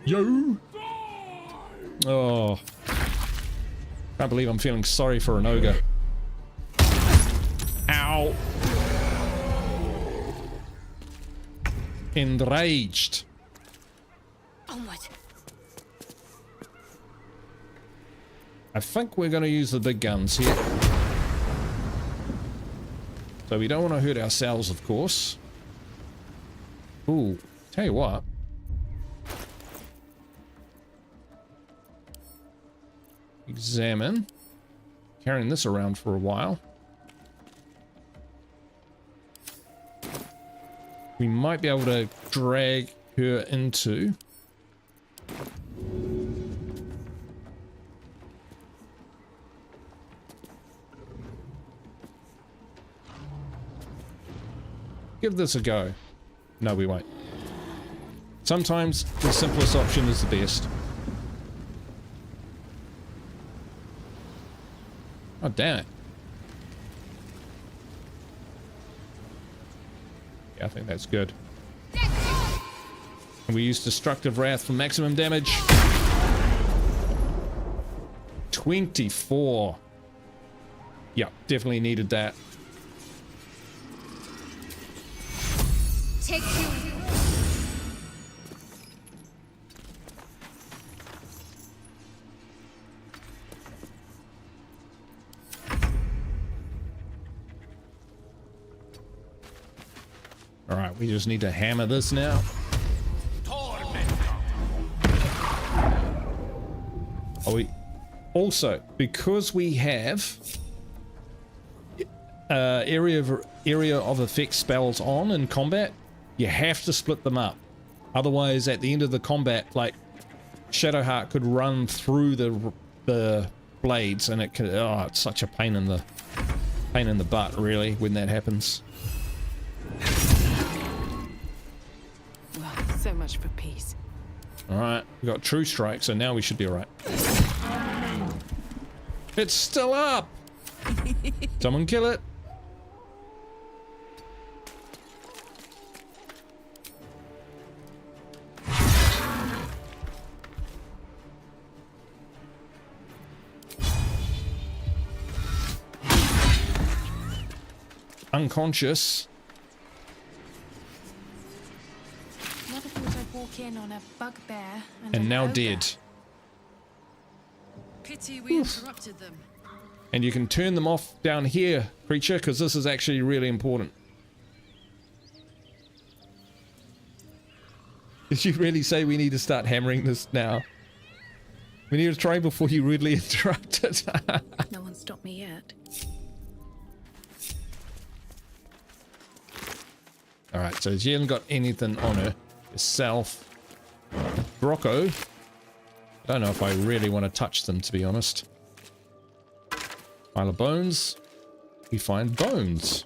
Yo! Oh. Can't believe I'm feeling sorry for an ogre. Ow! Enraged. Onward. I think we're going to use the big guns here. So we don't want to hurt ourselves, of course. Ooh, tell you what. Examine. Carrying this around for a while. We might be able to drag her into... Give this a go. No, we won't. Sometimes the simplest option is the best. Oh, damn it. Yeah, I think that's good. And we use Destructive Wrath for maximum damage. 24. Yep, definitely needed that. Take you. All right, we just need to hammer this now. Oh, we also, because we have area of effect spells on in combat, you have to split them up. Otherwise, at the end of the combat, like Shadowheart could run through the blades, and it could. Oh, it's such a pain in the butt, really, when that happens. Well, so much for peace. All right, we got True Strike, so now we should be all right. It's still up. Someone kill it. Unconscious. Never thought I'd walk in on a bugbear And now dead. Pity we interrupted them. And you can turn them off down here, creature, because this is actually really important. Did you really say we need to start hammering this now? We need to try before you rudely interrupt it. No one stopped me yet. Alright, so she hasn't got anything on her. Herself. Brocco. I don't know if I really want to touch them, to be honest. Pile of bones. We find bones.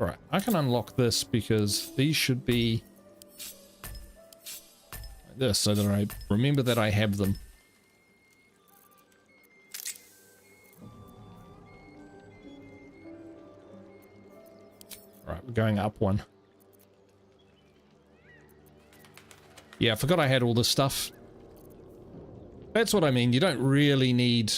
Alright, I can unlock this because these should be like this, so that I remember that I have them. Alright, we're going up one. Yeah, I forgot I had all this stuff. That's what I mean, you don't really need...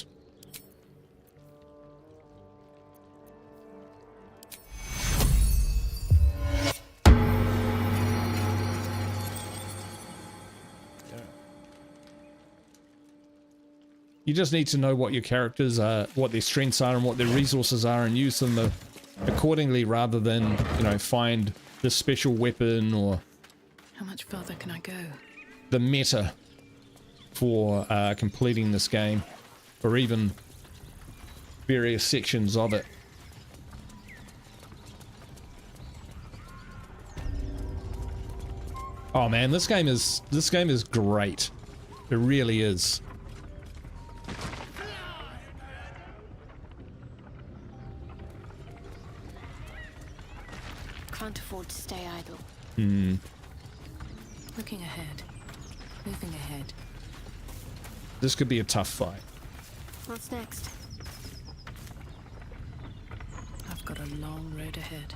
You just need to know what your characters are, what their strengths are and what their resources are, and use them accordingly, rather than, you know, find this special weapon or... How much further can I go? The meta for completing this game, or even various sections of it. Oh man, this game is great. It really is. Can't afford to stay idle. Hmm. Looking ahead. Moving ahead. This could be a tough fight. What's next? I've got a long road ahead.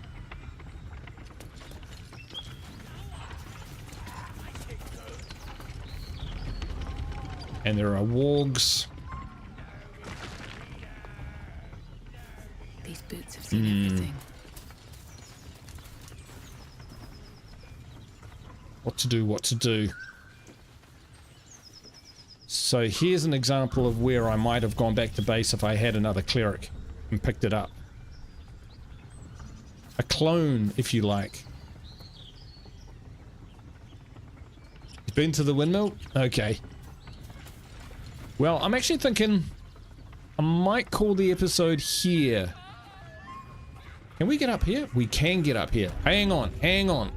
And there are wargs. These boots have seen everything. What to do, what to do. So here's an example of where I might have gone back to base if I had another cleric and picked it up. A clone, if you like. Been to the windmill? Okay. Well, I'm actually thinking I might call the episode here. Can we get up here? We can get up here. Hang on, hang on.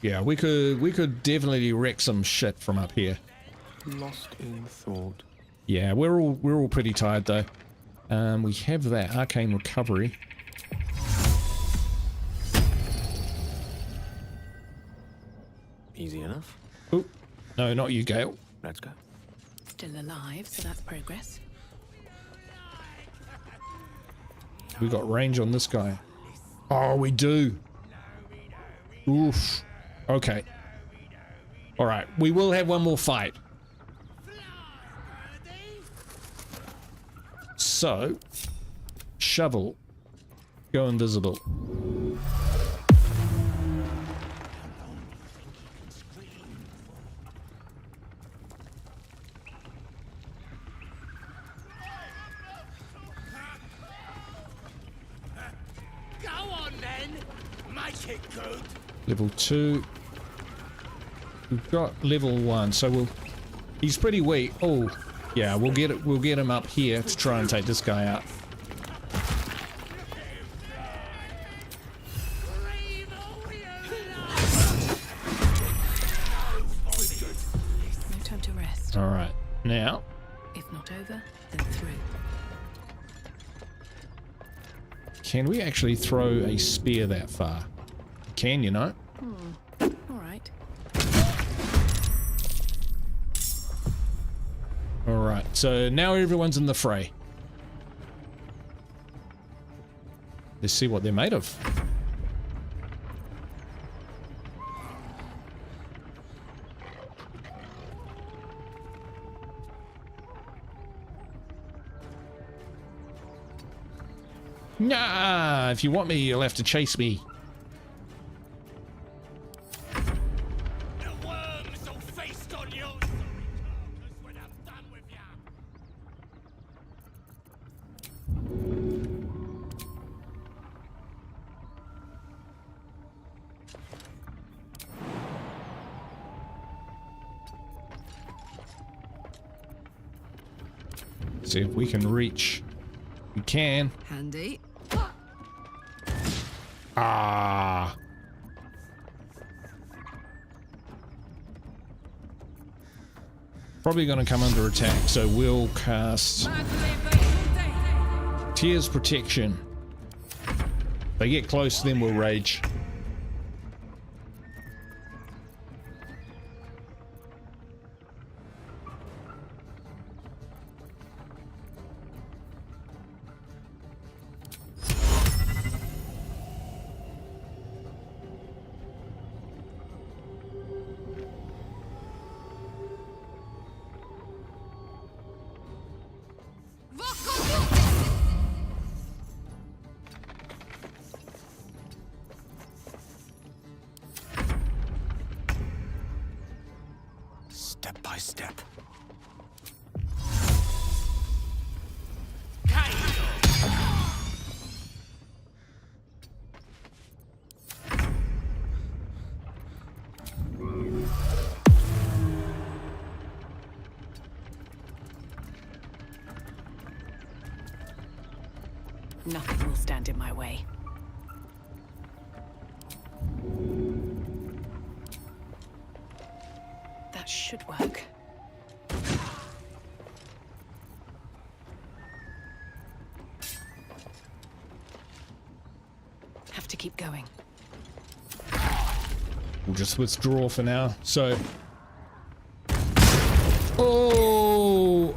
Yeah, we could definitely wreck some shit from up here. Lost in thought. Yeah, we're all pretty tired though. We have that arcane recovery. Easy enough. Oh, no, not you, Gale. Let's go. Still alive, so that's progress. We got range on this guy. Oh, we do. Oof. Okay. All right, we will have one more fight. So, shovel, go invisible. Go on then, make it good. Level 2. We've got level 1, so we'll. He's pretty weak. Oh, yeah, we'll get it. We'll get him up here to try and take this guy out. No time to rest. All right, now. If not over, then through. Can we actually throw a spear that far? Can, you know? All right. All right, so now everyone's in the fray. Let's see what they're made of. Nah, if you want me, you'll have to chase me. The worms will feast on you, because when I'm done with ya. See if we can reach. We can. Handy. Ah. Probably going to come under attack, so we'll cast Tears Protection. If they get close, then we'll rage. Step by step. Nothing will stand in my way. That should work. Have to keep going. We'll just withdraw for now. So. Oh!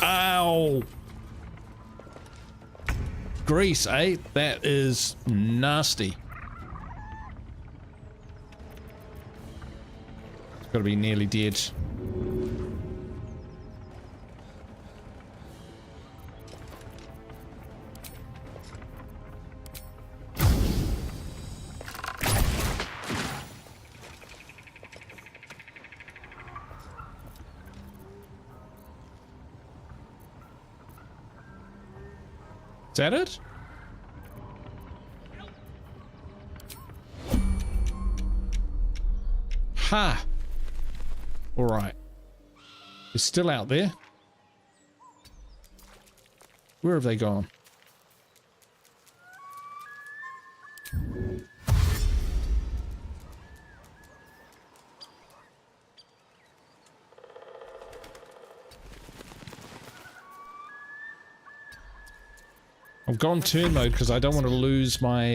Ow! Grease, eh? That is nasty. Gotta be nearly dead. Is that it? Ha! All right. It's still out there. Where have they gone? I've gone turn mode because I don't want to lose my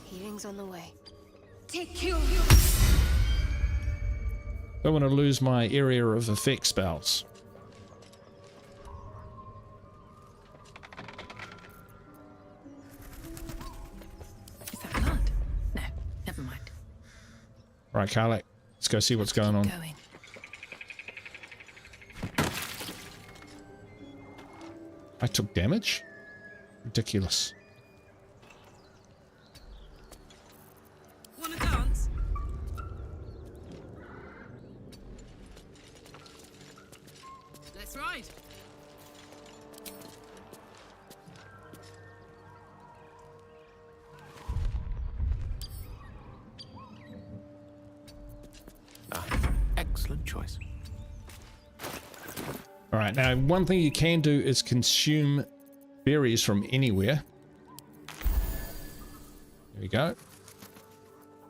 Healing's on the way. Don't want to lose my area of effect spells. Is that blood? No, never mind. Right, Karlach, let's go see what's going on. Going. I took damage? Ridiculous. Wanna dance? Let's ride. Excellent choice. Alright, now one thing you can do is consume berries from anywhere. There we go.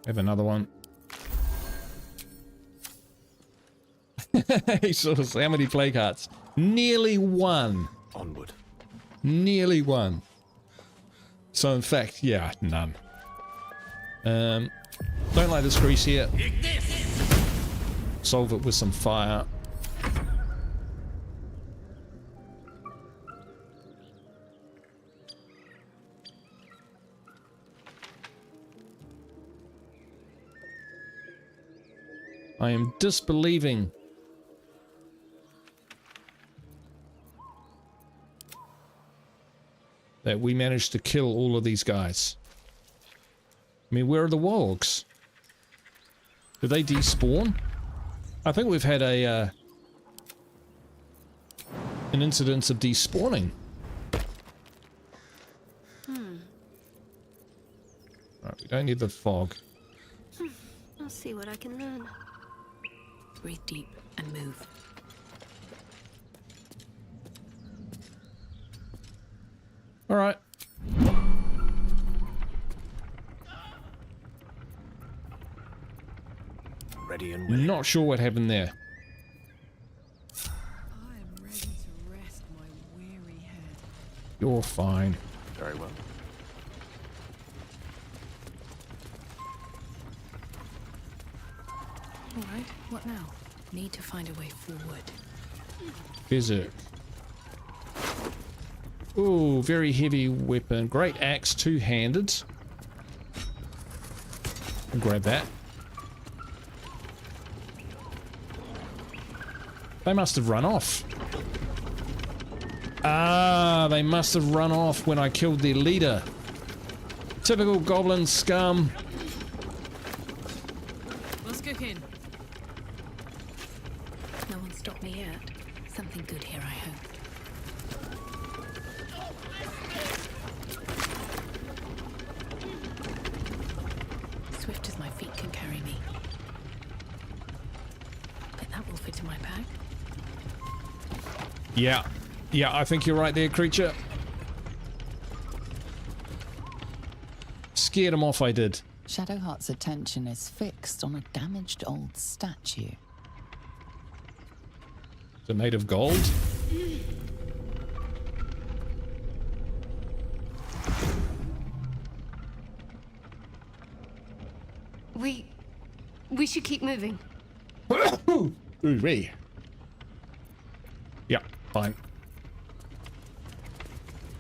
Have another one. He sort of, how many plague hearts? Nearly one. Onward. Nearly one. So in fact, yeah, none. Don't like this grease here. Solve it with some fire. I am disbelieving. That we managed to kill all of these guys. I mean, where are the wargs? Did they despawn? I think we've had a an incidence of despawning. Right, we don't need the fog. I'll see what I can learn. Breathe deep and move. All right. Ready and willing. Not sure what happened there. I am ready to rest my weary head. You're fine. Very well. All right, what now? Need to find a way forward. Visit. Ooh, very heavy weapon. Great axe, two-handed. Grab that. They must have run off. Ah, they must have run off when I killed their leader. Typical goblin scum. Let's go in. No one stopped me yet. Something good here, I hope. Swift as my feet can carry me. Bet that will fit in my bag. Yeah. Yeah, I think you're right there, creature. Scared him off, I did. Shadowheart's attention is fixed on a damaged old statue. Is it made of gold? We should keep moving. Ooh, wee. Yeah, fine.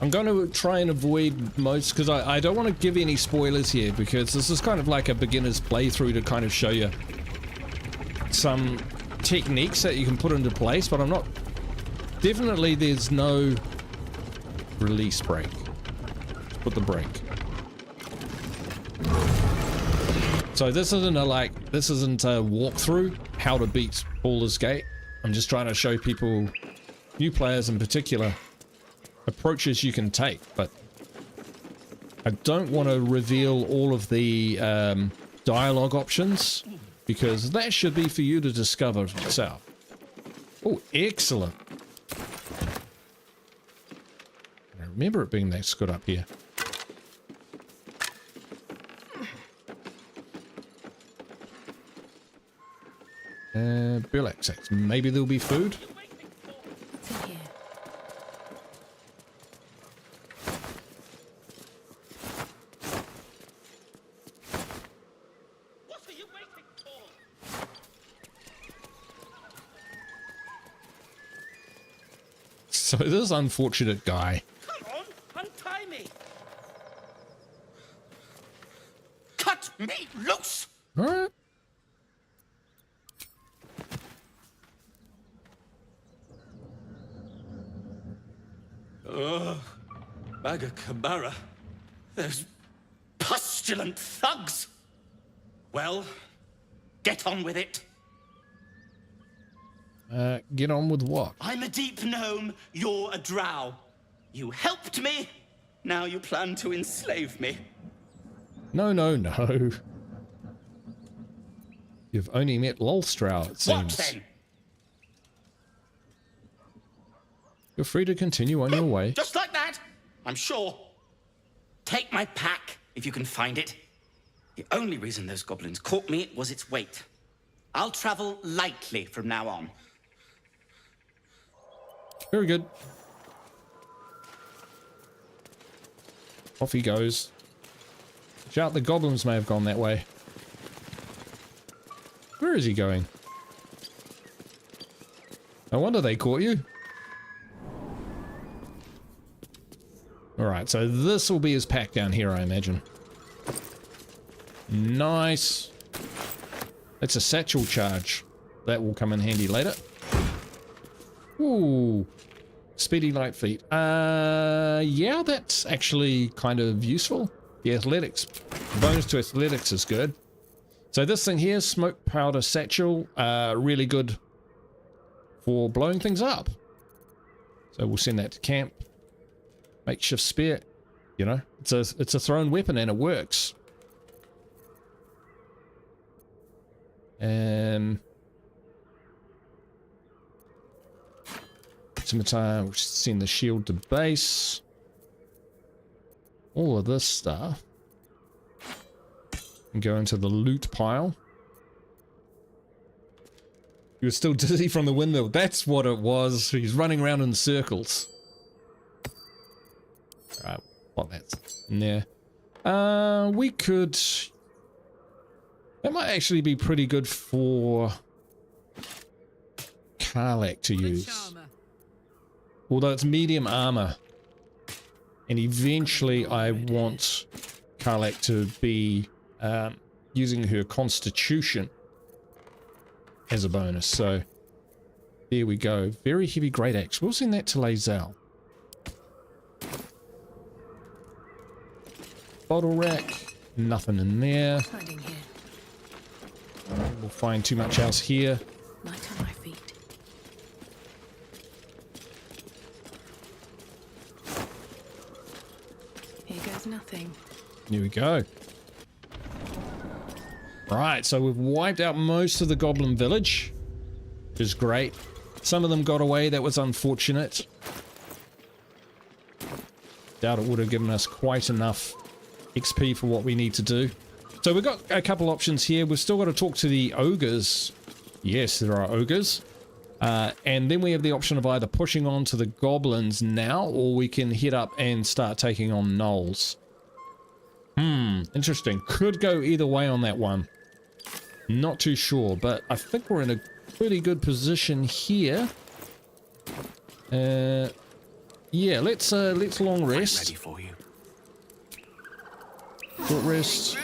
I'm going to try and avoid most, because I don't want to give any spoilers here, because this is kind of like a beginner's playthrough to kind of show you some techniques that you can put into place, but I'm not... Definitely there's no release break. Put the break. So this isn't a walkthrough how to beat Baldurs Gate. I'm just trying to show people, new players in particular, approaches you can take, but I don't want to reveal all of the dialogue options, because that should be for you to discover yourself. Oh, excellent. I remember it being that good up here. Burlap sacks. Maybe there'll be food? What's in here? So this unfortunate guy. Come on, untie me. Cut me loose. All right. Ugh. Magakamara. Those pustulant thugs. Well, get on with it. Get on with what? I'm a deep gnome, you're a drow. You helped me, now you plan to enslave me. No, no, no. You've only met Lolstrow, it seems. What then? You're free to continue on your way. Just like that, I'm sure. Take my pack, if you can find it. The only reason those goblins caught me was its weight. I'll travel lightly from now on. Very good. Off he goes. Shout, the goblins may have gone that way. Where is he going? No wonder they caught you. Alright, so this will be his pack down here, I imagine. Nice. That's a satchel charge. That will come in handy later. Ooh. Speedy light feet. Yeah, that's actually kind of useful. The athletics. Bonus to athletics is good. So this thing here, smoke powder satchel, really good for blowing things up. So we'll send that to camp. Makeshift spear, you know, it's a thrown weapon and it works. Scimitar, we'll send the shield to base. All of this stuff. And go into the loot pile. He was still dizzy from the windmill. That's what it was. He's running around in circles. Alright, what that's in there. We could... That might actually be pretty good for Karlach to use. Although it's medium armor. And eventually I want Karlach to be using her constitution as a bonus. So there we go. Very heavy great axe. We'll send that to Lae'zel. Bottle rack. Nothing in there. We'll find too much else here. Light on my feet. Here goes nothing. Here we go. Right, so we've wiped out most of the goblin village, which is great. Some of them got away, that was unfortunate. Doubt it would have given us quite enough XP for what we need to do. So we've got a couple options here. We've still got to talk to the ogres. Yes, there are ogres. And then we have the option of either pushing on to the goblins now, or we can head up and start taking on gnolls. Interesting. Could go either way on that one. Not too sure, but I think we're in a pretty good position here. Yeah, let's long rest. Ready for you. Short rest.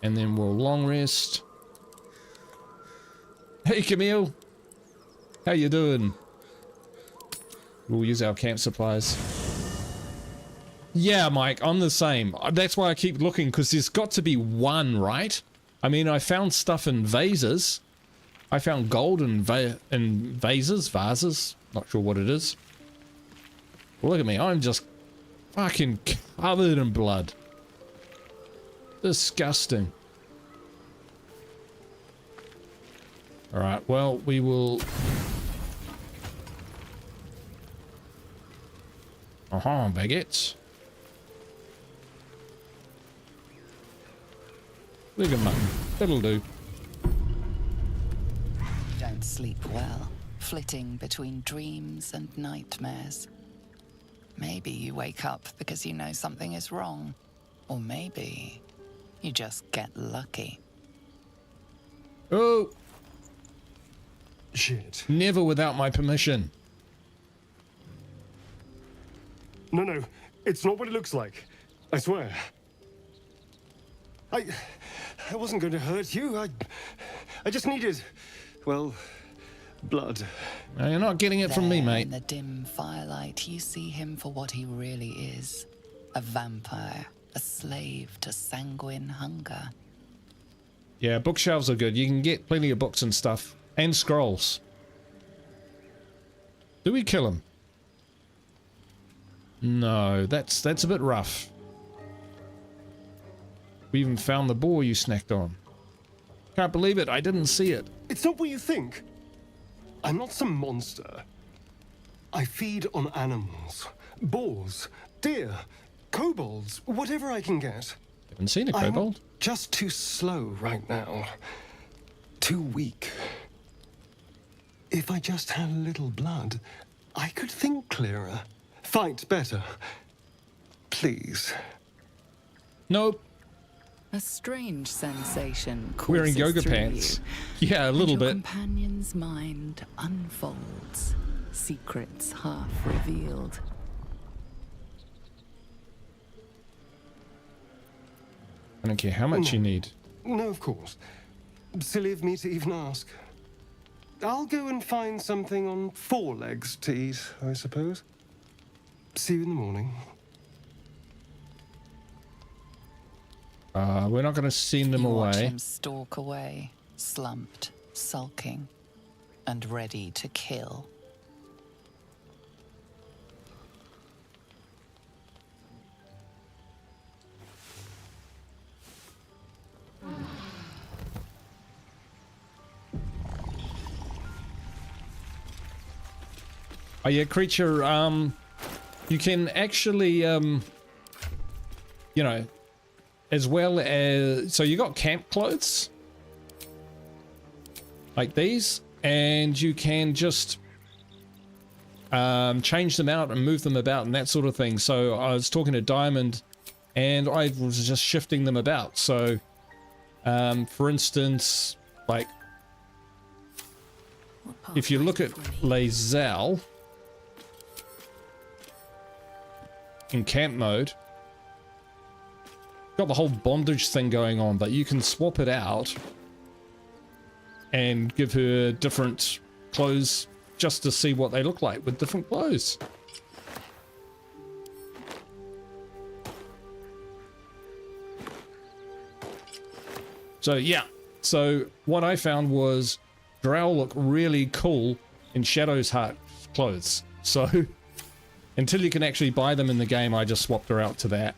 And then we'll long rest. Hey Camille! How you doing? We'll use our camp supplies. Yeah, Mike, I'm the same. That's why I keep looking, because there's got to be one, right? I mean, I found stuff in vases. I found gold in vases. Not sure what it is. Look at me, I'm just fucking covered in blood. Disgusting. Alright, well, we will... Aha, baguettes. Leg of mutton. That'll do. Don't sleep well, flitting between dreams and nightmares. Maybe you wake up because you know something is wrong. Or maybe you just get lucky. Oh! Shit. Never without my permission. No, it's not what it looks like. I swear. I wasn't going to hurt you. I just needed, well, blood. No, you're not getting it from me, mate. In the dim firelight, you see him for what he really is. A vampire, a slave to sanguine hunger. Yeah, bookshelves are good. You can get plenty of books and stuff. And scrolls. Do we kill him? No, that's a bit rough. We even found the boar you snacked on. Can't believe it, I didn't see it. It's not what you think. I'm not some monster. I feed on animals. Boars, deer, kobolds, whatever I can get. Haven't seen a kobold. I'm just too slow right now. Too weak. If I just had a little blood, I could think clearer. Fight better. Please. Nope. A strange sensation Wearing courses yoga through pants. you, Yeah, a little and your bit. companion's mind unfolds, secrets half revealed. I don't care how much you need. No, of course. Silly of me to even ask. I'll go and find something on 4 legs to eat, I suppose. See you in the morning. We're not going to send them You watch away. him stalk away, slumped, sulking, and ready to kill. Oh yeah, creature, you can actually, you know, as well as, so you got camp clothes, like these, and you can just change them out and move them about and that sort of thing. So I was talking to Diamond, and I was just shifting them about. So, for instance, like, if you look at Lae'zel in camp mode, got the whole bondage thing going on, but you can swap it out and give her different clothes just to see what they look like with different clothes. So yeah, so what I found was Drow look really cool in Shadow's Heart clothes. So until you can actually buy them in the game, I just swapped her out to that.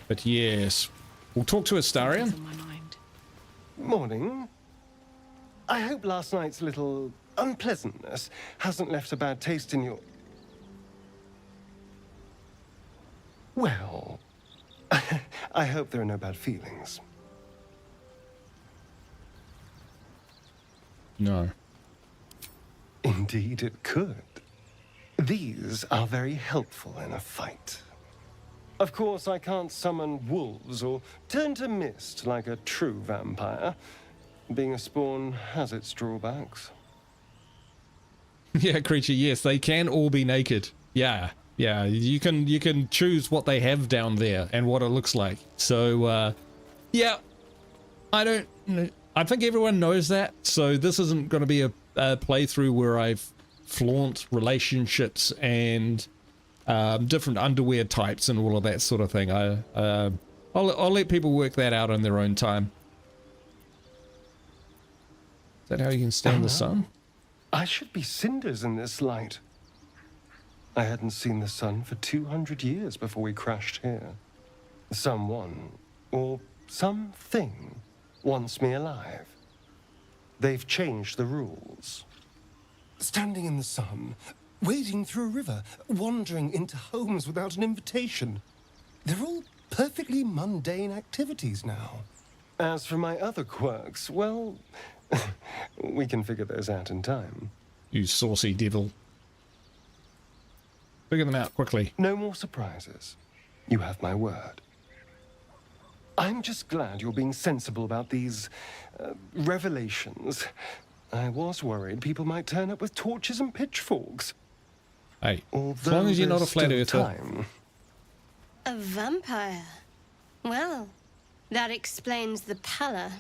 But yes, we'll talk to Astarion. Morning. I hope last night's little unpleasantness hasn't left a bad taste in your... Well, I hope there are no bad feelings. No. Indeed it could. These are very helpful in a fight. Of course, I can't summon wolves or turn to mist like a true vampire. Being a spawn has its drawbacks. Yeah, creature, yes, they can all be naked. Yeah, you can choose what they have down there and what it looks like. So, yeah, I think everyone knows that, so this isn't going to be a playthrough where I've flaunt relationships and different underwear types and all of that sort of thing. I'll let people work that out on their own time. Is that how you can stand the sun? I should be cinders in this light. I hadn't seen the sun for 200 years before we crashed here. Someone, or something, wants me alive. They've changed the rules. Standing in the sun, wading through a river, wandering into homes without an invitation. They're all perfectly mundane activities now. As for my other quirks, well, we can figure those out in time. You saucy devil. Figure them out quickly. No more surprises. You have my word. I'm just glad you're being sensible about these revelations. I was worried people might turn up with torches and pitchforks. Hey, as long as you're not a flat earther. A vampire? Well, that explains the pallor.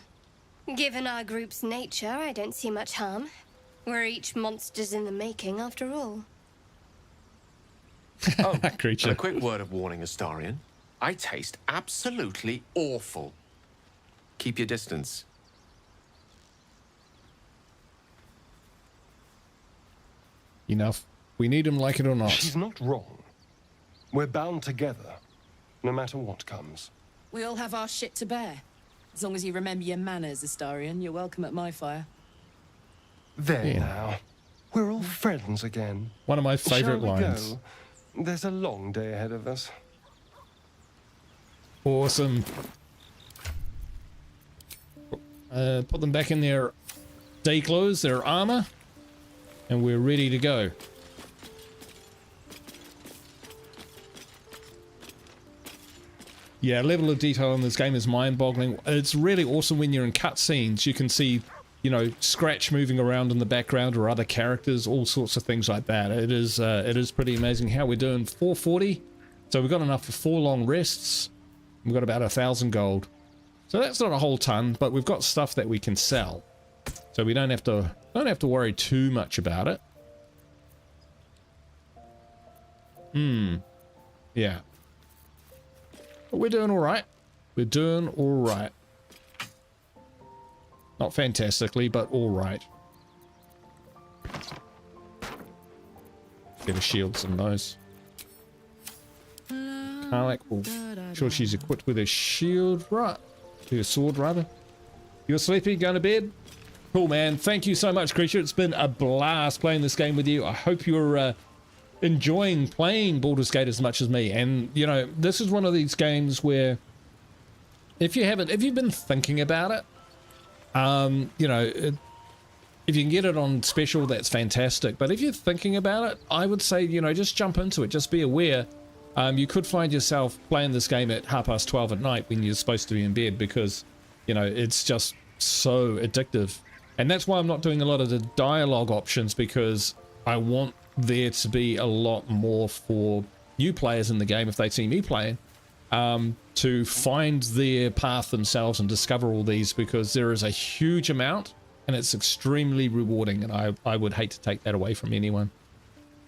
Given our group's nature, I don't see much harm. We're each monsters in the making, after all. Oh, creature. and a quick word of warning, Astarion. I taste absolutely awful. Keep your distance. Enough. We need him like it or not. She's not wrong. We're bound together, no matter what comes. We all have our shit to bear. As long as you remember your manners, Astarion, you're welcome at my fire. There now. We're all friends again. One of my favorite Shall we lines. go? There's a long day ahead of us. Awesome. Put them back in their day clothes, their armor, and we're ready to go. Yeah, level of detail in this game is mind-boggling. It's really awesome when you're in cutscenes. You can see, you know, Scratch moving around in the background or other characters, all sorts of things like that. It is pretty amazing. How we're doing 440. So we've got enough for 4 long rests. We've got about 1,000 gold. So that's not a whole ton, but we've got stuff that we can sell. So we don't have to worry too much about it. Yeah. But we're doing all right. We're doing all right. Not fantastically, but all right. Get a shield, some of those. Karlach will sure she's equipped with a shield, right? With a sword, rather. You're sleepy, going to bed? Cool, man. Thank you so much, Creature. It's been a blast playing this game with you. I hope you're enjoying playing Baldur's Gate as much as me. And, you know, this is one of these games where if you've been thinking about it, you know, if you can get it on special, that's fantastic. But if you're thinking about it, I would say, you know, just jump into it. Just be aware. You could find yourself playing this game at 12:30 at night when you're supposed to be in bed because, you know, it's just so addictive. And that's why I'm not doing a lot of the dialogue options, because I want there to be a lot more for new players in the game, if they see me playing, to find their path themselves and discover all these, because there is a huge amount and it's extremely rewarding, and I would hate to take that away from anyone.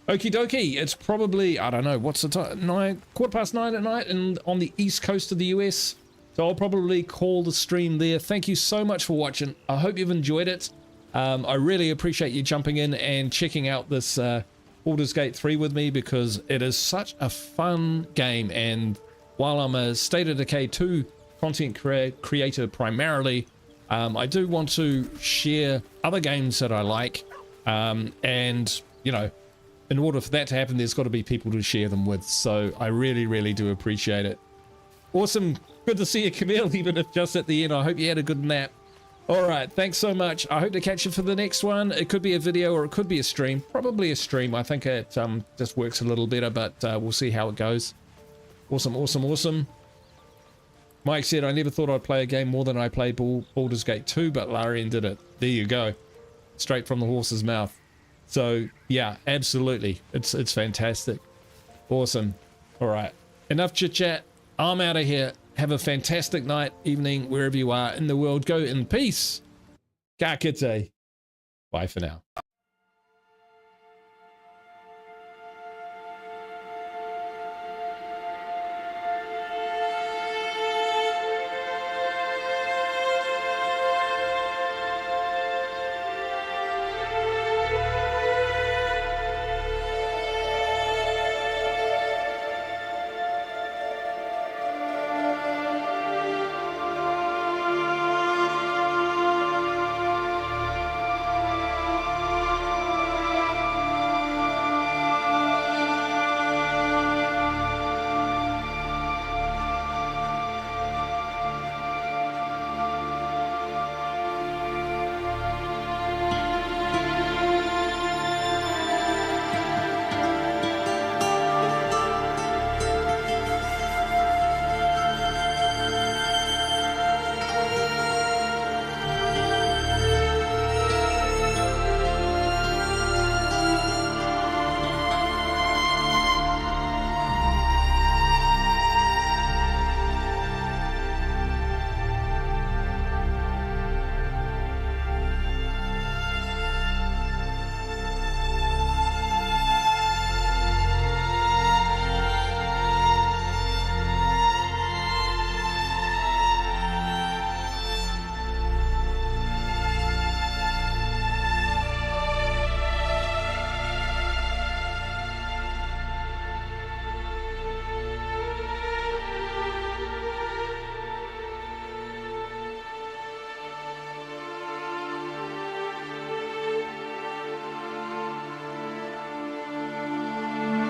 Okie dokie, it's probably, I don't know, what's the time? 9:15 at night and on the east coast of the US. So I'll probably call the stream there. Thank you so much for watching. I hope you've enjoyed it. I really appreciate you jumping in and checking out this Baldur's Gate 3 with me, because it is such a fun game. And while I'm a State of Decay 2 content creator primarily, I do want to share other games that I like. And, you know, in order for that to happen, there's got to be people to share them with. So I really, really do appreciate it. Awesome. Good to see you, Camille, even if just at the end. I hope you had a good nap. All right. Thanks so much. I hope to catch you for the next one. It could be a video or it could be a stream. Probably a stream. I think it just works a little better, but we'll see how it goes. Awesome, awesome, awesome. Mike said, I never thought I'd play a game more than I played Baldur's Gate 2, but Larian did it. There you go. Straight from the horse's mouth. So, yeah, absolutely. It's fantastic. Awesome. All right. Enough chit-chat. I'm out of here. Have a fantastic night, evening, wherever you are in the world. Go in peace. Ka kite. Bye for now.